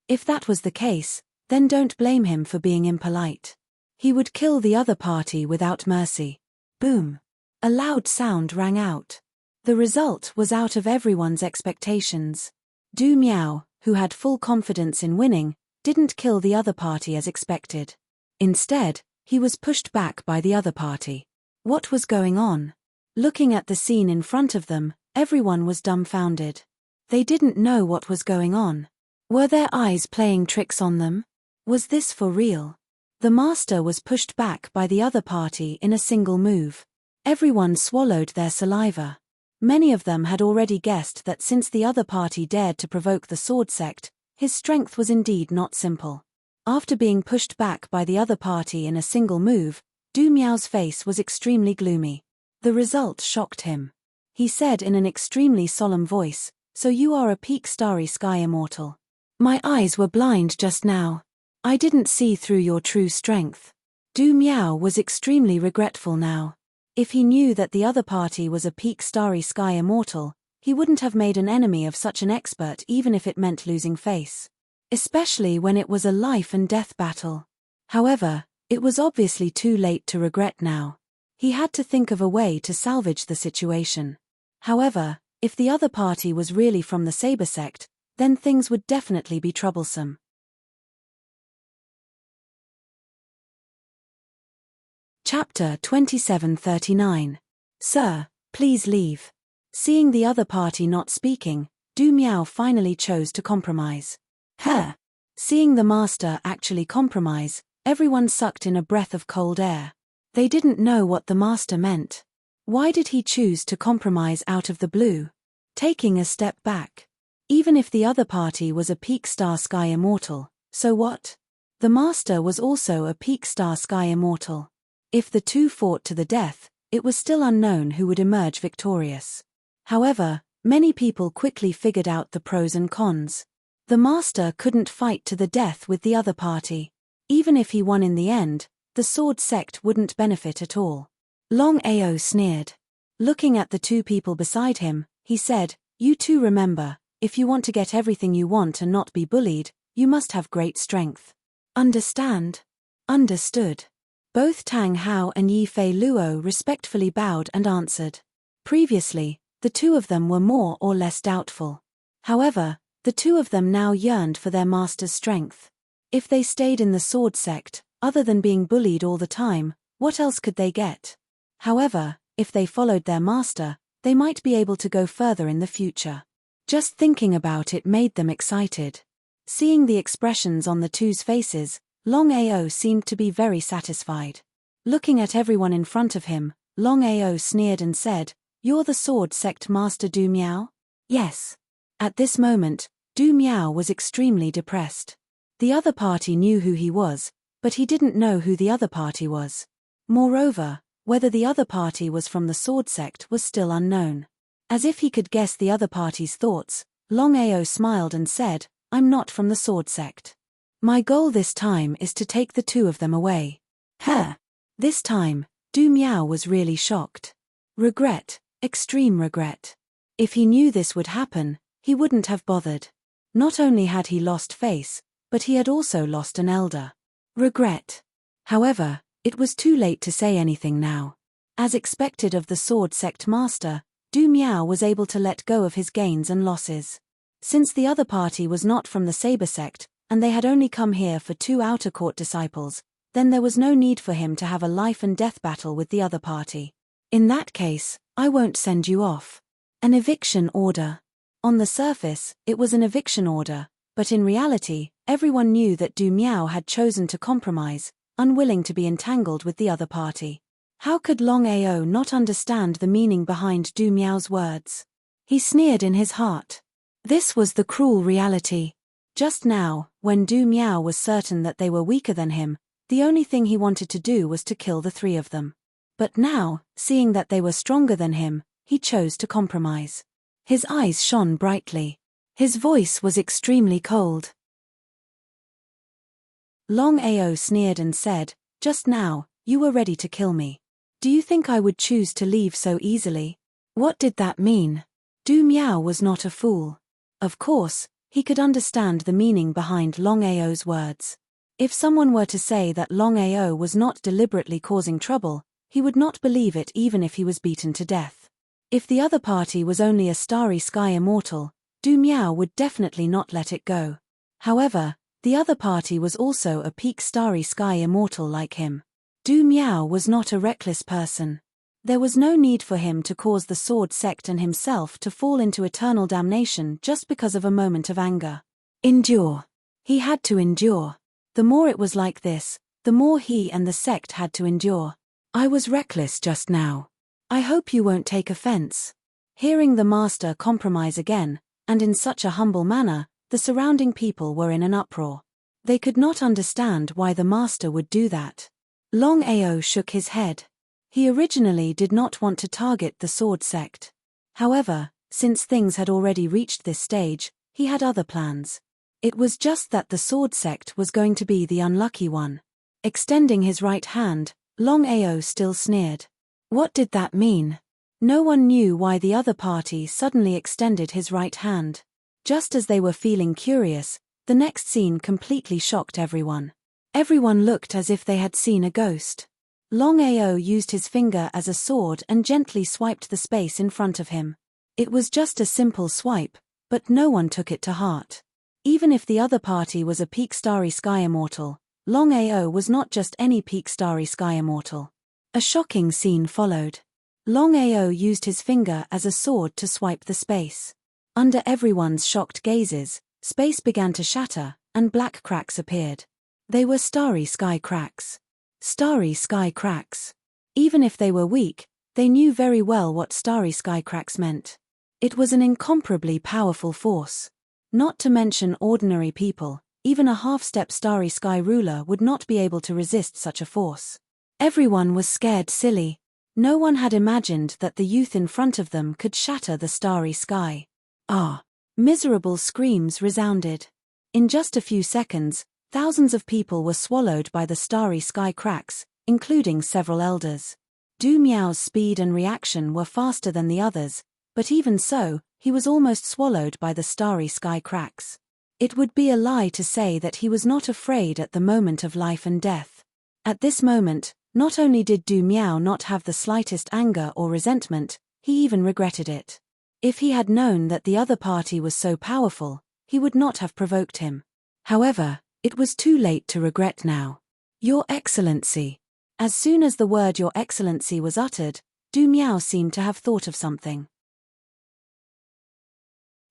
If that was the case, then don't blame him for being impolite. He would kill the other party without mercy. Boom! A loud sound rang out. The result was out of everyone's expectations. Du Miao, who had full confidence in winning, didn't kill the other party as expected. Instead, he was pushed back by the other party. What was going on? Looking at the scene in front of them, Everyone was dumbfounded. They didn't know what was going on. Were their eyes playing tricks on them? Was this for real? The master was pushed back by the other party in a single move. Everyone swallowed their saliva. Many of them had already guessed that since the other party dared to provoke the sword sect, his strength was indeed not simple. After being pushed back by the other party in a single move, Du Miao's face was extremely gloomy. The result shocked him. He said in an extremely solemn voice, "So you are a peak starry sky immortal. My eyes were blind just now. I didn't see through your true strength." Du Miao was extremely regretful now. If he knew that the other party was a peak starry sky immortal, he wouldn't have made an enemy of such an expert even if it meant losing face. Especially when it was a life and death battle. However, it was obviously too late to regret now. He had to think of a way to salvage the situation. However, if the other party was really from the Saber sect, then things would definitely be troublesome. Chapter 2739. Sir, please leave. Seeing the other party not speaking, Du Miao finally chose to compromise. Seeing the master actually compromise, everyone sucked in a breath of cold air. They didn't know what the master meant. Why did he choose to compromise out of the blue? Taking a step back. Even if the other party was a peak star sky immortal, so what? The master was also a peak star sky immortal. If the two fought to the death, it was still unknown who would emerge victorious. However, many people quickly figured out the pros and cons. The master couldn't fight to the death with the other party. Even if he won in the end, the sword sect wouldn't benefit at all. Longao sneered. Looking at the two people beside him, he said, "You two remember, if you want to get everything you want and not be bullied, you must have great strength. Understand?" Understood. Both Tang Hao and Yi Fei Luo respectfully bowed and answered. Previously, the two of them were more or less doubtful. However, the two of them now yearned for their master's strength. If they stayed in the sword sect, other than being bullied all the time, what else could they get? However, if they followed their master, they might be able to go further in the future. Just thinking about it made them excited. Seeing the expressions on the two's faces, Longao seemed to be very satisfied. Looking at everyone in front of him, Longao sneered and said, "You're the sword sect master Du Miao?" "Yes." At this moment, Du Miao was extremely depressed. The other party knew who he was, but he didn't know who the other party was. Moreover, whether the other party was from the sword sect was still unknown. As if he could guess the other party's thoughts, Longao smiled and said, "I'm not from the sword sect. My goal this time is to take the two of them away." This time, Du Miao was really shocked. Regret, extreme regret. If he knew this would happen, he wouldn't have bothered. Not only had he lost face, but he had also lost an elder. Regret. However, it was too late to say anything now. As expected of the sword sect master, Du Miao was able to let go of his gains and losses. Since the other party was not from the Saber sect, and they had only come here for two outer court disciples, then there was no need for him to have a life and death battle with the other party. In that case, I won't send you off. An eviction order. On the surface, it was an eviction order, but in reality, everyone knew that Du Miao had chosen to compromise, unwilling to be entangled with the other party. How could Longao not understand the meaning behind Du Miao's words? He sneered in his heart. This was the cruel reality. Just now, when Du Miao was certain that they were weaker than him, the only thing he wanted to do was to kill the three of them. But now, seeing that they were stronger than him, he chose to compromise. His eyes shone brightly. His voice was extremely cold. Longao sneered and said, "Just now, you were ready to kill me. Do you think I would choose to leave so easily?" What did that mean? Du Miao was not a fool. Of course, he could understand the meaning behind Longao's words. If someone were to say that Longao was not deliberately causing trouble, he would not believe it even if he was beaten to death. If the other party was only a starry sky immortal, Du Miao would definitely not let it go. However, the other party was also a peak starry sky immortal like him. Du Miao was not a reckless person. There was no need for him to cause the sword sect and himself to fall into eternal damnation just because of a moment of anger. Endure. He had to endure. The more it was like this, the more he and the sect had to endure. I was reckless just now. I hope you won't take offense. Hearing the master compromise again, and in such a humble manner, the surrounding people were in an uproar. They could not understand why the master would do that. Longao shook his head. He originally did not want to target the sword sect. However, since things had already reached this stage, he had other plans. It was just that the sword sect was going to be the unlucky one. Extending his right hand, Longao still sneered. What did that mean? No one knew why the other party suddenly extended his right hand. Just as they were feeling curious, the next scene completely shocked everyone. Everyone looked as if they had seen a ghost. Longao used his finger as a sword and gently swiped the space in front of him. It was just a simple swipe, but no one took it to heart. Even if the other party was a peak starry sky immortal, Longao was not just any peak starry sky immortal. A shocking scene followed. Longao used his finger as a sword to swipe the space. Under everyone's shocked gazes, space began to shatter, and black cracks appeared. They were starry sky cracks. Starry sky cracks. Even if they were weak, they knew very well what starry sky cracks meant. It was an incomparably powerful force. Not to mention ordinary people, even a half-step starry sky ruler would not be able to resist such a force. Everyone was scared silly. No one had imagined that the youth in front of them could shatter the starry sky. Ah! Miserable screams resounded. In just a few seconds, thousands of people were swallowed by the starry sky cracks, including several elders. Du Miao's speed and reaction were faster than the others, but even so, he was almost swallowed by the starry sky cracks. It would be a lie to say that he was not afraid at the moment of life and death. At this moment, not only did Du Miao not have the slightest anger or resentment, he even regretted it. If he had known that the other party was so powerful, he would not have provoked him. However, it was too late to regret now. Your Excellency. As soon as the word Your Excellency was uttered, Du Miao seemed to have thought of something.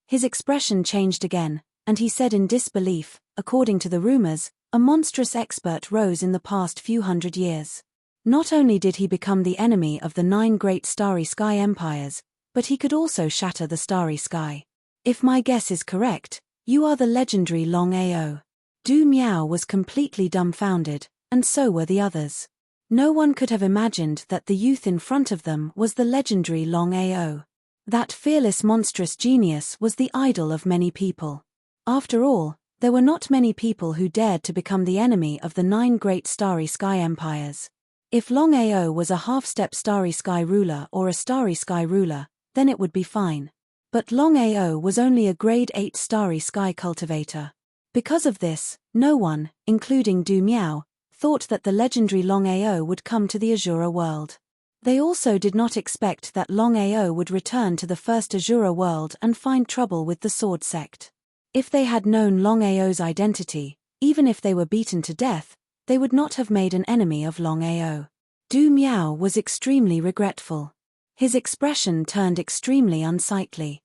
His expression changed again, and he said in disbelief, according to the rumors, a monstrous expert rose in the past few hundred years. Not only did he become the enemy of the 9 great starry sky empires, but he could also shatter the starry sky. If my guess is correct, you are the legendary Longao. Du Miao was completely dumbfounded, and so were the others. No one could have imagined that the youth in front of them was the legendary Longao. That fearless monstrous genius was the idol of many people. After all, there were not many people who dared to become the enemy of the 9 great starry sky empires. If Longao was a half-step starry sky ruler or a starry sky ruler, then it would be fine. But Longao was only a grade 8 starry sky cultivator. Because of this, no one, including Du Miao, thought that the legendary Longao would come to the Azura world. They also did not expect that Longao would return to the first Azura world and find trouble with the sword sect. If they had known Longao's identity, even if they were beaten to death, they would not have made an enemy of Longao. Du Miao was extremely regretful. His expression turned extremely unsightly.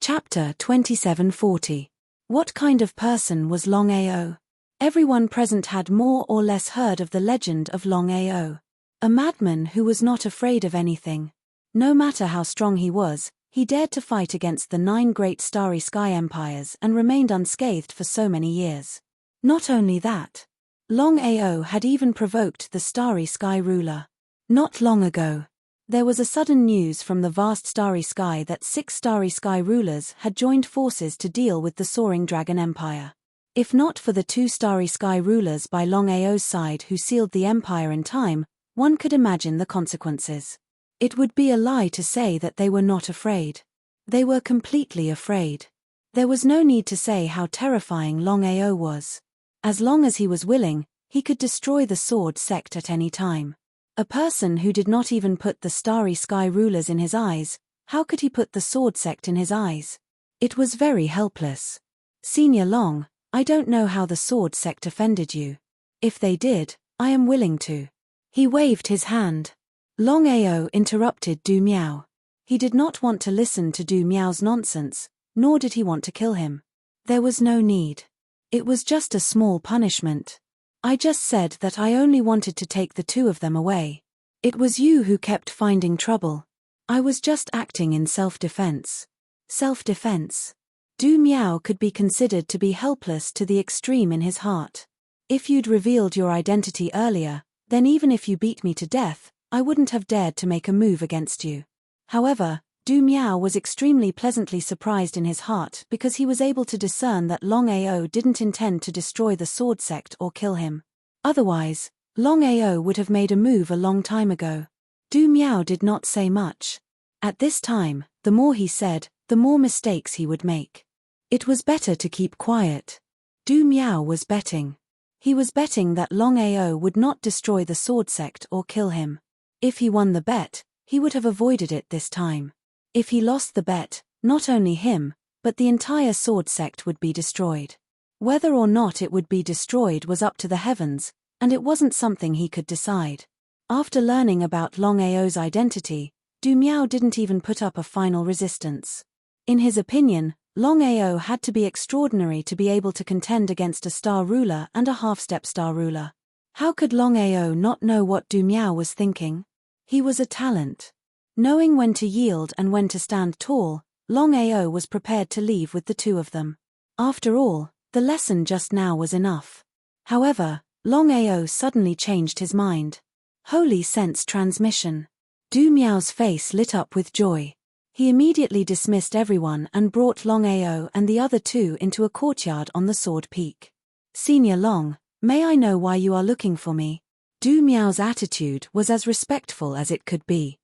Chapter 2740. What kind of person was Longao? Everyone present had more or less heard of the legend of Longao. A madman who was not afraid of anything. No matter how strong he was, he dared to fight against the 9 great starry sky empires and remained unscathed for so many years. Not only that, Longao had even provoked the starry sky ruler. Not long ago, there was a sudden news from the vast starry sky that 6 starry sky rulers had joined forces to deal with the soaring dragon empire. If not for the 2 starry sky rulers by Longao's side who sealed the empire in time, one could imagine the consequences. It would be a lie to say that they were not afraid. They were completely afraid. There was no need to say how terrifying Longao was. As long as he was willing, he could destroy the sword sect at any time. A person who did not even put the starry sky rulers in his eyes, how could he put the sword sect in his eyes? It was very helpless. Senior Long, I don't know how the sword sect offended you. If they did, I am willing to. He waved his hand. Longao interrupted Du Miao. He did not want to listen to Du Miao's nonsense, nor did he want to kill him. There was no need. It was just a small punishment. I just said that I only wanted to take the two of them away. It was you who kept finding trouble. I was just acting in self-defense. Self-defense. Du Miao could be considered to be helpless to the extreme in his heart. If you'd revealed your identity earlier, then even if you beat me to death, I wouldn't have dared to make a move against you. However, Du Miao was extremely pleasantly surprised in his heart because he was able to discern that Longao didn't intend to destroy the sword sect or kill him. Otherwise, Longao would have made a move a long time ago. Du Miao did not say much. At this time, the more he said, the more mistakes he would make. It was better to keep quiet. Du Miao was betting. He was betting that Longao would not destroy the sword sect or kill him. If he won the bet, he would have avoided it this time. If he lost the bet, not only him, but the entire sword sect would be destroyed. Whether or not it would be destroyed was up to the heavens, and it wasn't something he could decide. After learning about Longao's identity, Du Miao didn't even put up a final resistance. In his opinion, Longao had to be extraordinary to be able to contend against a star ruler and a half-step star ruler. How could Longao not know what Du Miao was thinking? He was a talent. Knowing when to yield and when to stand tall, Longao was prepared to leave with the two of them. After all, the lesson just now was enough. However, Longao suddenly changed his mind. Holy sense transmission. Du Miao's face lit up with joy. He immediately dismissed everyone and brought Longao and the other two into a courtyard on the Sword Peak. Senior Long, may I know why you are looking for me? Du Miao's attitude was as respectful as it could be.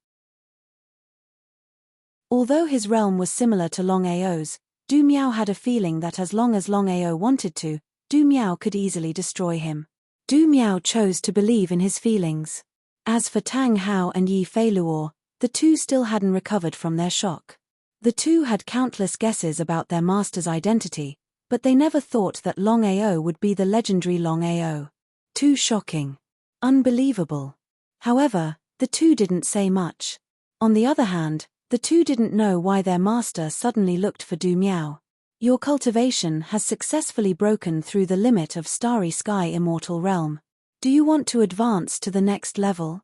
Although his realm was similar to Longao's, Du Miao had a feeling that as long as Longao wanted to, Du Miao could easily destroy him. Du Miao chose to believe in his feelings. As for Tang Hao and Yi Fei Luo, the two still hadn't recovered from their shock. The two had countless guesses about their master's identity, but they never thought that Longao would be the legendary Longao. Too shocking. Unbelievable. However, the two didn't say much. On the other hand, the two didn't know why their master suddenly looked for Du Miao. Your cultivation has successfully broken through the limit of Starry Sky Immortal Realm. Do you want to advance to the next level?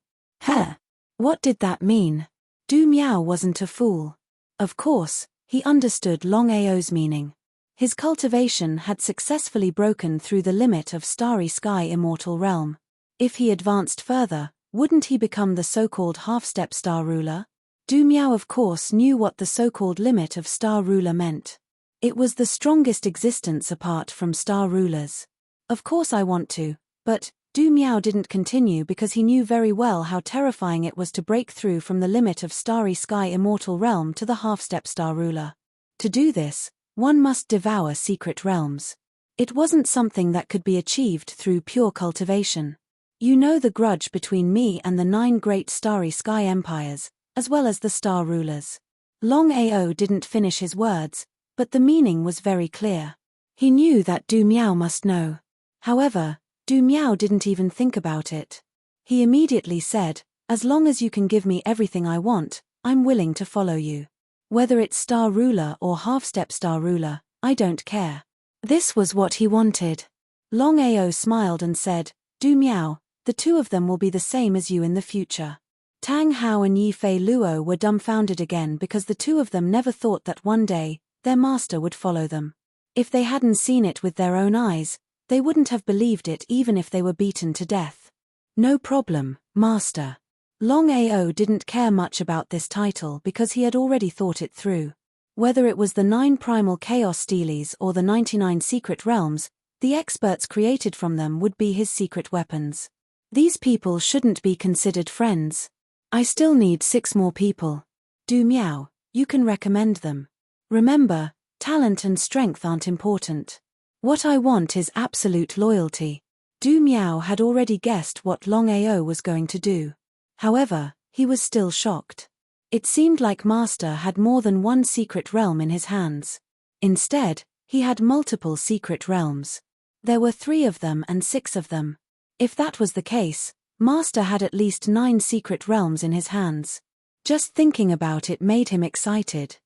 What did that mean? Du Miao wasn't a fool. Of course, he understood Longao's meaning. His cultivation had successfully broken through the limit of Starry Sky Immortal Realm. If he advanced further, wouldn't he become the so-called half-step star ruler? Du Miao of course knew what the so-called limit of star ruler meant. It was the strongest existence apart from star rulers. Of course I want to, but Du Miao didn't continue because he knew very well how terrifying it was to break through from the limit of Starry Sky Immortal Realm to the half-step star ruler. To do this, one must devour secret realms. It wasn't something that could be achieved through pure cultivation. You know the grudge between me and the 9 great Starry Sky Empires, as well as the star rulers. Longao didn't finish his words, but the meaning was very clear. He knew that Du Miao must know. However, Du Miao didn't even think about it. He immediately said, as long as you can give me everything I want, I'm willing to follow you. Whether it's star ruler or half-step star ruler, I don't care. This was what he wanted. Longao smiled and said, Du Miao, the two of them will be the same as you in the future. Tang Hao and Yi Fei Luo were dumbfounded again because the two of them never thought that one day, their master would follow them. If they hadn't seen it with their own eyes, they wouldn't have believed it even if they were beaten to death. No problem, master. Longao didn't care much about this title because he had already thought it through. Whether it was the 9 primal chaos steles or the 99 secret realms, the experts created from them would be his secret weapons. These people shouldn't be considered friends. I still need 6 more people. Du Miao, you can recommend them. Remember, talent and strength aren't important. What I want is absolute loyalty. Du Miao had already guessed what Longao was going to do. However, he was still shocked. It seemed like Master had more than one secret realm in his hands. Instead, he had multiple secret realms. There were 3 of them and 6 of them. If that was the case, Master had at least 9 secret realms in his hands. Just thinking about it made him excited.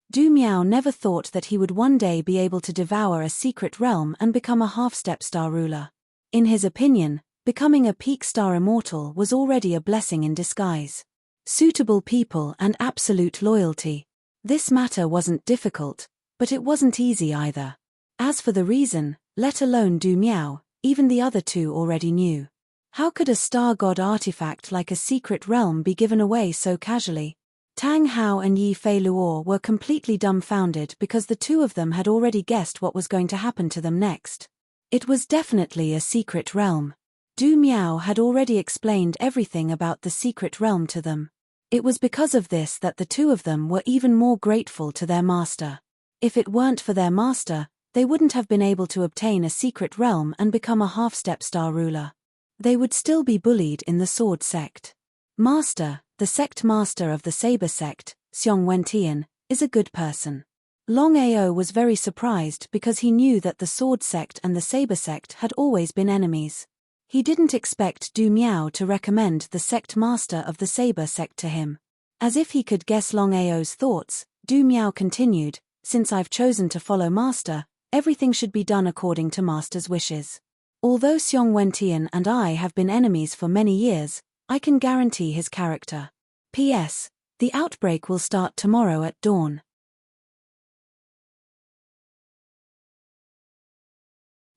Du Miao never thought that he would one day be able to devour a secret realm and become a half-step star ruler. In his opinion, becoming a peak star immortal was already a blessing in disguise. Suitable people and absolute loyalty. This matter wasn't difficult, but it wasn't easy either. As for the reason, let alone Du Miao, even the other two already knew. How could a star god artifact like a secret realm be given away so casually? Tang Hao and Yi Fei Luo were completely dumbfounded because the two of them had already guessed what was going to happen to them next. It was definitely a secret realm. Du Miao had already explained everything about the secret realm to them. It was because of this that the two of them were even more grateful to their master. If it weren't for their master, they wouldn't have been able to obtain a secret realm and become a half-step star ruler. They would still be bullied in the sword sect. Master, the sect master of the saber sect, Xiong Wentian, is a good person. Longao was very surprised because he knew that the sword sect and the saber sect had always been enemies. He didn't expect Du Miao to recommend the sect master of the saber sect to him. As if he could guess Longao's thoughts, Du Miao continued, "Since I've chosen to follow master, everything should be done according to master's wishes. Although Xiong Wentian and I have been enemies for many years, I can guarantee his character. P.S. The outbreak will start tomorrow at dawn."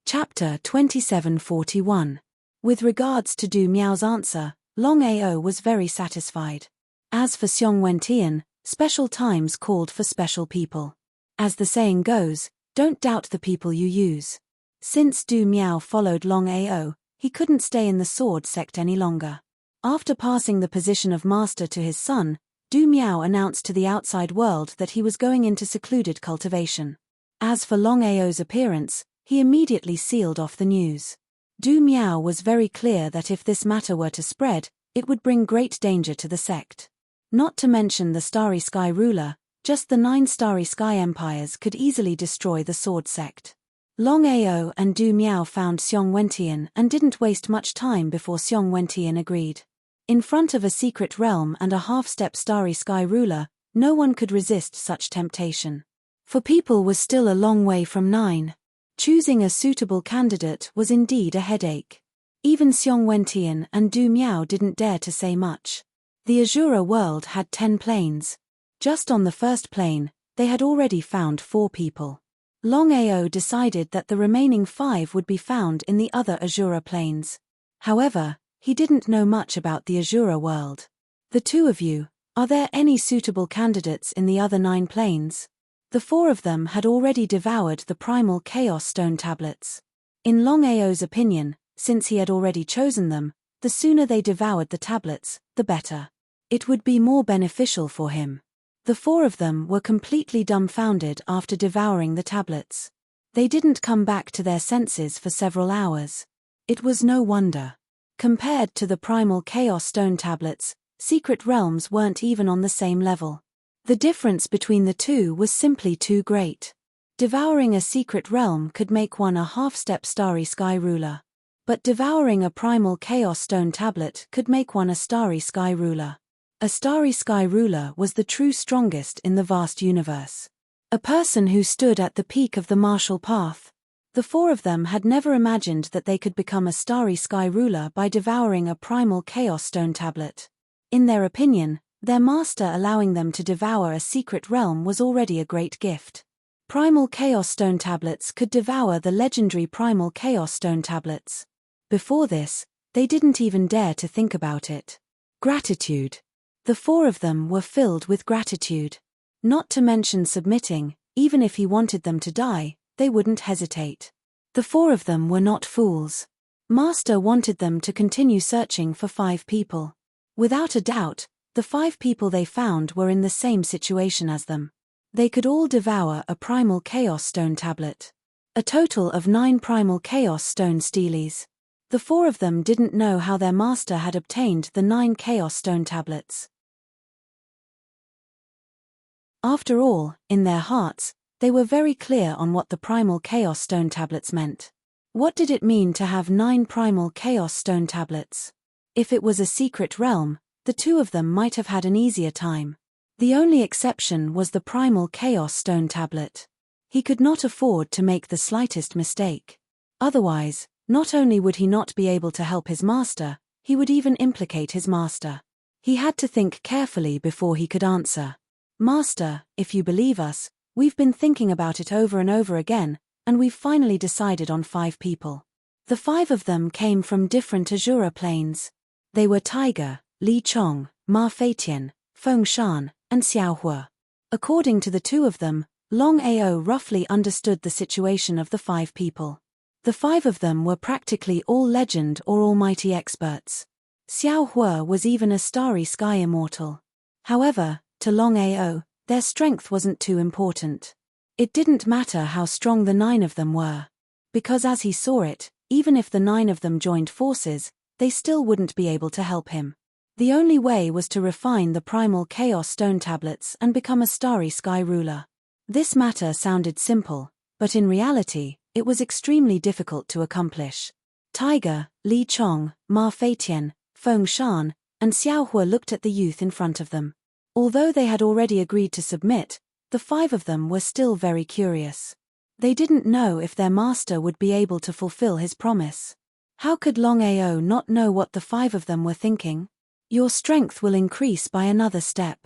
Chapter 2741. With regards to Du Miao's answer, Longao was very satisfied. As for Xiong Wentian, special times called for special people. As the saying goes, don't doubt the people you use. Since Du Miao followed Longao, he couldn't stay in the sword sect any longer. After passing the position of master to his son, Du Miao announced to the outside world that he was going into secluded cultivation. As for Longao's appearance, he immediately sealed off the news. Du Miao was very clear that if this matter were to spread, it would bring great danger to the sect. Not to mention the Starry Sky ruler, just the 9 Starry Sky empires could easily destroy the sword sect. Longao and Du Miao found Xiong Wentian and didn't waste much time before Xiong Wentian agreed. In front of a secret realm and a half-step Starry Sky ruler, no one could resist such temptation. For people was still a long way from 9. Choosing a suitable candidate was indeed a headache. Even Xiong Wentian and Du Miao didn't dare to say much. The Azura world had 10 planes. Just on the first plane, they had already found 4 people. Longao decided that the remaining 5 would be found in the other Azura planes. However, he didn't know much about the Azura world. The two of you, are there any suitable candidates in the other 9 planes? The 4 of them had already devoured the primal chaos stone tablets. In Longao's opinion, since he had already chosen them, the sooner they devoured the tablets, the better. It would be more beneficial for him. The 4 of them were completely dumbfounded after devouring the tablets. They didn't come back to their senses for several hours. It was no wonder. Compared to the primal chaos stone tablets, secret realms weren't even on the same level. The difference between the two was simply too great. Devouring a secret realm could make one a half-step Starry Sky ruler. But devouring a primal chaos stone tablet could make one a Starry Sky ruler. A Starry Sky ruler was the true strongest in the vast universe. A person who stood at the peak of the martial path. The 4 of them had never imagined that they could become a Starry Sky ruler by devouring a primal chaos stone tablet. In their opinion, their master allowing them to devour a secret realm was already a great gift. Primal chaos stone tablets could devour the legendary primal chaos stone tablets. Before this, they didn't even dare to think about it. Gratitude. The 4 of them were filled with gratitude. Not to mention submitting, even if he wanted them to die, they wouldn't hesitate. The 4 of them were not fools. Master wanted them to continue searching for 5 people. Without a doubt, the 5 people they found were in the same situation as them. They could all devour a primal chaos stone tablet. A total of 9 primal chaos stone steelies. The 4 of them didn't know how their master had obtained the 9 chaos stone tablets. After all, in their hearts, they were very clear on what the primal chaos stone tablets meant. What did it mean to have 9 primal chaos stone tablets? If it was a secret realm, the two of them might have had an easier time. The only exception was the primal chaos stone tablet. He could not afford to make the slightest mistake. Otherwise, not only would he not be able to help his master, he would even implicate his master. He had to think carefully before he could answer. Master, if you believe us, we've been thinking about it over and over again, and we've finally decided on 5 people. The 5 of them came from different Azura planes. They were Tiger, Li Chong, Ma Feitian, Feng Shan, and Xiao Hua. According to the 2 of them, Longao roughly understood the situation of the 5 people. The 5 of them were practically all legend or almighty experts. Xiao Hua was even a starry sky immortal. However, to Longao, their strength wasn't too important. It didn't matter how strong the 9 of them were. Because as he saw it, even if the 9 of them joined forces, they still wouldn't be able to help him. The only way was to refine the primal chaos stone tablets and become a starry sky ruler. This matter sounded simple, but in reality, it was extremely difficult to accomplish. Tiger, Li Chong, Ma Feitian, Feng Shan, and Xiao Hua looked at the youth in front of them. Although they had already agreed to submit, the 5 of them were still very curious. They didn't know if their master would be able to fulfill his promise. How could Longao not know what the 5 of them were thinking? Your strength will increase by another step.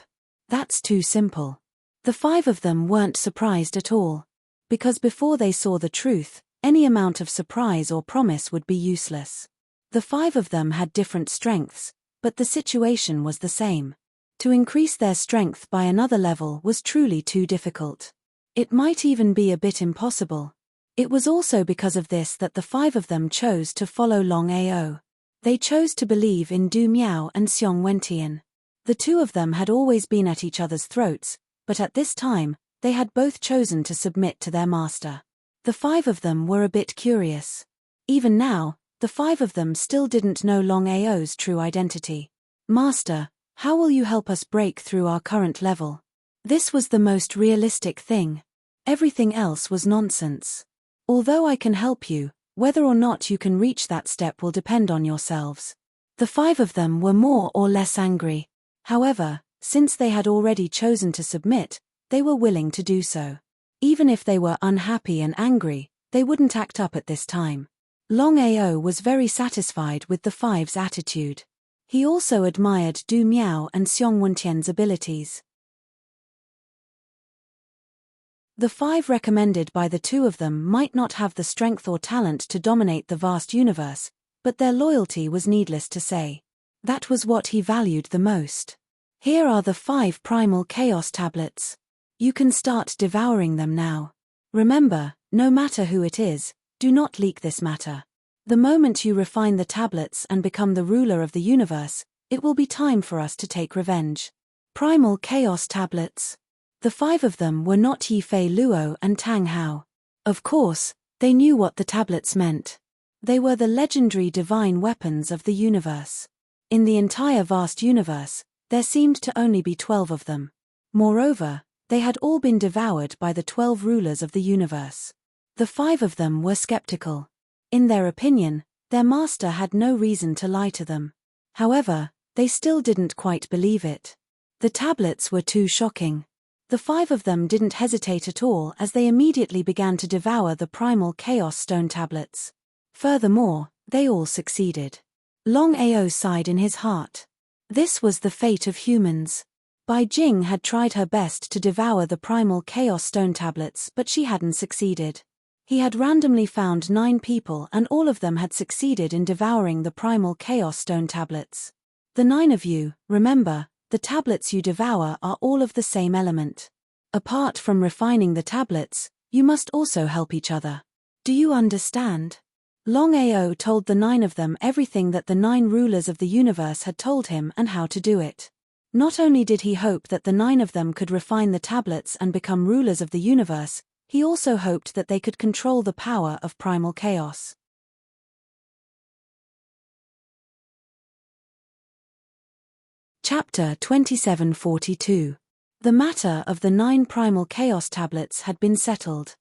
That's too simple. The 5 of them weren't surprised at all. Because before they saw the truth, any amount of surprise or promise would be useless. The 5 of them had different strengths, but the situation was the same. To increase their strength by another level was truly too difficult. It might even be a bit impossible. It was also because of this that the 5 of them chose to follow Longao. They chose to believe in Du Miao and Xiong Wentian. The 2 of them had always been at each other's throats, but at this time, they had both chosen to submit to their master. The 5 of them were a bit curious. Even now, the 5 of them still didn't know Longao's true identity. Master, how will you help us break through our current level? This was the most realistic thing. Everything else was nonsense. Although I can help you, whether or not you can reach that step will depend on yourselves. The 5 of them were more or less angry. However, since they had already chosen to submit, they were willing to do so. Even if they were unhappy and angry, they wouldn't act up at this time. Longao was very satisfied with the 5's attitude. He also admired Du Miao and Xiong Wentian's abilities. The 5 recommended by the 2 of them might not have the strength or talent to dominate the vast universe, but their loyalty was needless to say. That was what he valued the most. Here are the 5 primal chaos tablets. You can start devouring them now. Remember, no matter who it is, do not leak this matter. The moment you refine the tablets and become the ruler of the universe, it will be time for us to take revenge. Primal chaos tablets. The 5 of them were not Yifei Luo and Tang Hao. Of course, they knew what the tablets meant. They were the legendary divine weapons of the universe. In the entire vast universe, there seemed to only be 12 of them. Moreover, they had all been devoured by the 12 rulers of the universe. The 5 of them were skeptical. In their opinion, their master had no reason to lie to them. However, they still didn't quite believe it. The tablets were too shocking. The 5 of them didn't hesitate at all as they immediately began to devour the primal chaos stone tablets. Furthermore, they all succeeded. Longao sighed in his heart. This was the fate of humans. Bai Jing had tried her best to devour the primal chaos stone tablets, but she hadn't succeeded. He had randomly found 9 people and all of them had succeeded in devouring the primal chaos stone tablets. The 9 of you, remember, the tablets you devour are all of the same element. Apart from refining the tablets, you must also help each other. Do you understand? Longao told the 9 of them everything that the 9 rulers of the universe had told him and how to do it. Not only did he hope that the 9 of them could refine the tablets and become rulers of the universe, he also hoped that they could control the power of primal chaos. Chapter 2742. The matter of the 9 primal chaos tablets had been settled.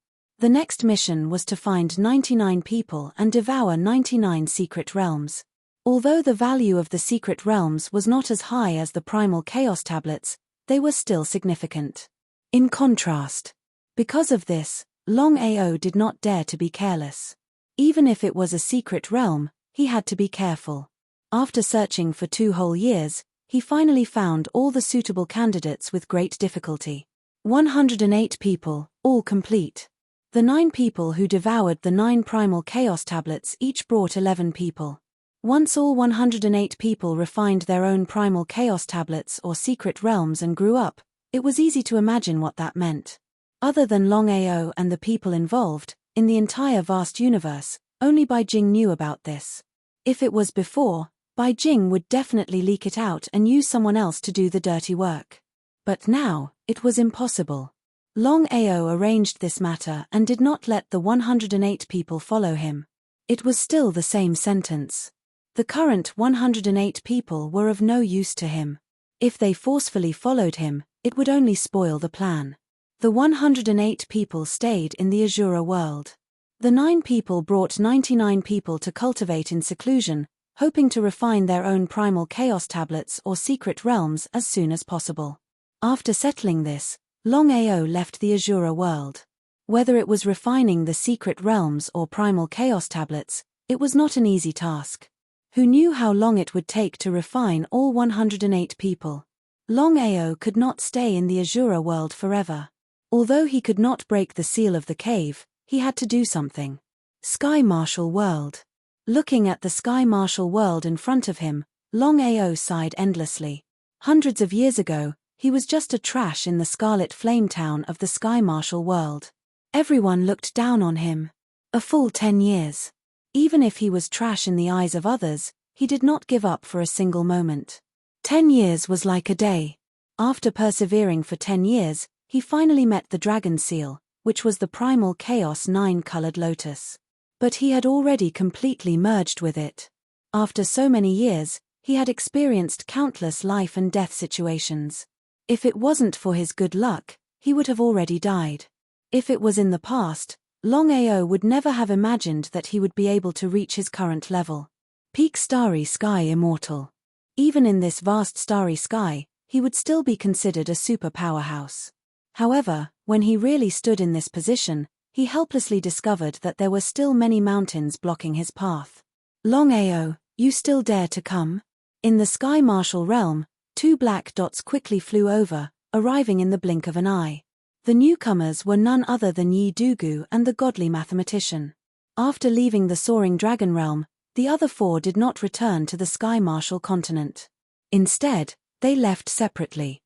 The next mission was to find 99 people and devour 99 secret realms. Although the value of the secret realms was not as high as the primal chaos tablets, they were still significant. In contrast, because of this, Longao did not dare to be careless. Even if it was a secret realm, he had to be careful. After searching for 2 whole years, he finally found all the suitable candidates with great difficulty. 108 people, all complete. The 9 people who devoured the 9 primal chaos tablets each brought 11 people. Once all 108 people refined their own primal chaos tablets or secret realms and grew up, it was easy to imagine what that meant. Other than Longao and the people involved, in the entire vast universe, only Bai Jing knew about this. If it was before, Bai Jing would definitely leak it out and use someone else to do the dirty work. But now, it was impossible. Longao arranged this matter and did not let the 108 people follow him. It was still the same sentence. The current 108 people were of no use to him. If they forcefully followed him, it would only spoil the plan. The 108 people stayed in the Azura world. The 9 people brought 99 people to cultivate in seclusion, hoping to refine their own primal chaos tablets or secret realms as soon as possible. After settling this, Longao left the Azura world. Whether it was refining the secret realms or primal chaos tablets, it was not an easy task. Who knew how long it would take to refine all 108 people? Longao could not stay in the Azura world forever. Although he could not break the seal of the cave, he had to do something. Sky Marshal World. Looking at the Sky Marshal world in front of him, Longao sighed endlessly. Hundreds of years ago, he was just a trash in the Scarlet Flame town of the Sky Marshal world. Everyone looked down on him. A full 10 years. Even if he was trash in the eyes of others, he did not give up for a single moment. 10 years was like a day. After persevering for 10 years, he finally met the Dragon Seal, which was the primal chaos 9-colored lotus. But he had already completely merged with it. After so many years, he had experienced countless life and death situations. If it wasn't for his good luck, he would have already died. If it was in the past, Longao would never have imagined that he would be able to reach his current level. Peak Starry Sky Immortal. Even in this vast starry sky, he would still be considered a super powerhouse. However, when he really stood in this position, he helplessly discovered that there were still many mountains blocking his path. Longao, you still dare to come? In the Sky Marshal realm, 2 black dots quickly flew over, arriving in the blink of an eye. The newcomers were none other than Yi Dugu and the godly mathematician. After leaving the Soaring Dragon realm, the other 4 did not return to the Sky Marshal continent. Instead, they left separately.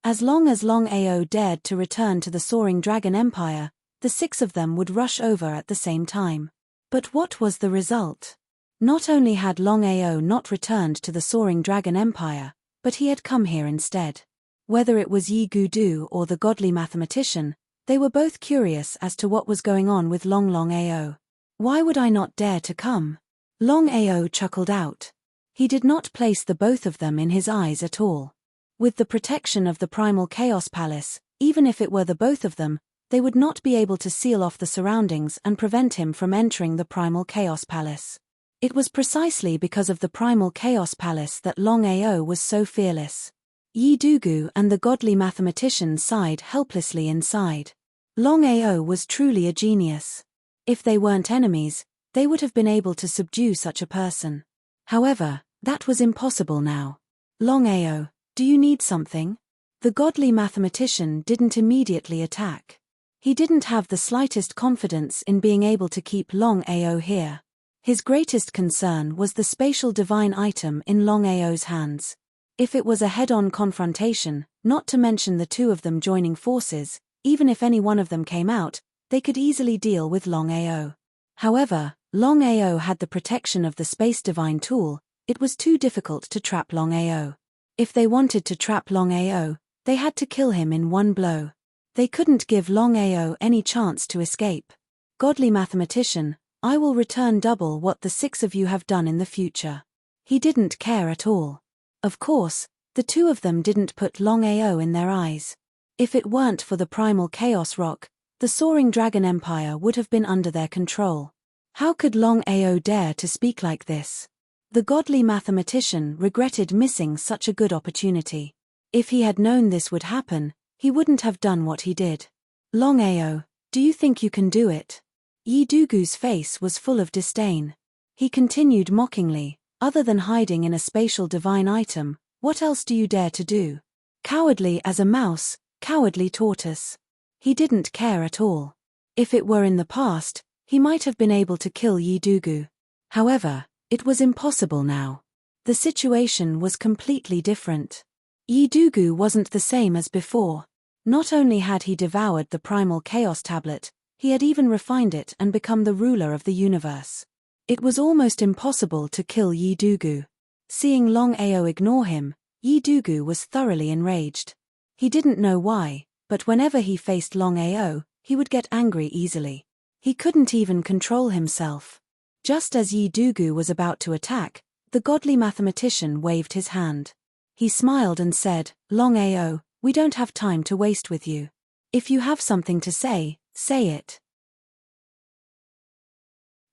As long as Longao dared to return to the Soaring Dragon Empire, the 6 of them would rush over at the same time. But what was the result? Not only had Longao not returned to the Soaring Dragon Empire, but he had come here instead. Whether it was Yi Gudu or the godly mathematician, they were both curious as to what was going on with Longao. Why would I not dare to come? Longao chuckled out. He did not place the both of them in his eyes at all. With the protection of the Primal Chaos Palace, even if it were the both of them, they would not be able to seal off the surroundings and prevent him from entering the Primal Chaos Palace. It was precisely because of the Primal Chaos Palace that Longao was so fearless. Yi Dugu and the godly mathematician sighed helplessly inside. Longao was truly a genius. If they weren't enemies, they would have been able to subdue such a person. However, that was impossible now. Longao, do you need something? The godly mathematician didn't immediately attack. He didn't have the slightest confidence in being able to keep Longao here. His greatest concern was the spatial divine item in Longao's hands. If it was a head-on confrontation, not to mention the 2 of them joining forces, even if any one of them came out, they could easily deal with Longao. However, Longao had the protection of the space divine tool. It was too difficult to trap Longao. If they wanted to trap Longao, they had to kill him in one blow. They couldn't give Longao any chance to escape. Godly mathematician, I will return double what the 6 of you have done in the future. He didn't care at all. Of course, the 2 of them didn't put Longao in their eyes. If it weren't for the primal chaos rock, the soaring dragon empire would have been under their control. How could Longao dare to speak like this? The godly mathematician regretted missing such a good opportunity. If he had known this would happen, he wouldn't have done what he did. Longao, do you think you can do it? Yi Dugu's face was full of disdain. He continued mockingly, other than hiding in a spatial divine item, what else do you dare to do? Cowardly as a mouse, cowardly tortoise. He didn't care at all. If it were in the past, he might have been able to kill Yi Dugu. However, it was impossible now. The situation was completely different. Yi Dugu wasn't the same as before. Not only had he devoured the primal chaos tablet, he had even refined it and become the ruler of the universe. It was almost impossible to kill Yi Dugu. Seeing Longao ignore him, Yi Dugu was thoroughly enraged. He didn't know why, but whenever he faced Longao, he would get angry easily. He couldn't even control himself. Just as Yi Dugu was about to attack, the godly mathematician waved his hand. He smiled and said, Longao, we don't have time to waste with you. If you have something to say, say it.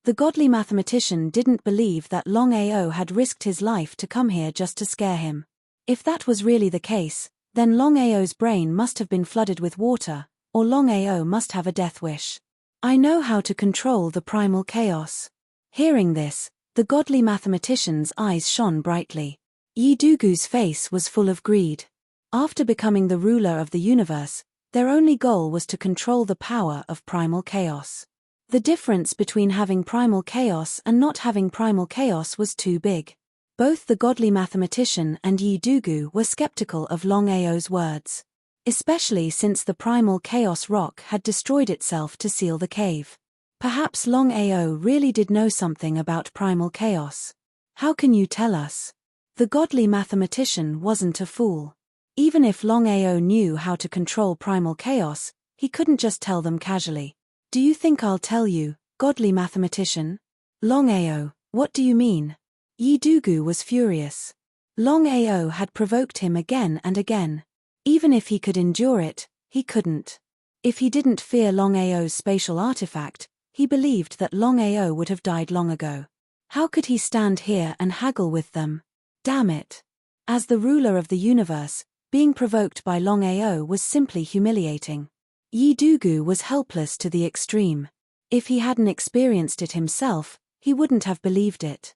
The godly mathematician didn't believe that Longao had risked his life to come here just to scare him. If that was really the case, then Longao's brain must have been flooded with water, or Longao must have a death wish. I know how to control the primal chaos. Hearing this, the godly mathematician's eyes shone brightly. Yi Dugu's face was full of greed. After becoming the ruler of the universe, their only goal was to control the power of primal chaos. The difference between having primal chaos and not having primal chaos was too big. Both the godly mathematician and Yi Dugu were skeptical of Longao's words. Especially since the primal chaos rock had destroyed itself to seal the cave. Perhaps Longao really did know something about primal chaos. How can you tell us? The godly mathematician wasn't a fool. Even if Longao knew how to control primal chaos, he couldn't just tell them casually. Do you think I'll tell you, godly mathematician? Longao, what do you mean? Yi Dugu was furious. Longao had provoked him again and again. Even if he could endure it, he couldn't. If he didn't fear Longao's spatial artifact, he believed that Longao would have died long ago. How could he stand here and haggle with them? Damn it. As the ruler of the universe, being provoked by Longao was simply humiliating. Yi Dugu was helpless to the extreme. If he hadn't experienced it himself, he wouldn't have believed it.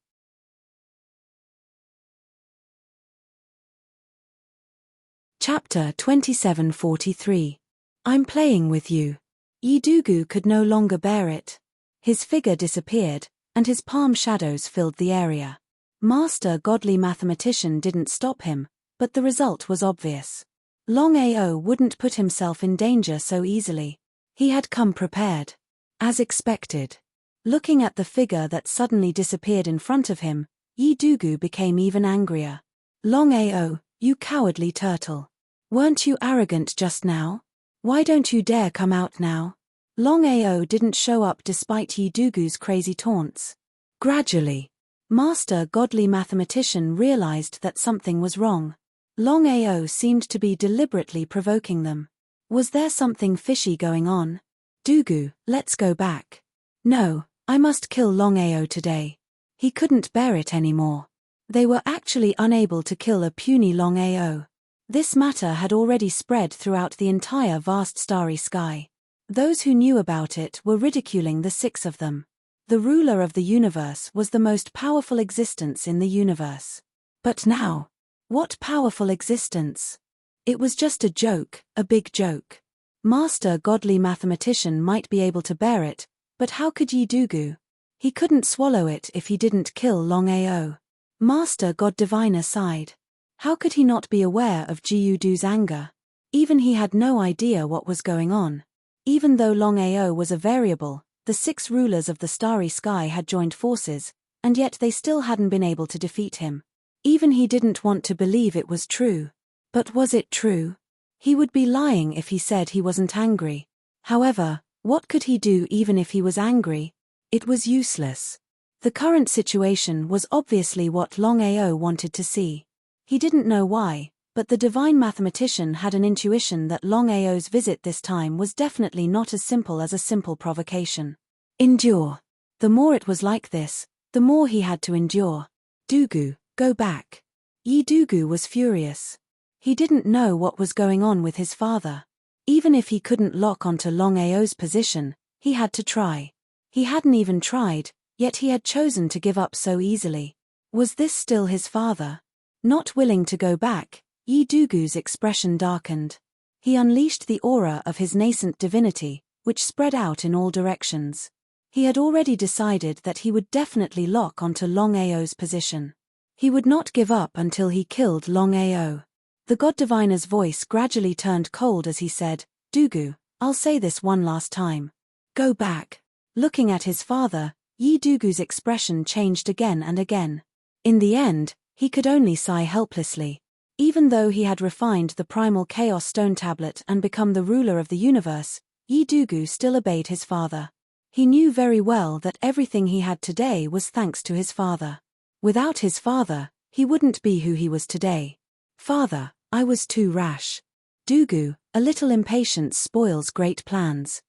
Chapter 2743. I'm playing with you. Yi Dugu could no longer bear it. His figure disappeared, and his palm shadows filled the area. Master godly mathematician didn't stop him, but the result was obvious. Longao wouldn't put himself in danger so easily. He had come prepared. As expected. Looking at the figure that suddenly disappeared in front of him, Yi Dugu became even angrier. Longao, you cowardly turtle. Weren't you arrogant just now? Why don't you dare come out now? Longao didn't show up despite Yi Dugu's crazy taunts. Gradually, Master godly mathematician realized that something was wrong. Longao seemed to be deliberately provoking them. Was there something fishy going on? Dugu, let's go back. No, I must kill Longao today. He couldn't bear it anymore. They were actually unable to kill a puny Longao. This matter had already spread throughout the entire vast starry sky. Those who knew about it were ridiculing the six of them. The ruler of the universe was the most powerful existence in the universe. But now, what powerful existence? It was just a joke, a big joke. Master godly mathematician might be able to bear it, but how could Yi Dugu? He couldn't swallow it if he didn't kill Longao. Master god diviner sighed. How could he not be aware of Yi Dugu's anger? Even he had no idea what was going on. Even though Longao was a variable, the six rulers of the starry sky had joined forces, and yet they still hadn't been able to defeat him. Even he didn't want to believe it was true. But was it true? He would be lying if he said he wasn't angry. However, what could he do even if he was angry? It was useless. The current situation was obviously what Longao wanted to see. He didn't know why, But the divine mathematician had an intuition that Longao's visit this time was definitely not as simple as a simple provocation. Endure. The more it was like this, the more he had to endure. Dugu, go back. Yi Dugu was furious. He didn't know what was going on with his father. Even if he couldn't lock onto Longao's position, he had to try. He hadn't even tried, yet he had chosen to give up so easily. Was this still his father? Not willing to go back, Yi Dugu's expression darkened. He unleashed the aura of his nascent divinity, which spread out in all directions. He had already decided that he would definitely lock onto Longao's position. He would not give up until he killed Longao. The god diviner's voice gradually turned cold as he said, Dugu, I'll say this one last time. Go back. Looking at his father, Yi Dugu's expression changed again and again. In the end, he could only sigh helplessly. Even though he had refined the primal chaos stone tablet and become the ruler of the universe, Yi Dugu still obeyed his father. He knew very well that everything he had today was thanks to his father. Without his father, he wouldn't be who he was today. Father, I was too rash. Dugu, a little impatience spoils great plans.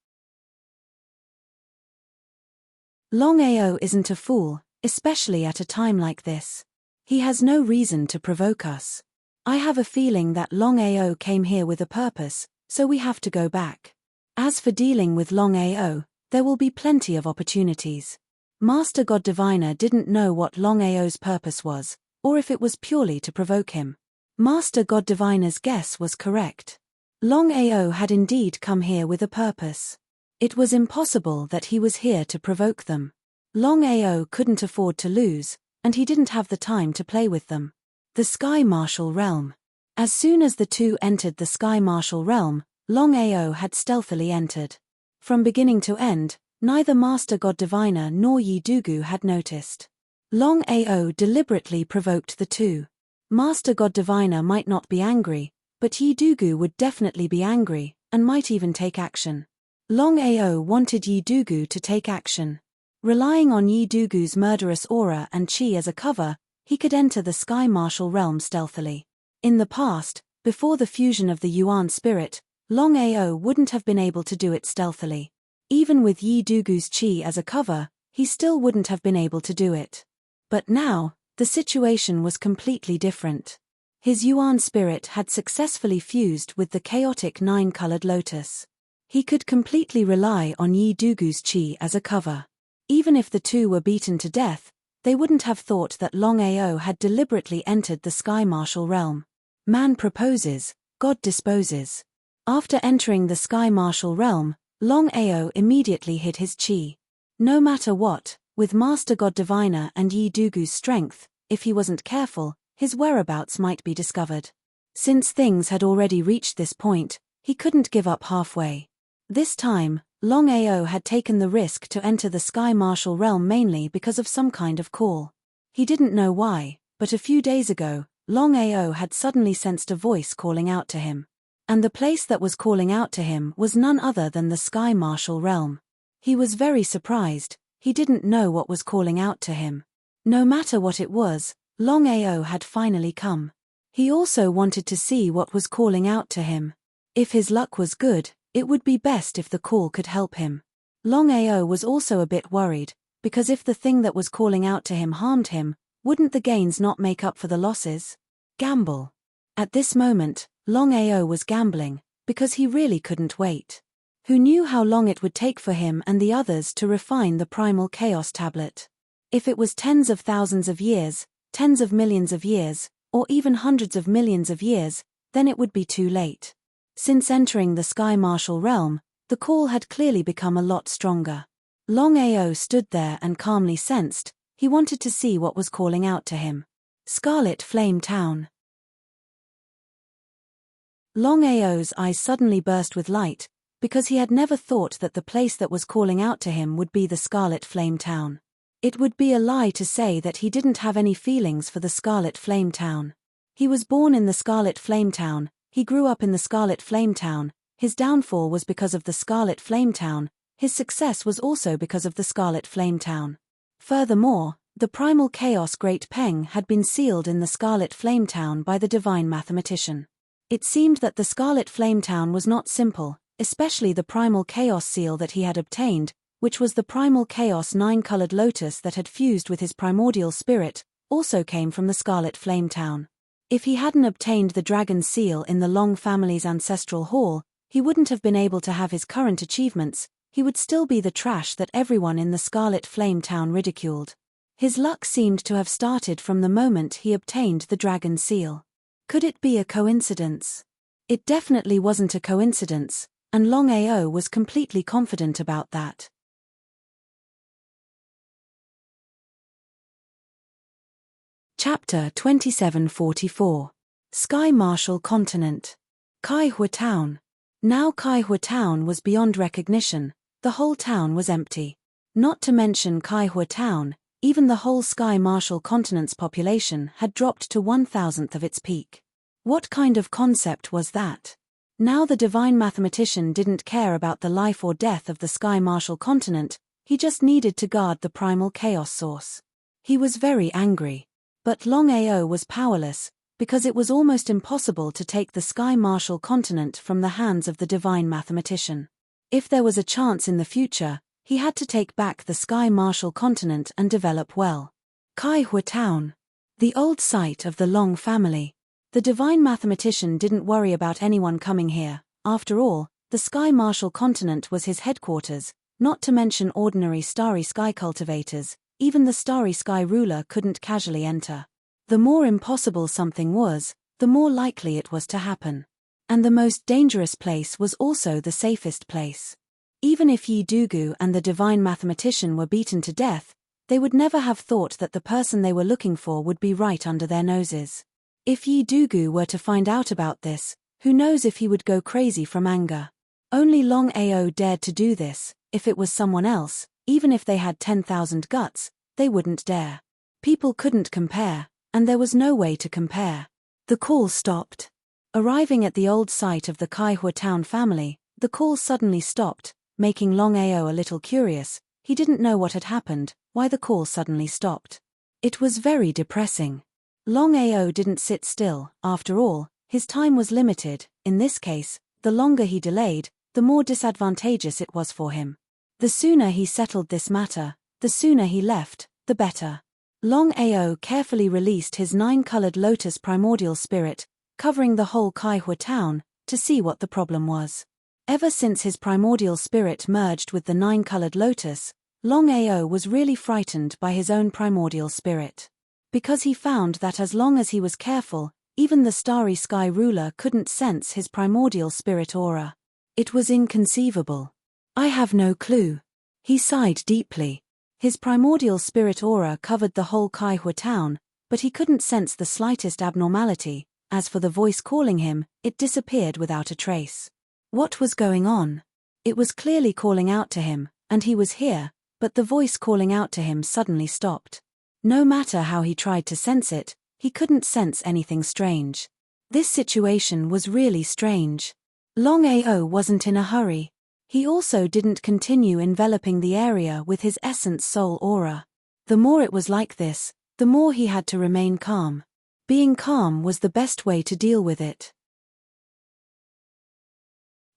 Longao isn't a fool, especially at a time like this. He has no reason to provoke us. I have a feeling that Longao came here with a purpose, so we have to go back. As for dealing with Longao, there will be plenty of opportunities. Master God Diviner didn't know what Longao's purpose was, or if it was purely to provoke him. Master God Diviner's guess was correct. Longao had indeed come here with a purpose. It was impossible that he was here to provoke them. Longao couldn't afford to lose, and he didn't have the time to play with them. The Sky Martial Realm. As soon as the two entered the Sky Martial Realm, Longao had stealthily entered. From beginning to end, neither Master God Diviner nor Yi Dugu had noticed. Longao deliberately provoked the two. Master God Diviner might not be angry, but Yi Dugu would definitely be angry, and might even take action. Longao wanted Yi Dugu to take action. Relying on Yi Dugu's murderous aura and chi as a cover, he could enter the Sky Martial Realm stealthily. In the past, before the fusion of the Yuan spirit, Longao wouldn't have been able to do it stealthily. Even with Yi Dugu's chi as a cover, he still wouldn't have been able to do it. But now, the situation was completely different. His Yuan spirit had successfully fused with the chaotic nine-colored lotus. He could completely rely on Yi Dugu's chi as a cover. Even if the two were beaten to death, they wouldn't have thought that Longao had deliberately entered the Sky Martial Realm. Man proposes, God disposes. After entering the Sky Martial Realm, Longao immediately hid his chi. No matter what, with Master God Diviner and Yi Dugu's strength, if he wasn't careful, his whereabouts might be discovered. Since things had already reached this point, he couldn't give up halfway. This time, Longao had taken the risk to enter the Sky Martial Realm mainly because of some kind of call. He didn't know why, but a few days ago, Longao had suddenly sensed a voice calling out to him. And the place that was calling out to him was none other than the Sky Martial Realm. He was very surprised. He didn't know what was calling out to him. No matter what it was, Longao had finally come. He also wanted to see what was calling out to him. If his luck was good, it would be best if the call could help him. Longao was also a bit worried, because if the thing that was calling out to him harmed him, wouldn't the gains not make up for the losses? Gamble. At this moment, Longao was gambling, because he really couldn't wait. Who knew how long it would take for him and the others to refine the primal chaos tablet? If it was tens of thousands of years, tens of millions of years, or even hundreds of millions of years, then it would be too late. Since entering the Sky Martial Realm, the call had clearly become a lot stronger. Longao stood there and calmly sensed, he wanted to see what was calling out to him. Scarlet Flame Town. Longao's eyes suddenly burst with light, because he had never thought that the place that was calling out to him would be the Scarlet Flame Town. It would be a lie to say that he didn't have any feelings for the Scarlet Flame Town. He was born in the Scarlet Flame Town, he grew up in the Scarlet Flame Town, his downfall was because of the Scarlet Flame Town, his success was also because of the Scarlet Flame Town. Furthermore, The primal chaos Great Peng had been sealed in the Scarlet Flame Town by the divine mathematician. It seemed that the Scarlet Flame Town was not simple, especially the primal chaos seal that he had obtained, which was the primal chaos 9-colored lotus that had fused with his primordial spirit, also came from the Scarlet Flame Town. If he hadn't obtained the dragon seal in the Long family's ancestral hall, he wouldn't have been able to have his current achievements. He would still be the trash that everyone in the Scarlet Flame Town ridiculed. His luck seemed to have started from the moment he obtained the dragon seal. Could it be a coincidence? It definitely wasn't a coincidence, and Longao was completely confident about that. Chapter 2744. Sky Marshal Continent. Kaihua Town. Now Kaihua Town was beyond recognition. The whole town was empty. Not to mention Kaihua Town, even the whole Sky Marshal Continent's population had dropped to 1,000th of its peak. What kind of concept was that? Now the divine mathematician didn't care about the life or death of the Sky Marshal Continent, he just needed to guard the primal chaos source. He was very angry. But Longao was powerless, because it was almost impossible to take the Sky Marshal Continent from the hands of the divine mathematician. If there was a chance in the future, he had to take back the Sky Marshal Continent and develop well. Kaihua Town. The old site of the Long family. The divine mathematician didn't worry about anyone coming here. After all, the Sky Marshal Continent was his headquarters, not to mention ordinary starry sky cultivators. Even the starry sky ruler couldn't casually enter. The more impossible something was, the more likely it was to happen. And the most dangerous place was also the safest place. Even if Yi Dugu and the divine mathematician were beaten to death, they would never have thought that the person they were looking for would be right under their noses. If Yi Dugu were to find out about this, who knows if he would go crazy from anger. Only Longao dared to do this. If it was someone else, even if they had 10,000 guts, they wouldn't dare. People couldn't compare, and there was no way to compare. The call stopped. Arriving at the old site of the Kaihua Town family, the call suddenly stopped, making Longao a little curious. He didn't know what had happened, why the call suddenly stopped. It was very depressing. Longao didn't sit still. After all, his time was limited. In this case, the longer he delayed, the more disadvantageous it was for him. The sooner he settled this matter, the sooner he left, the better. Longao carefully released his 9-colored lotus primordial spirit, covering the whole Kaihua Town, to see what the problem was. Ever since his primordial spirit merged with the 9-colored lotus, Longao was really frightened by his own primordial spirit. Because he found that as long as he was careful, even the starry sky ruler couldn't sense his primordial spirit aura. It was inconceivable. I have no clue. He sighed deeply. His primordial spirit aura covered the whole Kaihua Town, but he couldn't sense the slightest abnormality. As for the voice calling him, it disappeared without a trace. What was going on? It was clearly calling out to him, and he was here, but the voice calling out to him suddenly stopped. No matter how he tried to sense it, he couldn't sense anything strange. This situation was really strange. Longao wasn't in a hurry. He also didn't continue enveloping the area with his essence soul aura. The more it was like this, the more he had to remain calm. Being calm was the best way to deal with it.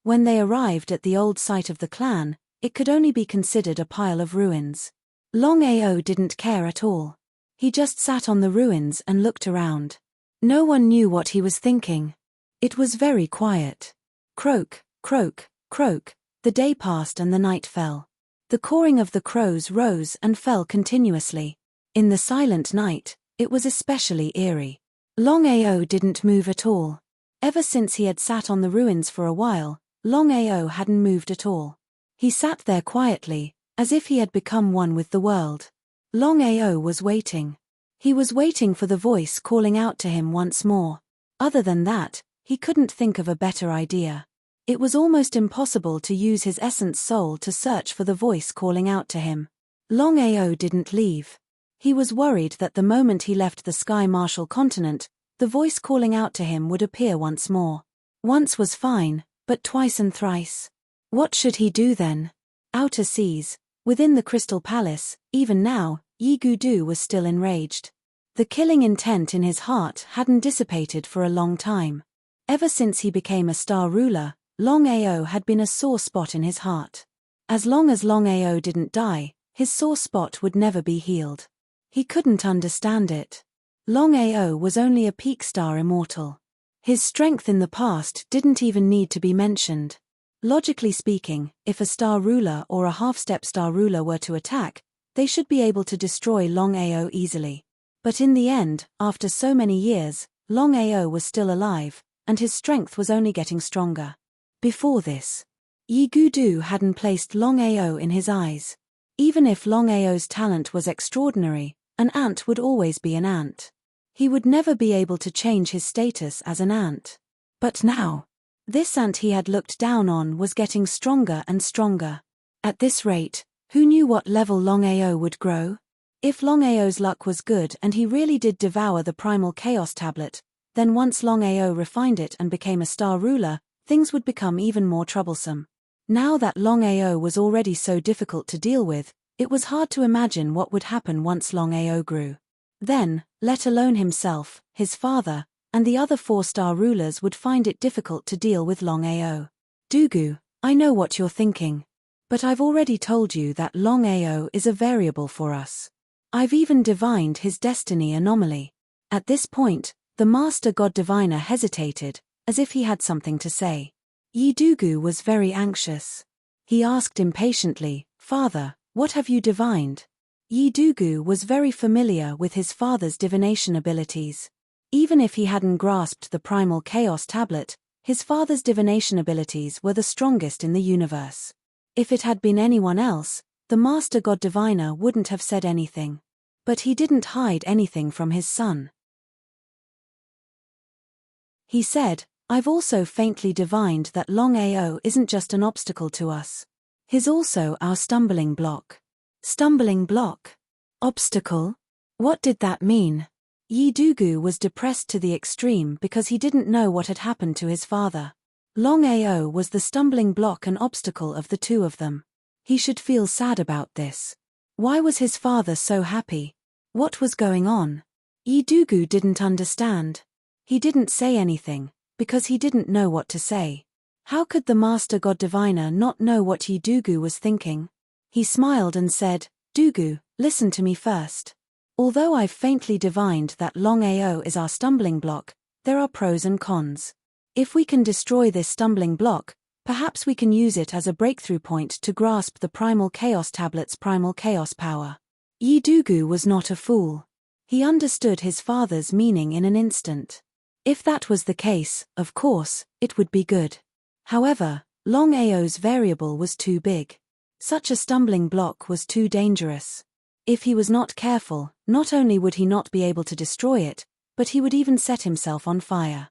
When they arrived at the old site of the clan, it could only be considered a pile of ruins. Longao didn't care at all. He just sat on the ruins and looked around. No one knew what he was thinking. It was very quiet. Croak, croak, croak. The day passed and the night fell. The cawing of the crows rose and fell continuously. In the silent night, it was especially eerie. Longao didn't move at all. Ever since he had sat on the ruins for a while, Longao hadn't moved at all. He sat there quietly, as if he had become one with the world. Longao was waiting. He was waiting for the voice calling out to him once more. Other than that, he couldn't think of a better idea. It was almost impossible to use his essence soul to search for the voice calling out to him. Longao didn't leave. He was worried that the moment he left the Sky Marshal Continent, the voice calling out to him would appear once more. Once was fine, but twice and thrice. What should he do then? Outer seas, within the Crystal Palace, even now, Yi Gudu was still enraged. The killing intent in his heart hadn't dissipated for a long time. Ever since he became a star ruler, Longao had been a sore spot in his heart. As long as Longao didn't die, his sore spot would never be healed. He couldn't understand it. Longao was only a peak star immortal. His strength in the past didn't even need to be mentioned. Logically speaking, if a star ruler or a half-step star ruler were to attack, they should be able to destroy Longao easily. But in the end, after so many years, Longao was still alive, and his strength was only getting stronger. Before this, Yi Gudu hadn't placed Longao in his eyes. Even if Longao's talent was extraordinary, an ant would always be an ant. He would never be able to change his status as an ant. But now, this ant he had looked down on was getting stronger and stronger. At this rate, who knew what level Longao would grow? If Longao's luck was good and he really did devour the primal chaos tablet, then once Longao refined it and became a star ruler, things would become even more troublesome. Now that Longao was already so difficult to deal with, it was hard to imagine what would happen once Longao grew. Then, let alone himself, his father, and the other 4-star rulers would find it difficult to deal with Longao. Dugu, I know what you're thinking. But I've already told you that Longao is a variable for us. I've even divined his destiny anomaly. At this point, the Master God Diviner hesitated, as if he had something to say. Yi Dugu was very anxious. He asked impatiently, Father, what have you divined? Yi Dugu was very familiar with his father's divination abilities. Even if he hadn't grasped the primal chaos tablet, his father's divination abilities were the strongest in the universe. If it had been anyone else, the Master God Diviner wouldn't have said anything. But he didn't hide anything from his son. He said, I've also faintly divined that Longao isn't just an obstacle to us. He's also our stumbling block. Stumbling block? Obstacle? What did that mean? Yi Dugu was depressed to the extreme because he didn't know what had happened to his father. Longao was the stumbling block and obstacle of the two of them. He should feel sad about this. Why was his father so happy? What was going on? Yi Dugu didn't understand. He didn't say anything, because he didn't know what to say. How could the Master God Diviner not know what Yi Dugu was thinking? He smiled and said, Dugu, listen to me first. Although I've faintly divined that Longao is our stumbling block, there are pros and cons. If we can destroy this stumbling block, perhaps we can use it as a breakthrough point to grasp the primal chaos tablet's primal chaos power. Yi Dugu was not a fool. He understood his father's meaning in an instant. If that was the case, of course, it would be good. However, Longao's variable was too big. Such a stumbling block was too dangerous. If he was not careful, not only would he not be able to destroy it, but he would even set himself on fire.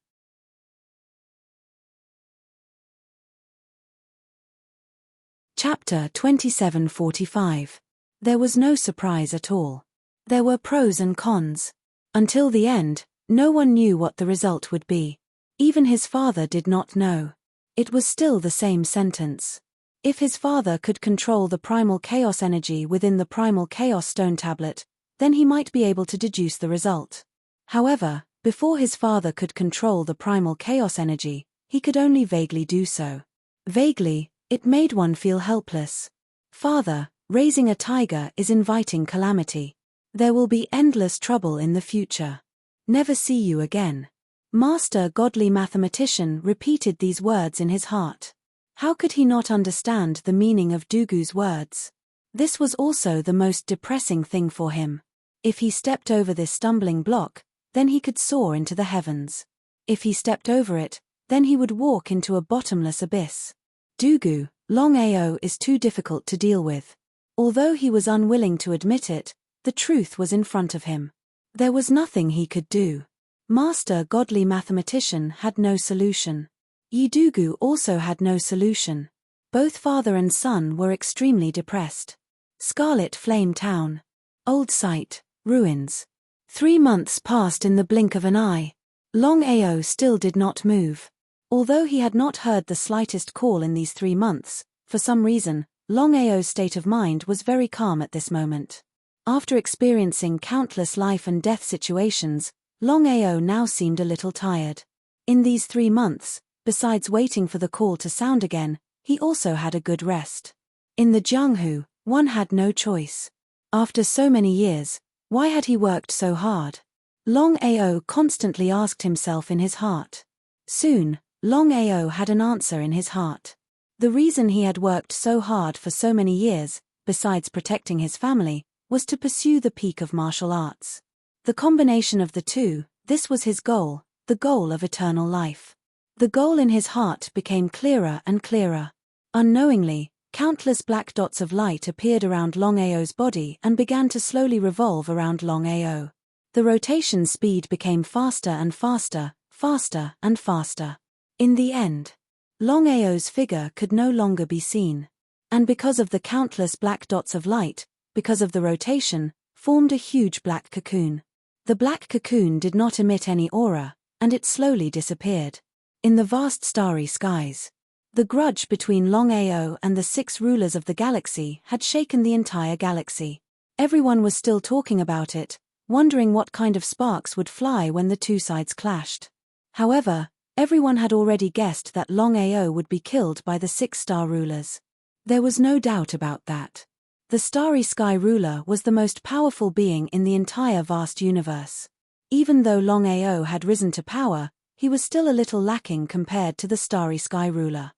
Chapter 2745. There was no surprise at all. There were pros and cons. Until the end, no one knew what the result would be. Even his father did not know. It was still the same sentence. If his father could control the primal chaos energy within the primal chaos stone tablet, then he might be able to deduce the result. However, before his father could control the primal chaos energy, he could only vaguely do so. Vaguely, it made one feel helpless. Father, raising a tiger is inviting calamity. There will be endless trouble in the future. Never see you again. Master Godly Mathematician repeated these words in his heart. How could he not understand the meaning of Dugu's words? This was also the most depressing thing for him. If he stepped over this stumbling block, then he could soar into the heavens. If he stepped over it, then he would walk into a bottomless abyss. Dugu, Longao is too difficult to deal with. Although he was unwilling to admit it, the truth was in front of him. There was nothing he could do. Master Godly Mathematician had no solution. Yi Dugu also had no solution. Both father and son were extremely depressed. Scarlet Flame Town. Old site, ruins. 3 months passed in the blink of an eye. Longao still did not move. Although he had not heard the slightest call in these 3 months, for some reason, Longao's state of mind was very calm at this moment. After experiencing countless life and death situations, Longao now seemed a little tired. In these 3 months, besides waiting for the call to sound again, he also had a good rest. In the Jianghu, one had no choice. After so many years, why had he worked so hard? Longao constantly asked himself in his heart. Soon, Longao had an answer in his heart. The reason he had worked so hard for so many years, besides protecting his family, was to pursue the peak of martial arts. The combination of the two, this was his goal, the goal of eternal life. The goal in his heart became clearer and clearer. Unknowingly, countless black dots of light appeared around Longao's body and began to slowly revolve around Longao. The rotation speed became faster and faster, faster and faster. In the end, Longao's figure could no longer be seen. And because of the countless black dots of light, because of the rotation, formed a huge black cocoon. The black cocoon did not emit any aura, and it slowly disappeared. In the vast starry skies, the grudge between Longao and the 6 rulers of the galaxy had shaken the entire galaxy. Everyone was still talking about it, wondering what kind of sparks would fly when the two sides clashed. However, everyone had already guessed that Longao would be killed by the 6 star rulers. There was no doubt about that. The Starry Sky Ruler was the most powerful being in the entire vast universe. Even though Longao had risen to power, he was still a little lacking compared to the Starry Sky Ruler.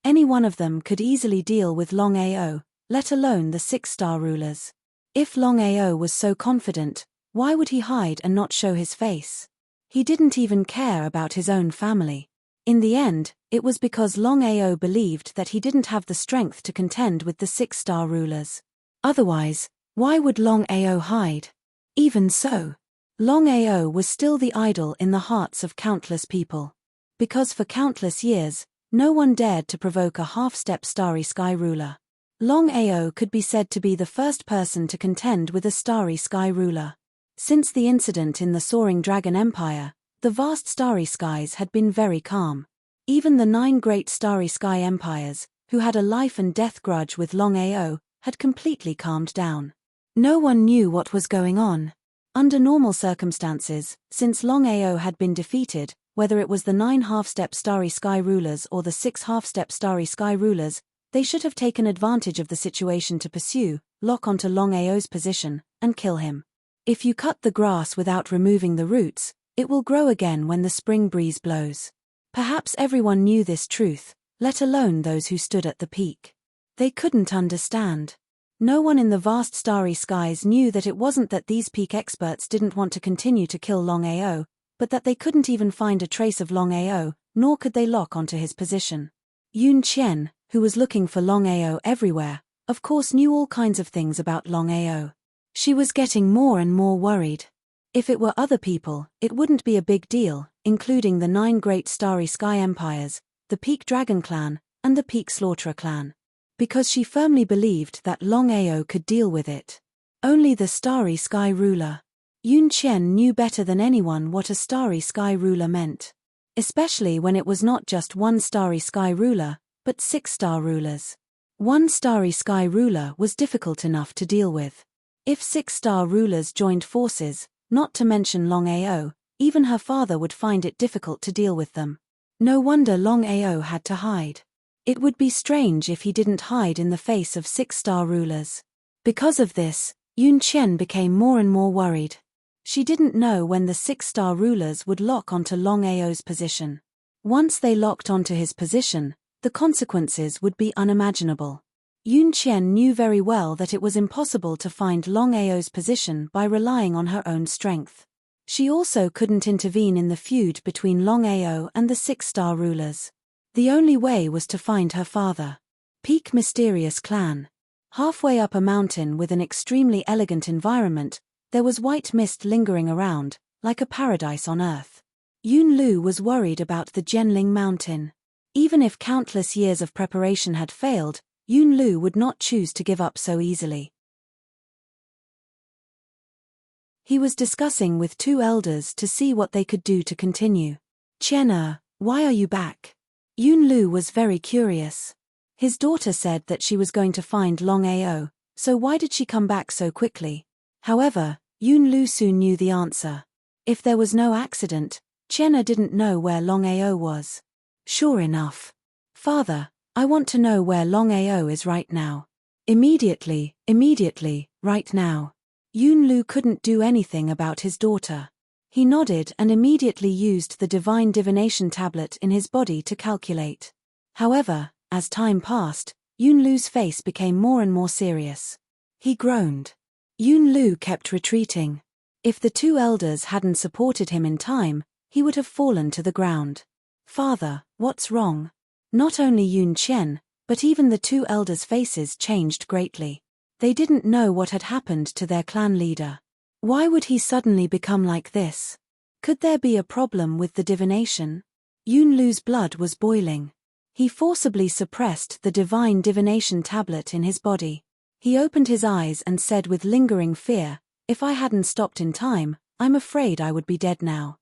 Any one of them could easily deal with Longao, let alone the 6 star rulers. If Longao was so confident, why would he hide and not show his face? He didn't even care about his own family. In the end, it was because Longao believed that he didn't have the strength to contend with the 6 star rulers. Otherwise, why would Longao hide? Even so, Longao was still the idol in the hearts of countless people. Because for countless years, no one dared to provoke a half-step Starry Sky Ruler. Longao could be said to be the first person to contend with a Starry Sky Ruler. Since the incident in the Soaring Dragon Empire, the vast starry skies had been very calm. Even the 9 great starry sky empires, who had a life and death grudge with Longao, had completely calmed down. No one knew what was going on. Under normal circumstances, since Longao had been defeated, whether it was the 9 half-step starry sky rulers or the 6 half-step starry sky rulers, they should have taken advantage of the situation to pursue, lock onto Longao's position, and kill him. If you cut the grass without removing the roots, it will grow again when the spring breeze blows. Perhaps everyone knew this truth, let alone those who stood at the peak. They couldn't understand. No one in the vast starry skies knew that it wasn't that these peak experts didn't want to continue to kill Longao, but that they couldn't even find a trace of Longao, nor could they lock onto his position. Yun Qian, who was looking for Longao everywhere, of course knew all kinds of things about Longao. She was getting more and more worried. If it were other people, it wouldn't be a big deal, including the 9 great starry sky empires, the Peak Dragon clan, and the Peak Slaughterer clan. Because she firmly believed that Longao could deal with it. Only the Starry Sky Ruler. Yun Qian knew better than anyone what a Starry Sky Ruler meant. Especially when it was not just one Starry Sky Ruler, but 6 star rulers. One Starry Sky Ruler was difficult enough to deal with. If 6 star rulers joined forces, not to mention Longao, even her father would find it difficult to deal with them. No wonder Longao had to hide. It would be strange if he didn't hide in the face of 6 star rulers. Because of this, Yun Qian became more and more worried. She didn't know when the 6 star rulers would lock onto Longao's position. Once they locked onto his position, the consequences would be unimaginable. Yun Qian knew very well that it was impossible to find Longao's position by relying on her own strength. She also couldn't intervene in the feud between Longao and the 6 star rulers. The only way was to find her father. Peak Mysterious Clan. Halfway up a mountain with an extremely elegant environment, there was white mist lingering around, like a paradise on earth. Yun Lu was worried about the Jianling Mountain. Even if countless years of preparation had failed, Yun Lu would not choose to give up so easily. He was discussing with 2 elders to see what they could do to continue. "Qian, why are you back?" Yun Lu was very curious. His daughter said that she was going to find Longao, so why did she come back so quickly? However, Yunlu soon knew the answer. If there was no accident, Chenna didn't know where Longao was. Sure enough. Father, I want to know where Longao is right now. Immediately, right now. Yunlu couldn't do anything about his daughter. He nodded and immediately used the divine divination tablet in his body to calculate. However, as time passed, Yunlu's face became more and more serious. He groaned. Yunlu kept retreating. If the two elders hadn't supported him in time, he would have fallen to the ground. Father, what's wrong? Not only Yun Chen, but even the two elders' faces changed greatly. They didn't know what had happened to their clan leader. Why would he suddenly become like this? Could there be a problem with the divination? Yunlu's blood was boiling. He forcibly suppressed the divine divination tablet in his body. He opened his eyes and said with lingering fear, "If I hadn't stopped in time, I'm afraid I would be dead now."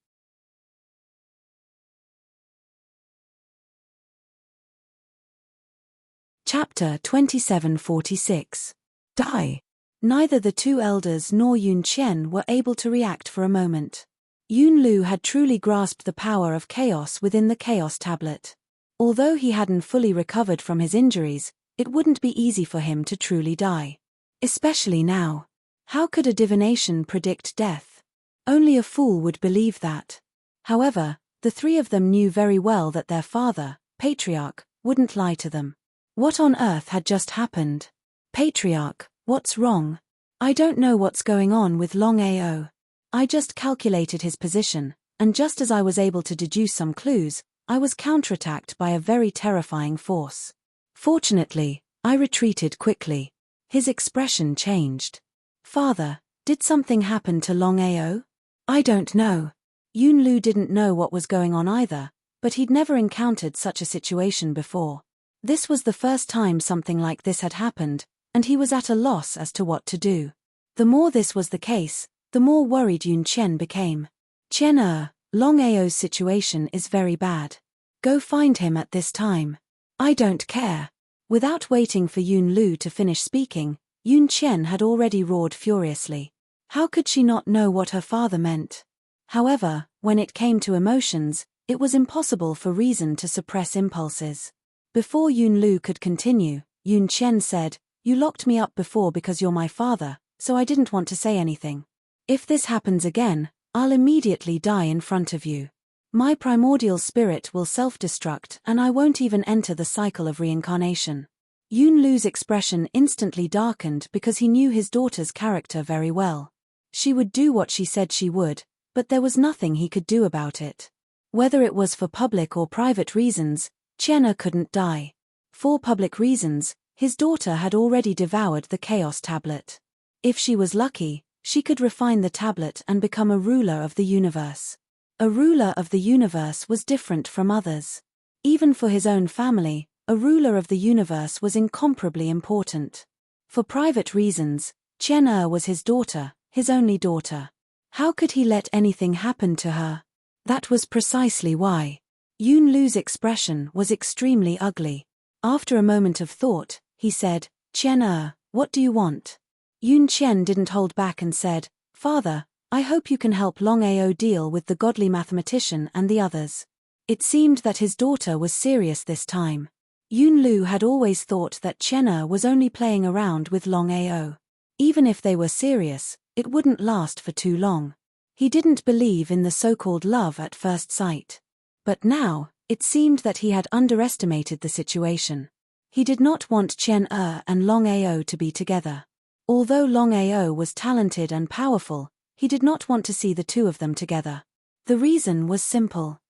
Chapter 2746. Die. Neither the two elders nor Yun Chen were able to react for a moment. Yunlu had truly grasped the power of chaos within the chaos tablet. Although he hadn't fully recovered from his injuries, it wouldn't be easy for him to truly die. Especially now. How could a divination predict death? Only a fool would believe that. However, the three of them knew very well that their father, Patriarch, wouldn't lie to them. What on earth had just happened? Patriarch, what's wrong? I don't know what's going on with Longao. I just calculated his position, and just as I was able to deduce some clues, I was counterattacked by a very terrifying force. Fortunately, I retreated quickly. His expression changed. Father, did something happen to Longao? I don't know. Yunlu didn't know what was going on either, but he'd never encountered such a situation before. This was the first time something like this had happened, and he was at a loss as to what to do. The more this was the case, the more worried Yun Chen became. Chen, Longao's situation is very bad. Go find him at this time. I don't care. Without waiting for Yunlu to finish speaking, Yun Chen had already roared furiously. How could she not know what her father meant? However, when it came to emotions, it was impossible for reason to suppress impulses. Before Yunlu could continue, Yun Chen said, "You locked me up before because you're my father, so I didn't want to say anything. If this happens again, I'll immediately die in front of you. My primordial spirit will self-destruct and I won't even enter the cycle of reincarnation." Yunlu's expression instantly darkened because he knew his daughter's character very well. She would do what she said she would, but there was nothing he could do about it. Whether it was for public or private reasons, Chenna couldn't die. For public reasons, his daughter had already devoured the Chaos Tablet. If she was lucky, she could refine the tablet and become a ruler of the universe. A ruler of the universe was different from others. Even for his own family, a ruler of the universe was incomparably important. For private reasons, Chenna was his daughter, his only daughter. How could he let anything happen to her? That was precisely why. Yunlu's expression was extremely ugly. After a moment of thought, he said, "Chen, what do you want?" Yun Chen didn't hold back and said, "Father, I hope you can help Longao deal with the godly mathematician and the others." It seemed that his daughter was serious this time. Yunlu had always thought that Chenna was only playing around with Longao. Even if they were serious, it wouldn't last for too long. He didn't believe in the so-called love at first sight. But now, it seemed that he had underestimated the situation. He did not want Chen-Er and Longao to be together. Although Longao was talented and powerful, he did not want to see the two of them together. The reason was simple.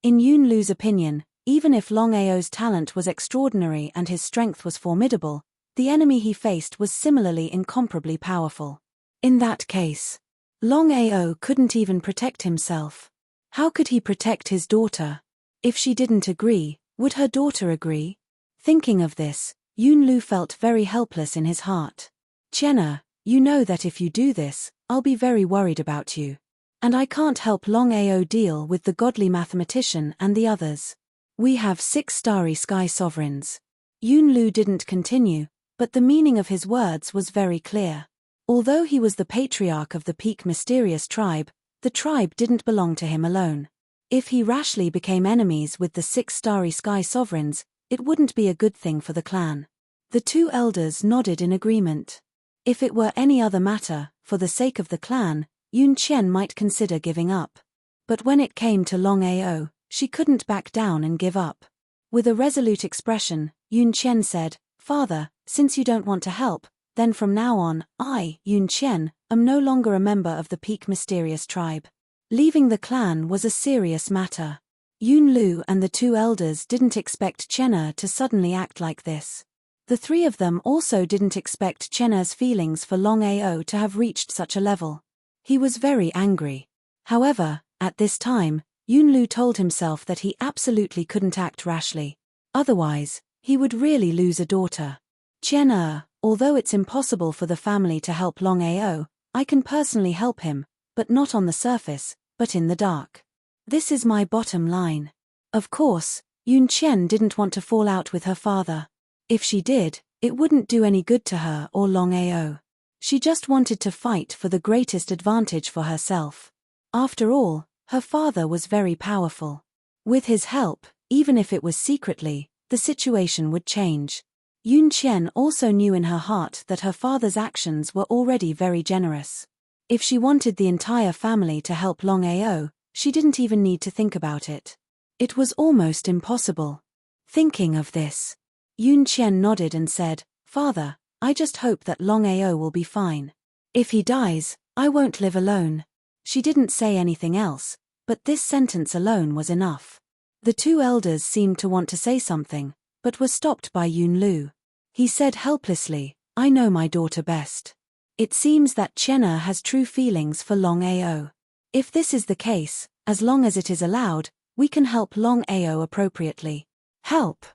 In Yunlu's opinion, even if Longao's talent was extraordinary and his strength was formidable, the enemy he faced was similarly incomparably powerful. In that case, Longao couldn't even protect himself. How could he protect his daughter? If she didn't agree, would her daughter agree? Thinking of this, Yunlu felt very helpless in his heart. Chenna, you know that if you do this, I'll be very worried about you. And I can't help Longao deal with the godly mathematician and the others. We have 6 starry sky sovereigns. Yunlu didn't continue, but the meaning of his words was very clear. Although he was the patriarch of the Peak Mysterious tribe, the tribe didn't belong to him alone. If he rashly became enemies with the 6 starry sky sovereigns, it wouldn't be a good thing for the clan. The 2 elders nodded in agreement. If it were any other matter, for the sake of the clan, Yun Qian might consider giving up. But when it came to Longao, she couldn't back down and give up. With a resolute expression, Yun Qian said, "Father, since you don't want to help, then from now on, I, Yun Qian, am no longer a member of the Peak Mysterious tribe." Leaving the clan was a serious matter. Yun Lu and the 2 elders didn't expect Chenna to suddenly act like this. The 3 of them also didn't expect Chenna's feelings for Longao to have reached such a level. He was very angry. However, at this time, Yun Lu told himself that he absolutely couldn't act rashly. Otherwise, he would really lose a daughter. "Chenna, although it's impossible for the family to help Longao, I can personally help him, but not on the surface, but in the dark. This is my bottom line." Of course, Yun Qian didn't want to fall out with her father. If she did, it wouldn't do any good to her or Longao. She just wanted to fight for the greatest advantage for herself. After all, her father was very powerful. With his help, even if it was secretly, the situation would change. Yun Qian also knew in her heart that her father's actions were already very generous. If she wanted the entire family to help Longao, she didn't even need to think about it. It was almost impossible. Thinking of this, Yun Qian nodded and said, "Father, I just hope that Longao will be fine. If he dies, I won't live alone." She didn't say anything else, but this sentence alone was enough. The 2 elders seemed to want to say something, but were stopped by Yun Lu. He said helplessly, "I know my daughter best. It seems that Chenna has true feelings for Longao. If this is the case, as long as it is allowed, we can help Longao appropriately." Help!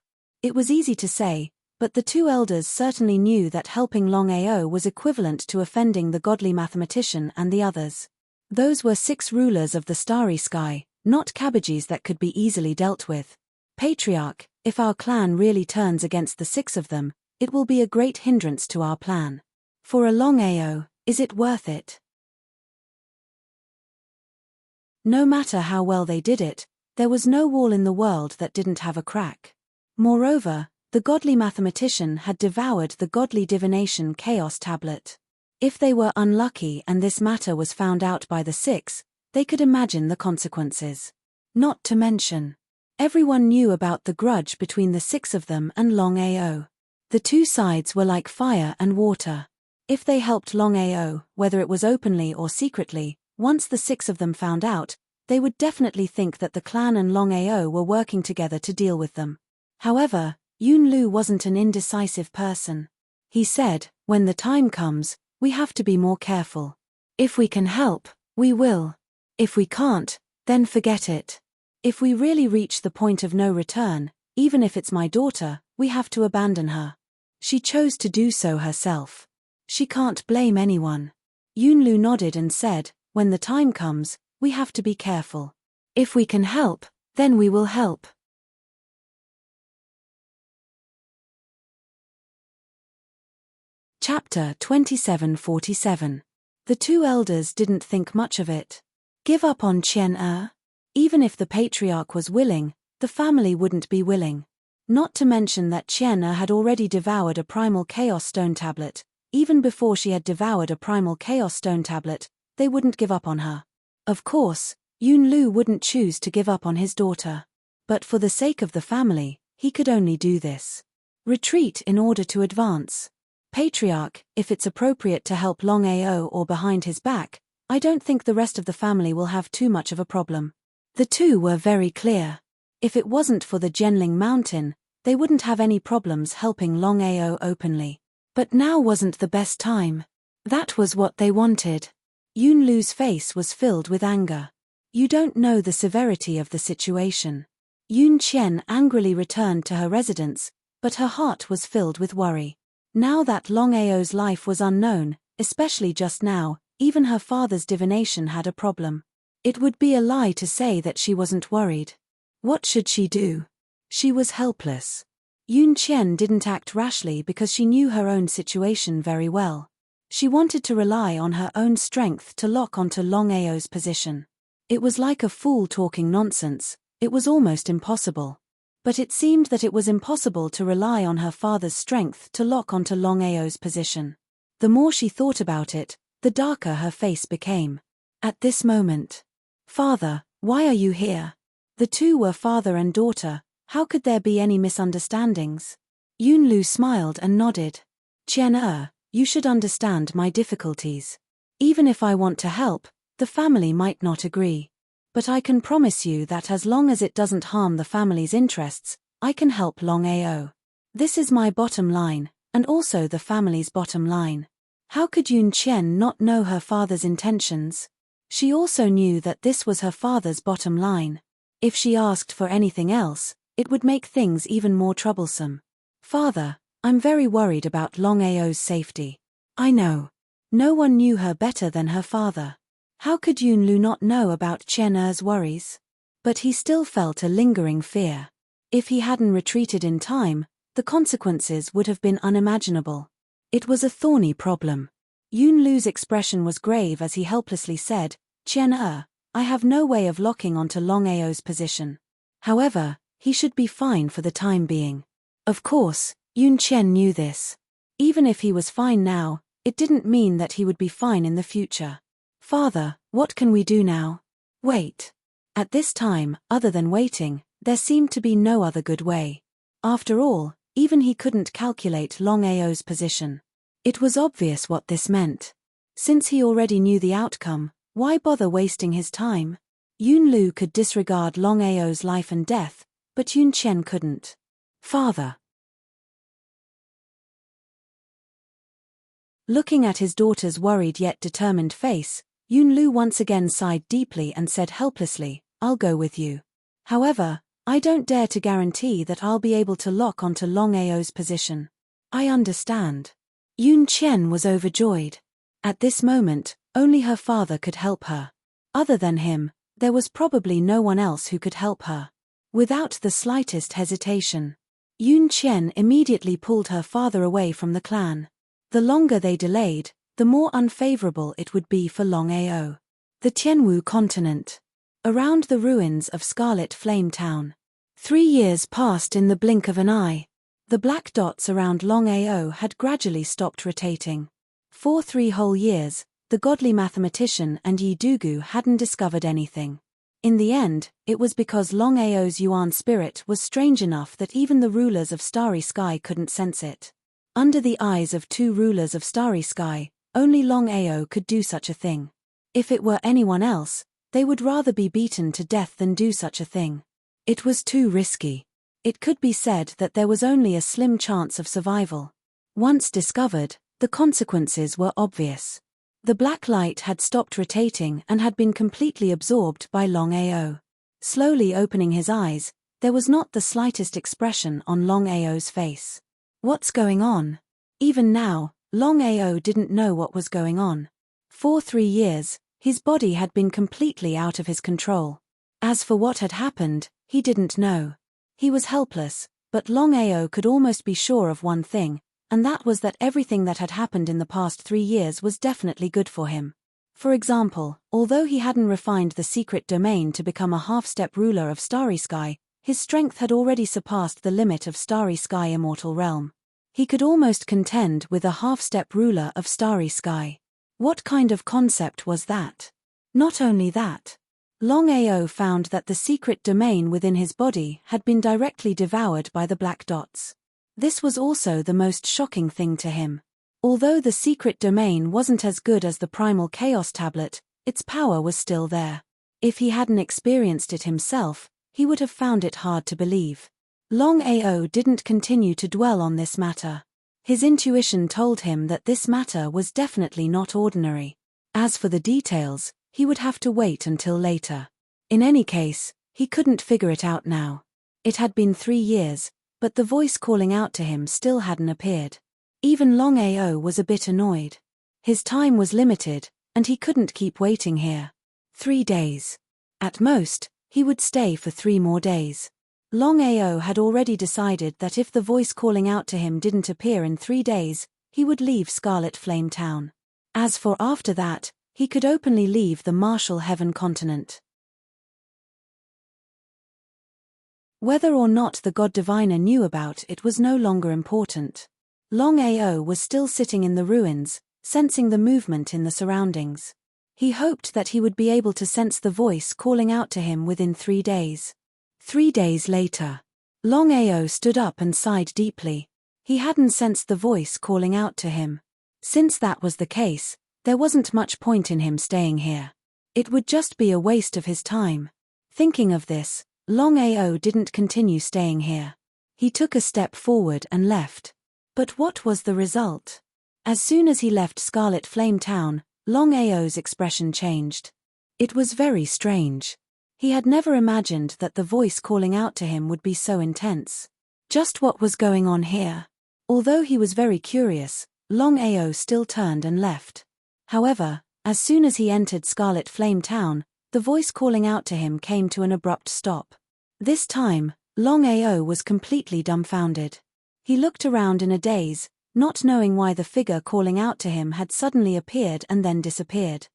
It was easy to say, but the 2 elders certainly knew that helping Longao was equivalent to offending the godly mathematician and the others. Those were 6 rulers of the starry sky, not cabbages that could be easily dealt with. "Patriarch, if our clan really turns against the 6 of them, it will be a great hindrance to our plan. For a Longao, is it worth it?" No matter how well they did it, there was no wall in the world that didn't have a crack. Moreover, the godly mathematician had devoured the godly divination chaos tablet. If they were unlucky and this matter was found out by the 6, they could imagine the consequences. Not to mention, everyone knew about the grudge between the 6 of them and Longao. The 2 sides were like fire and water. If they helped Longao, whether it was openly or secretly, once the 6 of them found out, they would definitely think that the clan and Longao were working together to deal with them. However, Yun Lu wasn't an indecisive person. He said, "When the time comes, we have to be more careful. If we can help, we will. If we can't, then forget it. If we really reach the point of no return, even if it's my daughter, we have to abandon her. She chose to do so herself. She can't blame anyone." Yun Lu nodded and said, "When the time comes, we have to be careful. If we can help, then we will help." Chapter 2747. The 2 elders didn't think much of it. Give up on Qian? Even if the patriarch was willing, the family wouldn't be willing. Not to mention that Qian had already devoured a primal chaos stone tablet. Even before she had devoured a primal chaos stone tablet, they wouldn't give up on her. Of course, Yun Lu wouldn't choose to give up on his daughter. But for the sake of the family, he could only do this. Retreat in order to advance. "Patriarch, if it's appropriate to help Longao or behind his back, I don't think the rest of the family will have too much of a problem." The 2 were very clear. If it wasn't for the Genling Mountain, they wouldn't have any problems helping Longao openly. But now wasn't the best time. That was what they wanted. Yun Lu's face was filled with anger. "You don't know the severity of the situation." Yun Qian angrily returned to her residence, but her heart was filled with worry. Now that Longao's life was unknown, especially just now, even her father's divination had a problem. It would be a lie to say that she wasn't worried. What should she do? She was helpless. Yun Qian didn't act rashly because she knew her own situation very well. She wanted to rely on her own strength to lock onto Longao's position. It was like a fool talking nonsense, it was almost impossible. But it seemed that it was impossible to rely on her father's strength to lock onto Longao's position. The more she thought about it, the darker her face became. At this moment, "Father, why are you here?" The two were father and daughter, how could there be any misunderstandings? Yunlu smiled and nodded. "Qian, you should understand my difficulties. Even if I want to help, the family might not agree. But I can promise you that as long as it doesn't harm the family's interests, I can help Longao. This is my bottom line, and also the family's bottom line." How could Yun Qian not know her father's intentions? She also knew that this was her father's bottom line. If she asked for anything else, it would make things even more troublesome. "Father, I'm very worried about Longao's safety." "I know." No one knew her better than her father. How could Yunlu not know about Qian's worries? But he still felt a lingering fear. If he hadn't retreated in time, the consequences would have been unimaginable. It was a thorny problem. Yunlu's expression was grave as he helplessly said, "Qian, I have no way of locking onto Longao's position. However, he should be fine for the time being." Of course, Yun Qian knew this. Even if he was fine now, it didn't mean that he would be fine in the future. "Father, what can we do now?" "Wait." At this time, other than waiting, there seemed to be no other good way. After all, even he couldn't calculate Longao's position. It was obvious what this meant. Since he already knew the outcome, why bother wasting his time? Yunlu could disregard Longao's life and death, but Yun Qian couldn't. "Father." Looking at his daughter's worried yet determined face, Yunlu once again sighed deeply and said helplessly, "I'll go with you. However, I don't dare to guarantee that I'll be able to lock onto Longao's position." "I understand." Yun Qian was overjoyed. At this moment, only her father could help her. Other than him, there was probably no one else who could help her. Without the slightest hesitation, Yun Qian immediately pulled her father away from the clan. The longer they delayed, the more unfavorable it would be for Longao. The Tianwu continent. Around the ruins of Scarlet Flame Town. 3 years passed in the blink of an eye. The black dots around Longao had gradually stopped rotating. For 3 whole years, the godly mathematician and Yi Dugu hadn't discovered anything. In the end, it was because Longao's Yuan spirit was strange enough that even the rulers of Starry Sky couldn't sense it. Under the eyes of 2 rulers of Starry Sky, only Longao could do such a thing. If it were anyone else, they would rather be beaten to death than do such a thing. It was too risky. It could be said that there was only a slim chance of survival. Once discovered, the consequences were obvious. The black light had stopped rotating and had been completely absorbed by Longao. Slowly opening his eyes, there was not the slightest expression on Longao's face. What's going on? Even now, Longao didn't know what was going on. For 3 years, his body had been completely out of his control. As for what had happened, he didn't know. He was helpless, but Longao could almost be sure of one thing, and that was that everything that had happened in the past 3 years was definitely good for him. For example, although he hadn't refined the secret domain to become a half-step ruler of Starry Sky, his strength had already surpassed the limit of Starry Sky Immortal Realm. He could almost contend with a half-step ruler of Starry Sky. What kind of concept was that? Not only that, Longao found that the secret domain within his body had been directly devoured by the black dots. This was also the most shocking thing to him. Although the secret domain wasn't as good as the primal chaos tablet, its power was still there. If he hadn't experienced it himself, he would have found it hard to believe. Longao didn't continue to dwell on this matter. His intuition told him that this matter was definitely not ordinary. As for the details, he would have to wait until later. In any case, he couldn't figure it out now. It had been 3 years, but the voice calling out to him still hadn't appeared. Even Longao was a bit annoyed. His time was limited, and he couldn't keep waiting here. 3 days. At most, he would stay for 3 more days. Longao had already decided that if the voice calling out to him didn't appear in 3 days, he would leave Scarlet Flame Town. As for after that, he could openly leave the martial heaven continent. Whether or not the god diviner knew about it was no longer important. Longao was still sitting in the ruins, sensing the movement in the surroundings. He hoped that he would be able to sense the voice calling out to him within 3 days. 3 days later, Longao stood up and sighed deeply. He hadn't sensed the voice calling out to him. Since that was the case, there wasn't much point in him staying here. It would just be a waste of his time. Thinking of this, Longao didn't continue staying here. He took a step forward and left. But what was the result? As soon as he left Scarlet Flame Town, Longao's expression changed. It was very strange. He had never imagined that the voice calling out to him would be so intense. Just what was going on here? Although he was very curious, Longao still turned and left. However, as soon as he entered Scarlet Flame Town, the voice calling out to him came to an abrupt stop. This time, Longao was completely dumbfounded. He looked around in a daze, not knowing why the figure calling out to him had suddenly appeared and then disappeared.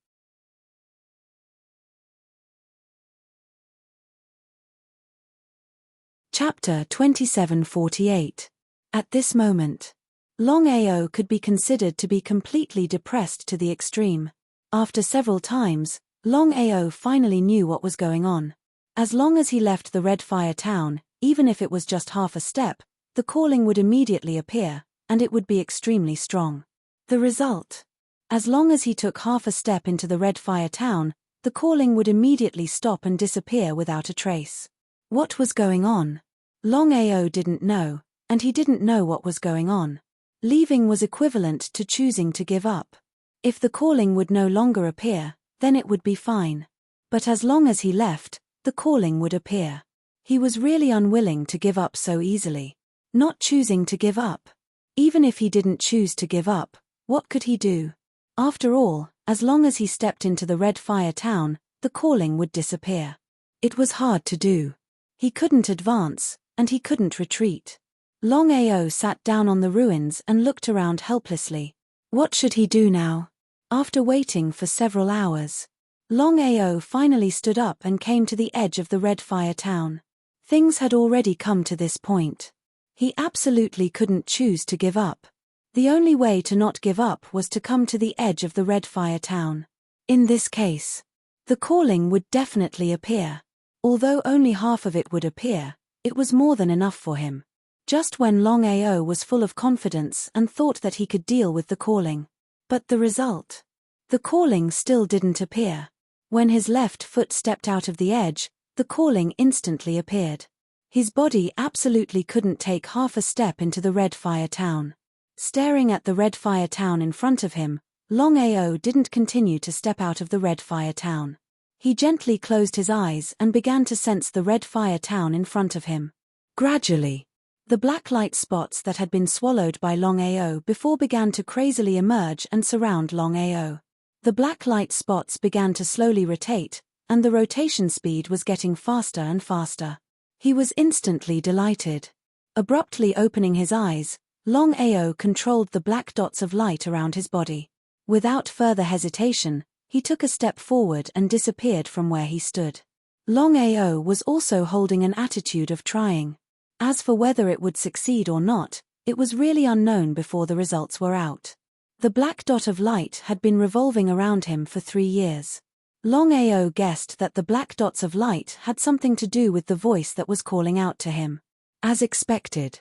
Chapter 2748. At this moment, Longao could be considered to be completely depressed to the extreme. After several times, Longao finally knew what was going on. As long as he left the Red Fire Town, even if it was just half a step, the calling would immediately appear, and it would be extremely strong. The result? As long as he took half a step into the Red Fire Town, the calling would immediately stop and disappear without a trace. What was going on? Longao didn't know, and he didn't know what was going on. Leaving was equivalent to choosing to give up. If the calling would no longer appear, then it would be fine. But as long as he left, the calling would appear. He was really unwilling to give up so easily. Not choosing to give up. Even if he didn't choose to give up, what could he do? After all, as long as he stepped into the Red Fire Town, the calling would disappear. It was hard to do. He couldn't advance, and he couldn't retreat. Longao sat down on the ruins and looked around helplessly. What should he do now? After waiting for several hours, Longao finally stood up and came to the edge of the Red Fire Town. Things had already come to this point. He absolutely couldn't choose to give up. The only way to not give up was to come to the edge of the Red Fire Town. In this case, the calling would definitely appear. Although only half of it would appear, it was more than enough for him. Just when Longao was full of confidence and thought that he could deal with the calling. But the result? The calling still didn't appear. When his left foot stepped out of the edge, the calling instantly appeared. His body absolutely couldn't take half a step into the Red Fire Town. Staring at the Red Fire Town in front of him, Longao didn't continue to step out of the Red Fire Town. He gently closed his eyes and began to sense the Red Fire Town in front of him. Gradually, the black light spots that had been swallowed by Longao before began to crazily emerge and surround Longao. The black light spots began to slowly rotate, and the rotation speed was getting faster and faster. He was instantly delighted. Abruptly opening his eyes, Longao controlled the black dots of light around his body. Without further hesitation, he took a step forward and disappeared from where he stood. Longao was also holding an attitude of trying. As for whether it would succeed or not, it was really unknown before the results were out. The black dot of light had been revolving around him for 3 years. Longao guessed that the black dots of light had something to do with the voice that was calling out to him. As expected,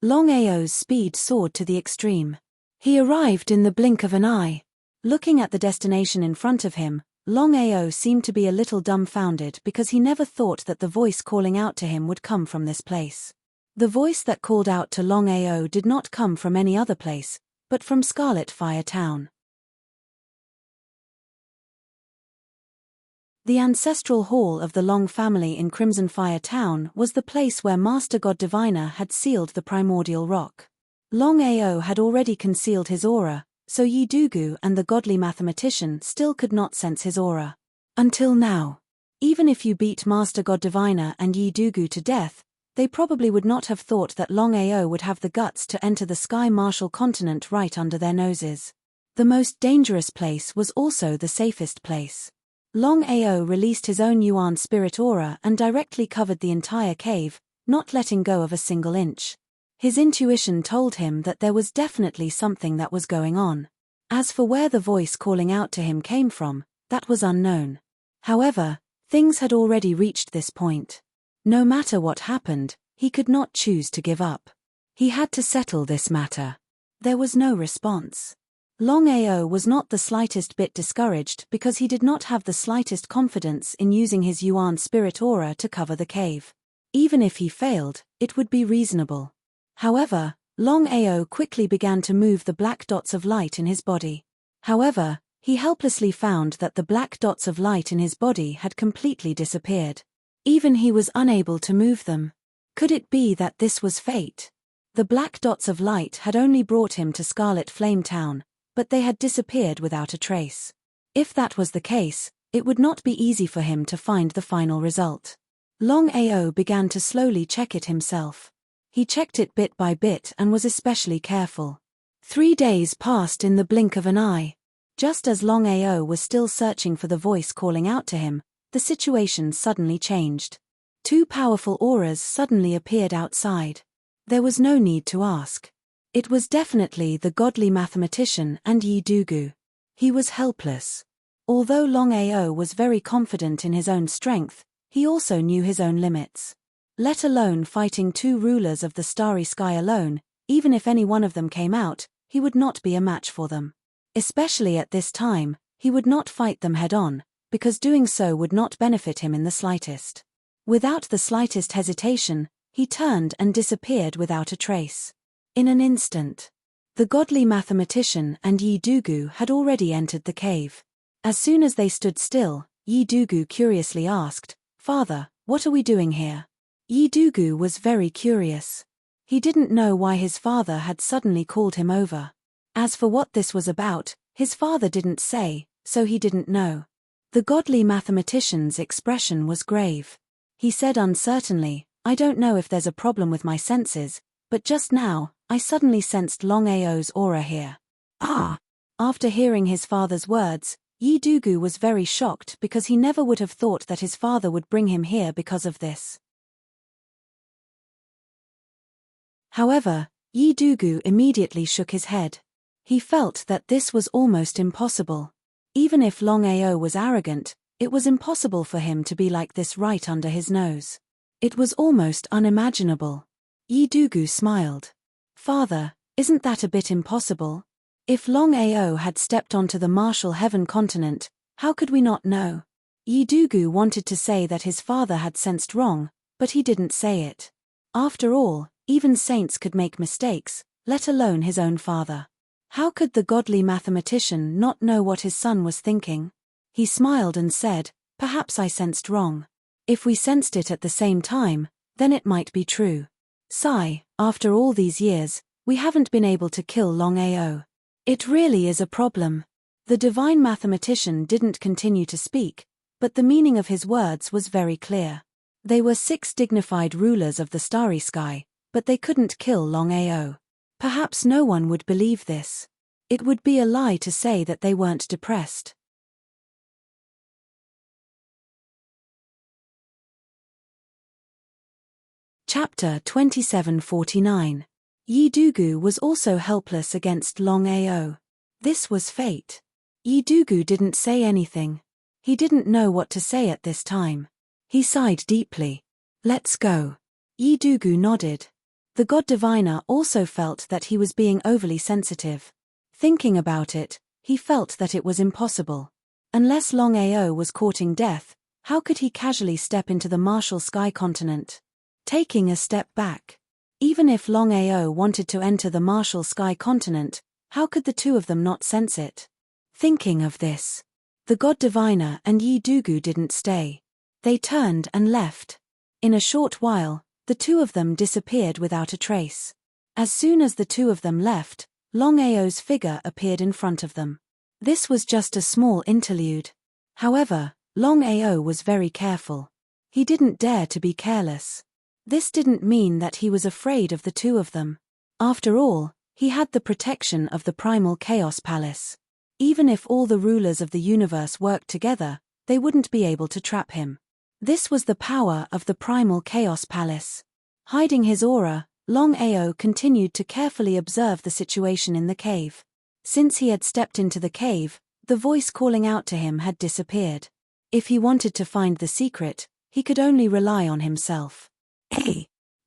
Longao's speed soared to the extreme. He arrived in the blink of an eye. Looking at the destination in front of him, Longao seemed to be a little dumbfounded because he never thought that the voice calling out to him would come from this place. The voice that called out to Longao did not come from any other place, but from Scarlet Fire Town. The ancestral hall of the Long family in Crimson Fire Town was the place where Master God Diviner had sealed the primordial rock. Longao had already concealed his aura, so Yi Dugu and the godly mathematician still could not sense his aura. Until now. Even if you beat Master God Diviner and Yi Dugu to death, They probably would not have thought that Longao would have the guts to enter the Sky Martial continent right under their noses. The most dangerous place was also the safest place. Longao released his own Yuan spirit aura and directly covered the entire cave, not letting go of a single inch. His intuition told him that there was definitely something that was going on. As for where the voice calling out to him came from, that was unknown. However, things had already reached this point. No matter what happened, he could not choose to give up. He had to settle this matter. There was no response. Longao was not the slightest bit discouraged because he did not have the slightest confidence in using his Yuan spirit aura to cover the cave. Even if he failed, it would be reasonable. However, Longao quickly began to move the black dots of light in his body. However, he helplessly found that the black dots of light in his body had completely disappeared. Even he was unable to move them. Could it be that this was fate? The black dots of light had only brought him to Scarlet Flame Town, but they had disappeared without a trace. If that was the case, it would not be easy for him to find the final result. Longao began to slowly check it himself. He checked it bit by bit and was especially careful. 3 days passed in the blink of an eye. Just as Longao was still searching for the voice calling out to him, the situation suddenly changed. 2 powerful auras suddenly appeared outside. There was no need to ask. It was definitely the godly mathematician and Yi Dugu. He was helpless. Although Longao was very confident in his own strength, he also knew his own limits. Let alone fighting 2 rulers of the starry sky alone, even if any one of them came out, he would not be a match for them. Especially at this time, he would not fight them head-on, because doing so would not benefit him in the slightest. Without the slightest hesitation, he turned and disappeared without a trace. In an instant, the godly mathematician and Yi Dugu had already entered the cave. As soon as they stood still, Yi Dugu curiously asked, "Father, what are we doing here?" Yi Dugu was very curious. He didn't know why his father had suddenly called him over. As for what this was about, his father didn't say, so he didn't know. The godly mathematician's expression was grave. He said uncertainly, "I don't know if there's a problem with my senses, but just now, I suddenly sensed Longao's aura here." Ah! After hearing his father's words, Yi Dugu was very shocked because he never would have thought that his father would bring him here because of this. However, Yi Dugu immediately shook his head. He felt that this was almost impossible. Even if Longao was arrogant, it was impossible for him to be like this right under his nose. It was almost unimaginable. Yi Dugu smiled. "Father, isn't that a bit impossible? If Longao had stepped onto the martial heaven continent, how could we not know?" Yi Dugu wanted to say that his father had sensed wrong, but he didn't say it. After all, even saints could make mistakes, let alone his own father. How could the godly mathematician not know what his son was thinking? He smiled and said, "Perhaps I sensed wrong. If we sensed it at the same time, then it might be true. Sigh, after all these years, we haven't been able to kill Longao. It really is a problem." The divine mathematician didn't continue to speak, but the meaning of his words was very clear. They were 6 dignified rulers of the starry sky, but they couldn't kill Longao. Perhaps no one would believe this. It would be a lie to say that they weren't depressed. Chapter 2749. Yi Dugu was also helpless against Longao. This was fate. Yi Dugu didn't say anything. He didn't know what to say at this time. He sighed deeply. "Let's go." Yi Dugu nodded. The god diviner also felt that he was being overly sensitive. Thinking about it, he felt that it was impossible. Unless Longao was courting death, how could he casually step into the martial sky continent? Taking a step back. Even if Longao wanted to enter the martial sky continent, how could the 2 of them not sense it? Thinking of this, the god diviner and Yi Dugu didn't stay. They turned and left. In a short while, the 2 of them disappeared without a trace. As soon as the 2 of them left, Longao's figure appeared in front of them. This was just a small interlude. However, Longao was very careful. He didn't dare to be careless. This didn't mean that he was afraid of the two of them. After all, he had the protection of the primal Chaos Palace. Even if all the rulers of the universe worked together, they wouldn't be able to trap him. This was the power of the primal Chaos Palace. Hiding his aura, Longao continued to carefully observe the situation in the cave. Since he had stepped into the cave, the voice calling out to him had disappeared. If he wanted to find the secret, he could only rely on himself.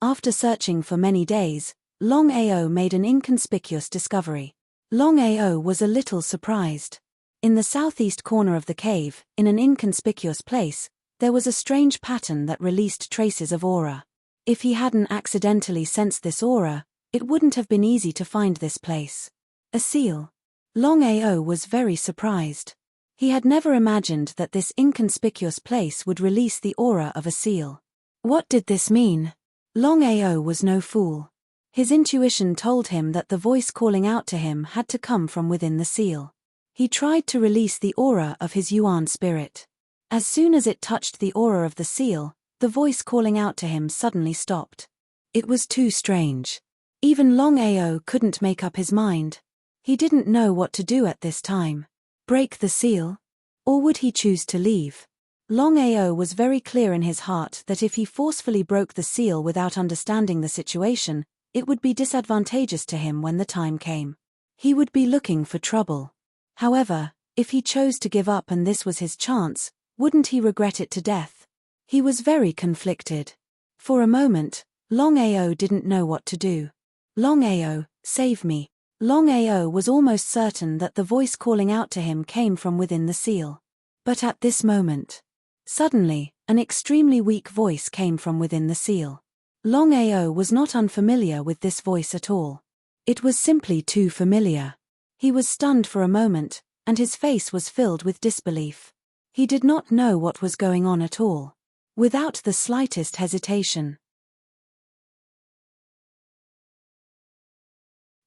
After searching for many days, Longao made an inconspicuous discovery. Longao was a little surprised. In the southeast corner of the cave, in an inconspicuous place, there was a strange pattern that released traces of aura. If he hadn't accidentally sensed this aura, it wouldn't have been easy to find this place. A seal. Longao was very surprised. He had never imagined that this inconspicuous place would release the aura of a seal. What did this mean? Longao was no fool. His intuition told him that the voice calling out to him had to come from within the seal. He tried to release the aura of his Yuan spirit. As soon as it touched the aura of the seal, the voice calling out to him suddenly stopped. It was too strange. Even Longao couldn't make up his mind. He didn't know what to do at this time. Break the seal? Or would he choose to leave? Longao was very clear in his heart that if he forcefully broke the seal without understanding the situation, it would be disadvantageous to him when the time came. He would be looking for trouble. However, if he chose to give up and this was his chance, wouldn't he regret it to death? He was very conflicted. For a moment, Longao didn't know what to do. Longao, save me. Longao was almost certain that the voice calling out to him came from within the seal. But at this moment, suddenly, an extremely weak voice came from within the seal. Longao was not unfamiliar with this voice at all. It was simply too familiar. He was stunned for a moment, and his face was filled with disbelief. He did not know what was going on at all. Without the slightest hesitation,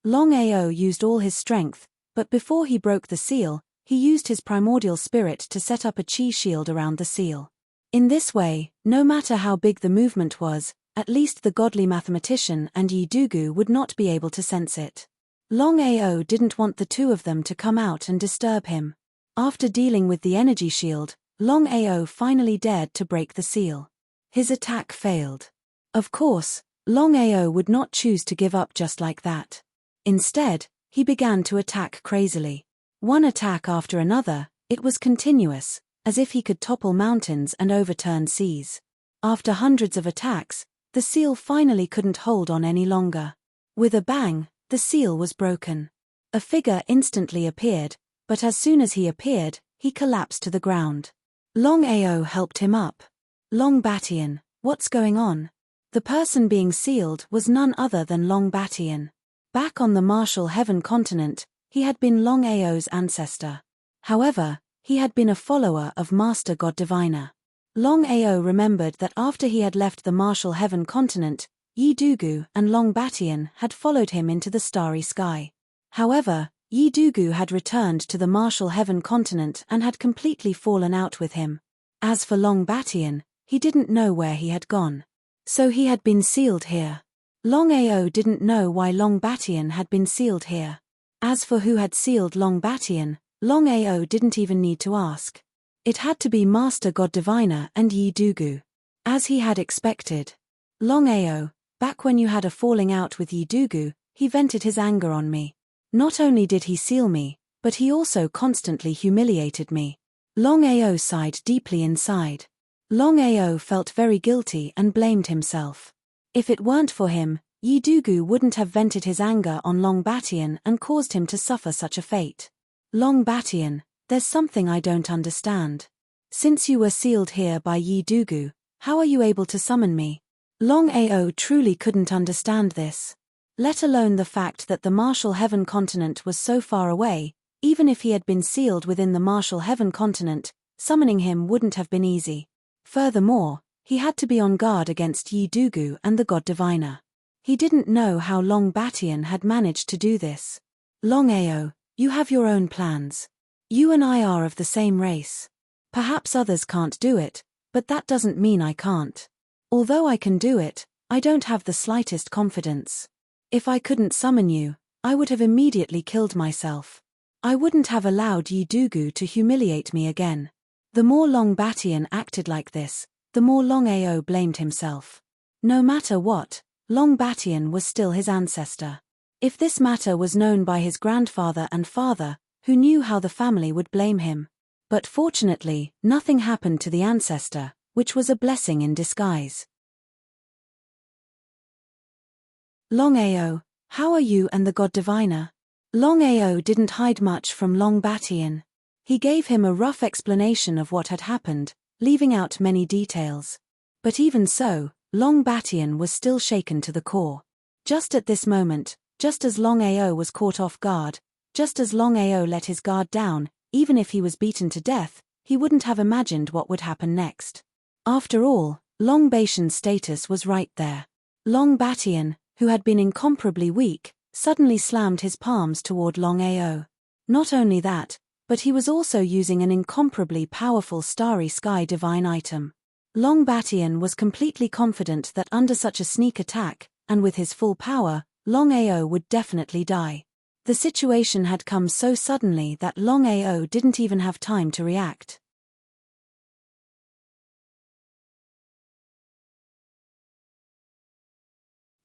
Longao used all his strength, but before he broke the seal, he used his primordial spirit to set up a chi shield around the seal. In this way, no matter how big the movement was, at least the godly mathematician and Yi Dugu would not be able to sense it. Longao didn't want the two of them to come out and disturb him. After dealing with the energy shield, Longao finally dared to break the seal. His attack failed. Of course, Longao would not choose to give up just like that. Instead, he began to attack crazily. One attack after another, it was continuous, as if he could topple mountains and overturn seas. After hundreds of attacks, the seal finally couldn't hold on any longer. With a bang, the seal was broken. A figure instantly appeared, but as soon as he appeared, he collapsed to the ground. Longao helped him up. Longbatian, what's going on? The person being sealed was none other than Longbatian. Back on the Martial Heaven continent, he had been Longao's ancestor. However, he had been a follower of Master God Diviner. Longao remembered that after he had left the Martial Heaven continent, Yi Dugu and Longbatian had followed him into the starry sky. However, Yi Dugu had returned to the Martial Heaven continent and had completely fallen out with him. As for Longbatian, he didn't know where he had gone. So he had been sealed here. Longao didn't know why Longbatian had been sealed here. As for who had sealed Longbatian, Longao didn't even need to ask. It had to be Master God Diviner and Yi Dugu. As he had expected. Longao, back when you had a falling out with Yi Dugu, he vented his anger on me. Not only did he seal me, but he also constantly humiliated me. Longao sighed deeply inside. Longao felt very guilty and blamed himself. If it weren't for him, Yi Dugu wouldn't have vented his anger on Longbatian and caused him to suffer such a fate. Longbatian, there's something I don't understand. Since you were sealed here by Yi Dugu, how are you able to summon me? Longao truly couldn't understand this. Let alone the fact that the Martial Heaven continent was so far away. Even if he had been sealed within the Martial Heaven continent, summoning him wouldn't have been easy. Furthermore, he had to be on guard against Yi Dugu and the God Diviner. He didn't know how Longbatian had managed to do this. Longao, you have your own plans. You and I are of the same race. Perhaps others can't do it, but that doesn't mean I can't. Although I can do it, I don't have the slightest confidence. If I couldn't summon you, I would have immediately killed myself. I wouldn't have allowed Yi Dugu to humiliate me again. The more Long Batian acted like this, the more Longao blamed himself. No matter what, Long Batian was still his ancestor. If this matter was known by his grandfather and father, who knew how the family would blame him. But fortunately, nothing happened to the ancestor, which was a blessing in disguise. Longao, how are you and the god diviner? Longao didn't hide much from Long Batian. He gave him a rough explanation of what had happened, leaving out many details. But even so, Long Batian was still shaken to the core. Just at this moment, just as Longao was caught off guard, just as Longao let his guard down, even if he was beaten to death, he wouldn't have imagined what would happen next. After all, Long Batian's status was right there. Long Batian, who had been incomparably weak, suddenly slammed his palms toward Longao. Not only that, but he was also using an incomparably powerful Starry Sky divine item. Long Batian was completely confident that under such a sneak attack, and with his full power, Longao would definitely die. The situation had come so suddenly that Longao didn't even have time to react.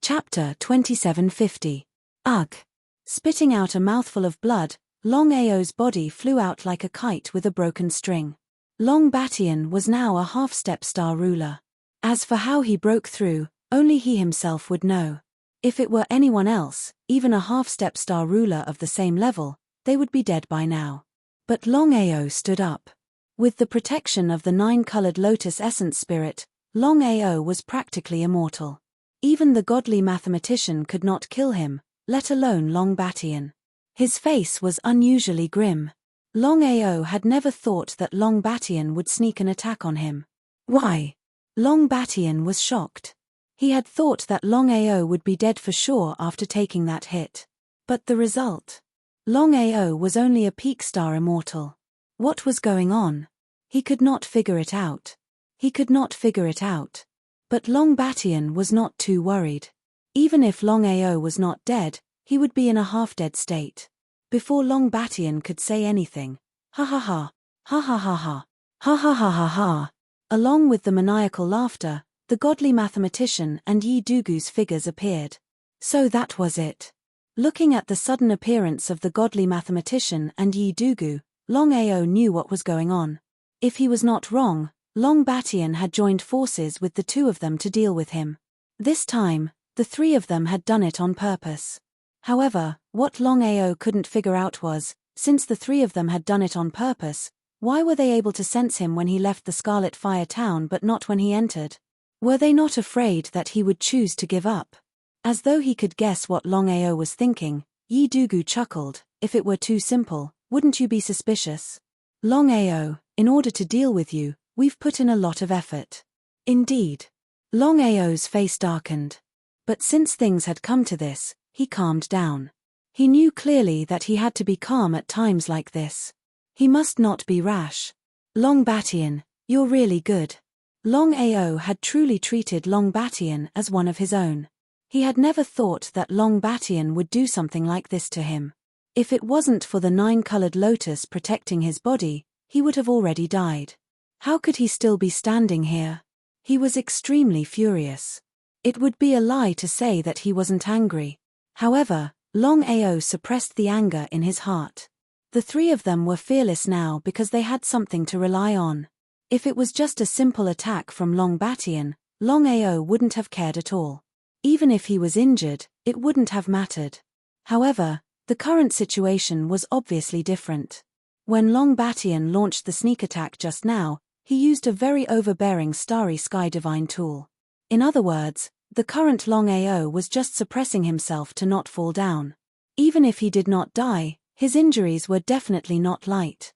Chapter 2750. Ugh! Spitting out a mouthful of blood, Longao's body flew out like a kite with a broken string. Long Batian was now a half-step star ruler. As for how he broke through, only he himself would know. If it were anyone else, even a half-step star ruler of the same level, they would be dead by now. But Longao stood up. With the protection of the 9-colored lotus essence spirit, Longao was practically immortal. Even the godly mathematician could not kill him, let alone Long Batian. His face was unusually grim. Longao had never thought that Long Batian would sneak an attack on him. Why? Long Batian was shocked. He had thought that Longao would be dead for sure after taking that hit. But the result? Longao was only a peak star immortal. What was going on? He could not figure it out. He could not figure it out. But Long Batian was not too worried. Even if Longao was not dead, he would be in a half-dead state. Before Long Batian could say anything, ha ha ha, ha ha ha ha, ha ha ha ha ha. Along with the maniacal laughter, the godly mathematician and Yi Dugu's figures appeared. So that was it. Looking at the sudden appearance of the godly mathematician and Yi Dugu, Longao knew what was going on. If he was not wrong, Long Batian had joined forces with the two of them to deal with him. This time, the three of them had done it on purpose. However, what Longao couldn't figure out was, since the three of them had done it on purpose, why were they able to sense him when he left the Scarlet Fire town but not when he entered? Were they not afraid that he would choose to give up? As though he could guess what Longao was thinking, Yi Dugu chuckled. If it were too simple, wouldn't you be suspicious? Longao, in order to deal with you, we've put in a lot of effort. Indeed. Longao's face darkened. But since things had come to this, he calmed down. He knew clearly that he had to be calm at times like this. He must not be rash. Long Batian, you're really good. Longao had truly treated Long Batian as one of his own. He had never thought that Long Batian would do something like this to him. If it wasn't for the 9-colored lotus protecting his body, he would have already died. How could he still be standing here? He was extremely furious. It would be a lie to say that he wasn't angry. However, Longao suppressed the anger in his heart. The three of them were fearless now because they had something to rely on. If it was just a simple attack from Long Batian, Longao wouldn't have cared at all. Even if he was injured, it wouldn't have mattered. However, the current situation was obviously different. When Long Batian launched the sneak attack just now, he used a very overbearing Starry Sky divine tool. In other words, the current Longao was just suppressing himself to not fall down. Even if he did not die, his injuries were definitely not light.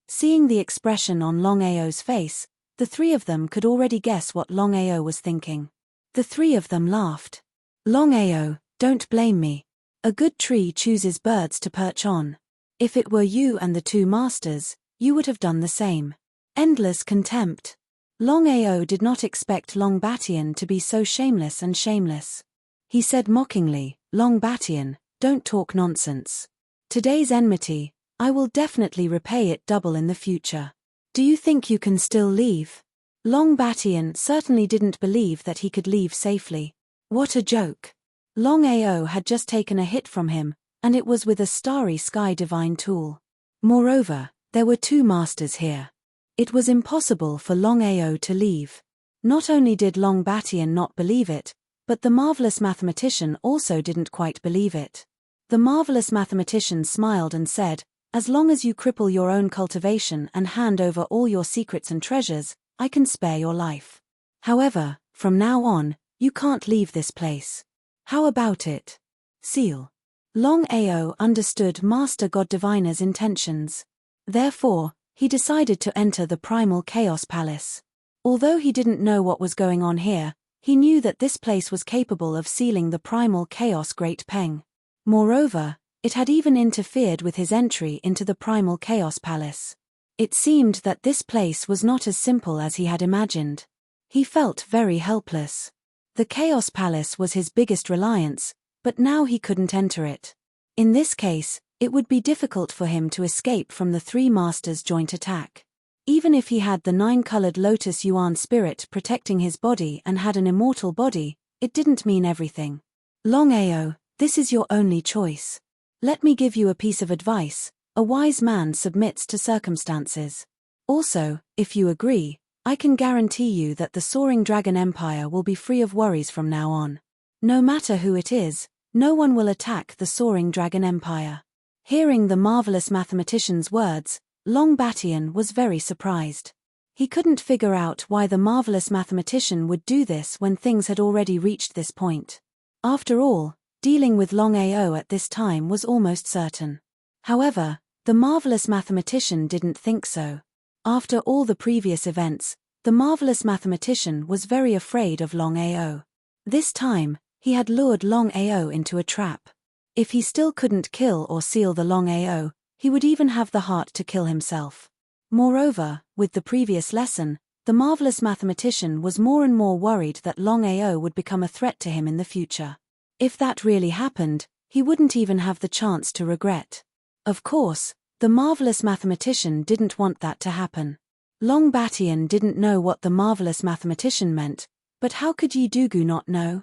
Seeing the expression on Longao's face, the three of them could already guess what Longao was thinking. The three of them laughed. Longao, don't blame me. A good tree chooses birds to perch on. If it were you and the two masters, you would have done the same. Endless contempt. Longao did not expect Long Batian to be so shameless and shameless. He said mockingly, "Long Batian, don't talk nonsense. Today's enmity, I will definitely repay it double in the future. Do you think you can still leave?" Long Batian certainly didn't believe that he could leave safely. What a joke. Longao had just taken a hit from him, and it was with a starry sky divine tool. Moreover, there were two masters here. It was impossible for Longao to leave. Not only did Long Batian not believe it, but the marvelous mathematician also didn't quite believe it. The marvelous mathematician smiled and said, "As long as you cripple your own cultivation and hand over all your secrets and treasures, I can spare your life. However, from now on, you can't leave this place. How about it? Seal." Longao understood Master God Diviner's intentions. Therefore, he decided to enter the Primal Chaos Palace. Although he didn't know what was going on here, he knew that this place was capable of sealing the Primal Chaos Great Peng. Moreover, it had even interfered with his entry into the Primal Chaos Palace. It seemed that this place was not as simple as he had imagined. He felt very helpless. The Chaos Palace was his biggest reliance, but now he couldn't enter it. In this case, it would be difficult for him to escape from the three masters' joint attack. Even if he had the 9-colored Lotus Yuan spirit protecting his body and had an immortal body, it didn't mean everything. "Longao, this is your only choice. Let me give you a piece of advice: a wise man submits to circumstances. Also, if you agree, I can guarantee you that the Soaring Dragon Empire will be free of worries from now on. No matter who it is, no one will attack the Soaring Dragon Empire." Hearing the marvelous mathematician's words, Long Batian was very surprised. He couldn't figure out why the marvelous mathematician would do this when things had already reached this point. After all, dealing with Longao at this time was almost certain. However, the marvelous mathematician didn't think so. After all the previous events, the marvelous mathematician was very afraid of Longao. This time, he had lured Longao into a trap. If he still couldn't kill or seal the Longao, he would even have the heart to kill himself. Moreover, with the previous lesson, the marvelous mathematician was more and more worried that Longao would become a threat to him in the future. If that really happened, he wouldn't even have the chance to regret. Of course, the marvelous mathematician didn't want that to happen. Long Batian didn't know what the marvelous mathematician meant, but how could Yi Dugu not know?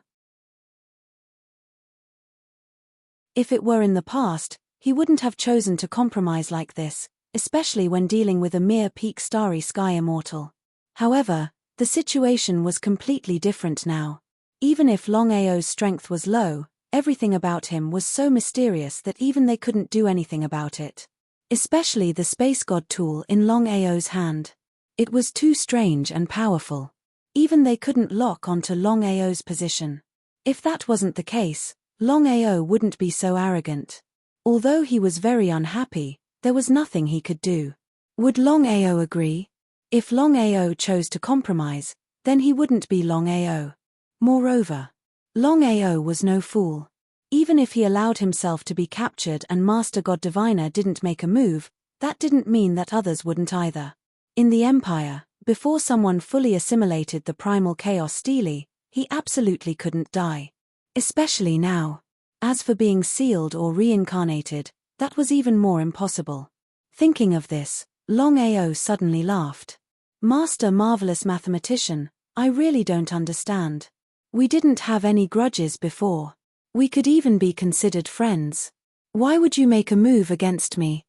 If it were in the past, he wouldn't have chosen to compromise like this, especially when dealing with a mere peak starry sky immortal. However, the situation was completely different now. Even if Longao's strength was low, everything about him was so mysterious that even they couldn't do anything about it. Especially the Space God tool in Longao's hand. It was too strange and powerful. Even they couldn't lock onto Longao's position. If that wasn't the case, Longao wouldn't be so arrogant. Although he was very unhappy, there was nothing he could do. Would Longao agree? If Longao chose to compromise, then he wouldn't be Longao. Moreover, Longao was no fool. Even if he allowed himself to be captured and Master God Diviner didn't make a move, that didn't mean that others wouldn't either. In the Empire, before someone fully assimilated the primal chaos stele, he absolutely couldn't die. Especially now. As for being sealed or reincarnated, that was even more impossible. Thinking of this, Longao suddenly laughed. "Master Marvelous Mathematician, I really don't understand. We didn't have any grudges before. We could even be considered friends. Why would you make a move against me?"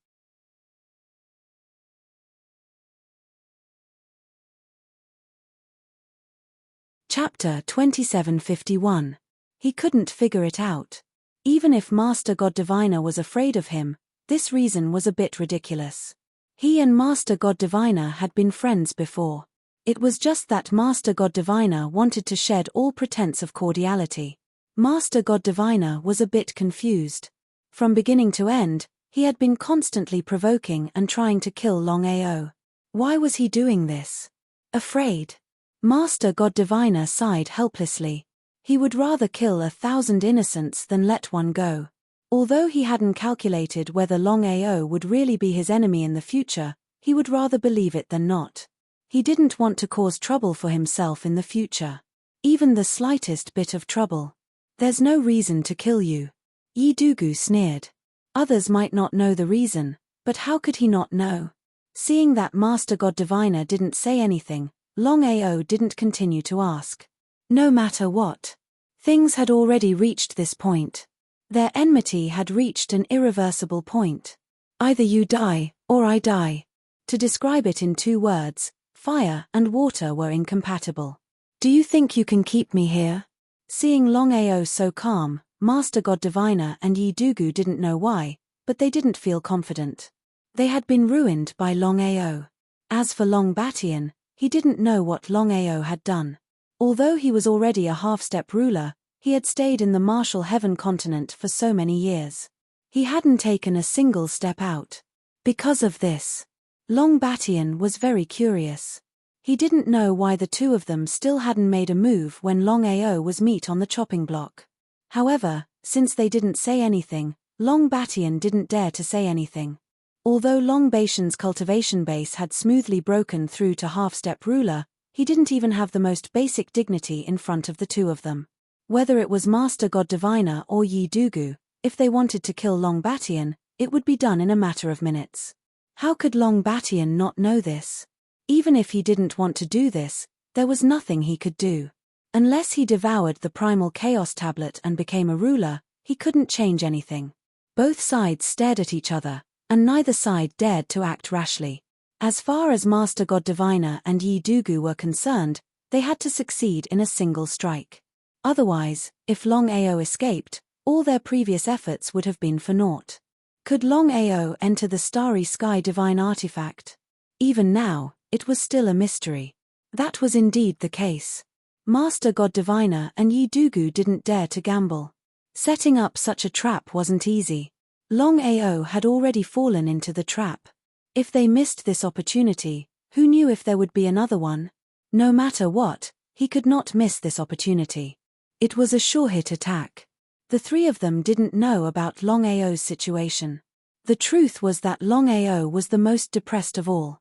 Chapter 2751. He couldn't figure it out. Even if Master God Diviner was afraid of him, this reason was a bit ridiculous. He and Master God Diviner had been friends before. It was just that Master God Diviner wanted to shed all pretense of cordiality. Master God Diviner was a bit confused. From beginning to end, he had been constantly provoking and trying to kill Longao. Why was he doing this? Afraid? Master God Diviner sighed helplessly. He would rather kill 1,000 innocents than let one go. Although he hadn't calculated whether Longao would really be his enemy in the future, he would rather believe it than not. He didn't want to cause trouble for himself in the future. Even the slightest bit of trouble. There's no reason to kill you. Yi Dugu sneered. Others might not know the reason, but how could he not know? Seeing that Master God Diviner didn't say anything, Longao didn't continue to ask. No matter what. Things had already reached this point. Their enmity had reached an irreversible point. Either you die, or I die. To describe it in 2 words, fire and water were incompatible. Do you think you can keep me here? Seeing Longao so calm, Master God Diviner and Yi Dugu didn't know why, but they didn't feel confident. They had been ruined by Longao. As for Long Batian, he didn't know what Longao had done. Although he was already a half-step ruler, he had stayed in the martial heaven continent for so many years. He hadn't taken a single step out. Because of this, Long Batian was very curious. He didn't know why the 2 of them still hadn't made a move when Longao was meat on the chopping block. However, since they didn't say anything, Long Batian didn't dare to say anything. Although Long Batian's cultivation base had smoothly broken through to half-step ruler, he didn't even have the most basic dignity in front of the 2 of them. Whether it was Master God Diviner or Yi Dugu, if they wanted to kill Long Batian, it would be done in a matter of minutes. How could Long Batian not know this? Even if he didn't want to do this, there was nothing he could do. Unless he devoured the primal chaos tablet and became a ruler, he couldn't change anything. Both sides stared at each other, and neither side dared to act rashly. As far as Master God Diviner and Yi Dugu were concerned, they had to succeed in a single strike. Otherwise, if Longao escaped, all their previous efforts would have been for naught. Could Longao enter the Starry Sky Divine Artifact? Even now, it was still a mystery. That was indeed the case. Master God Diviner and Yi Dugu didn't dare to gamble. Setting up such a trap wasn't easy. Longao had already fallen into the trap. If they missed this opportunity, who knew if there would be another one? No matter what, he could not miss this opportunity. It was a sure-hit attack. The 3 of them didn't know about Longao's situation. The truth was that Longao was the most depressed of all.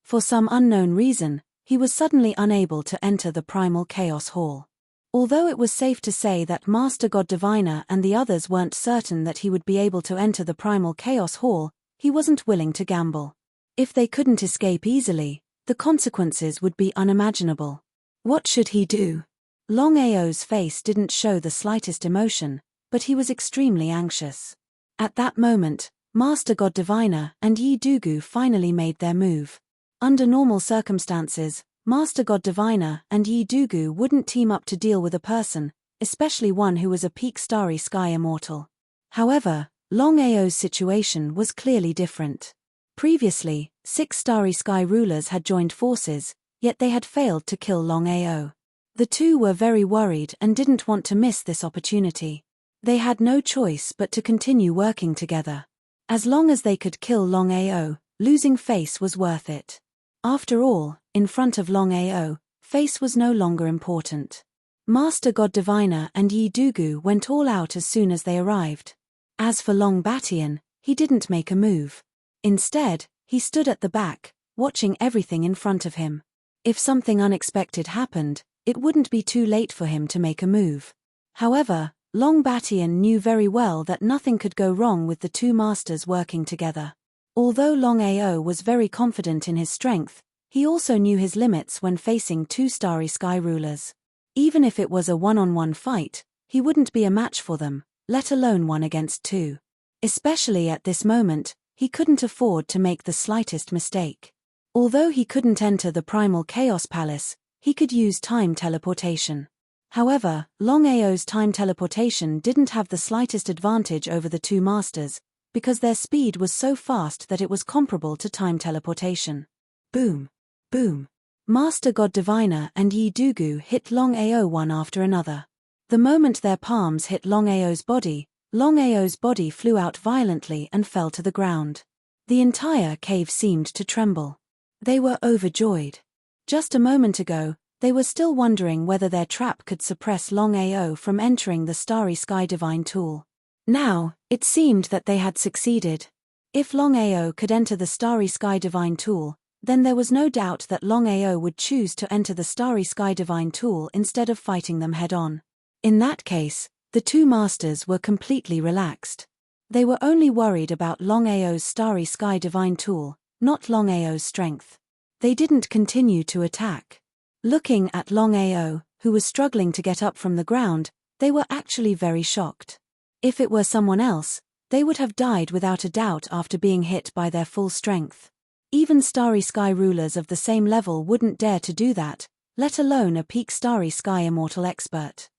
For some unknown reason, he was suddenly unable to enter the Primal Chaos Hall. Although it was safe to say that Master God Diviner and the others weren't certain that he would be able to enter the Primal Chaos Hall, he wasn't willing to gamble. If they couldn't escape easily, the consequences would be unimaginable. What should he do? Longao's face didn't show the slightest emotion, but he was extremely anxious. At that moment, Master God Diviner and Yi Dugu finally made their move. Under normal circumstances, Master God Diviner and Yi Dugu wouldn't team up to deal with a person, especially one who was a peak Starry Sky immortal. However, Longao's situation was clearly different. Previously, 6 Starry Sky rulers had joined forces, yet they had failed to kill Longao. The 2 were very worried and didn't want to miss this opportunity. They had no choice but to continue working together. As long as they could kill Longao, losing face was worth it. After all, in front of Longao, face was no longer important. Master God Diviner and Yi Dugu went all out as soon as they arrived. As for Long Batian, he didn't make a move. Instead, he stood at the back, watching everything in front of him. If something unexpected happened, it wouldn't be too late for him to make a move. However, Long Batian knew very well that nothing could go wrong with the 2 masters working together. Although Longao was very confident in his strength, he also knew his limits when facing 2 Starry Sky rulers. Even if it was a one-on-one fight, he wouldn't be a match for them, let alone 1 against 2. Especially at this moment, he couldn't afford to make the slightest mistake. Although he couldn't enter the Primal Chaos Palace, he could use time teleportation. However, Longao's time teleportation didn't have the slightest advantage over the 2 masters, because their speed was so fast that it was comparable to time teleportation. Boom! Boom! Master God Diviner and Yi Dugu hit Longao one after another. The moment their palms hit Longao's body flew out violently and fell to the ground. The entire cave seemed to tremble. They were overjoyed. Just a moment ago, they were still wondering whether their trap could suppress Longao from entering the Starry Sky Divine Tool. Now, it seemed that they had succeeded. If Longao could enter the Starry Sky Divine Tool, then there was no doubt that Longao would choose to enter the Starry Sky Divine Tool instead of fighting them head-on. In that case, the two masters were completely relaxed. They were only worried about Longao's Starry Sky Divine Tool, not Longao's strength. They didn't continue to attack. Looking at Longao, who was struggling to get up from the ground, they were actually very shocked. If it were someone else, they would have died without a doubt after being hit by their full strength. Even Starry Sky rulers of the same level wouldn't dare to do that, let alone a peak Starry Sky immortal expert.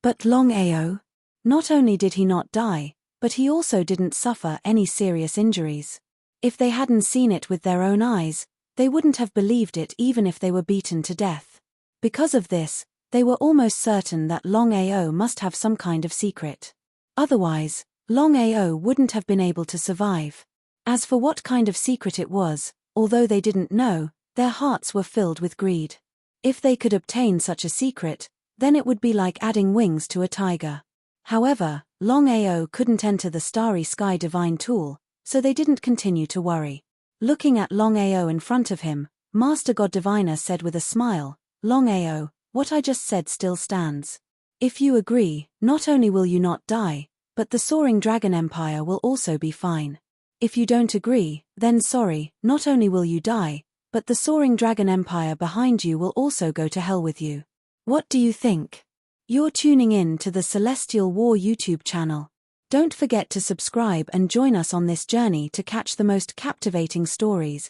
But Longao? Not only did he not die, but he also didn't suffer any serious injuries. If they hadn't seen it with their own eyes, they wouldn't have believed it even if they were beaten to death. Because of this, they were almost certain that Longao must have some kind of secret. Otherwise, Longao wouldn't have been able to survive. As for what kind of secret it was, although they didn't know, their hearts were filled with greed. If they could obtain such a secret, then it would be like adding wings to a tiger. However, Longao couldn't enter the Starry Sky Divine Tool, so they didn't continue to worry. Looking at Longao in front of him, Master God Diviner said with a smile, "Longao, what I just said still stands. If you agree, not only will you not die, but the Soaring Dragon Empire will also be fine. If you don't agree, then sorry, not only will you die, but the Soaring Dragon Empire behind you will also go to hell with you. What do you think?" You're tuning in to the Celestial War YouTube channel. Don't forget to subscribe and join us on this journey to catch the most captivating stories,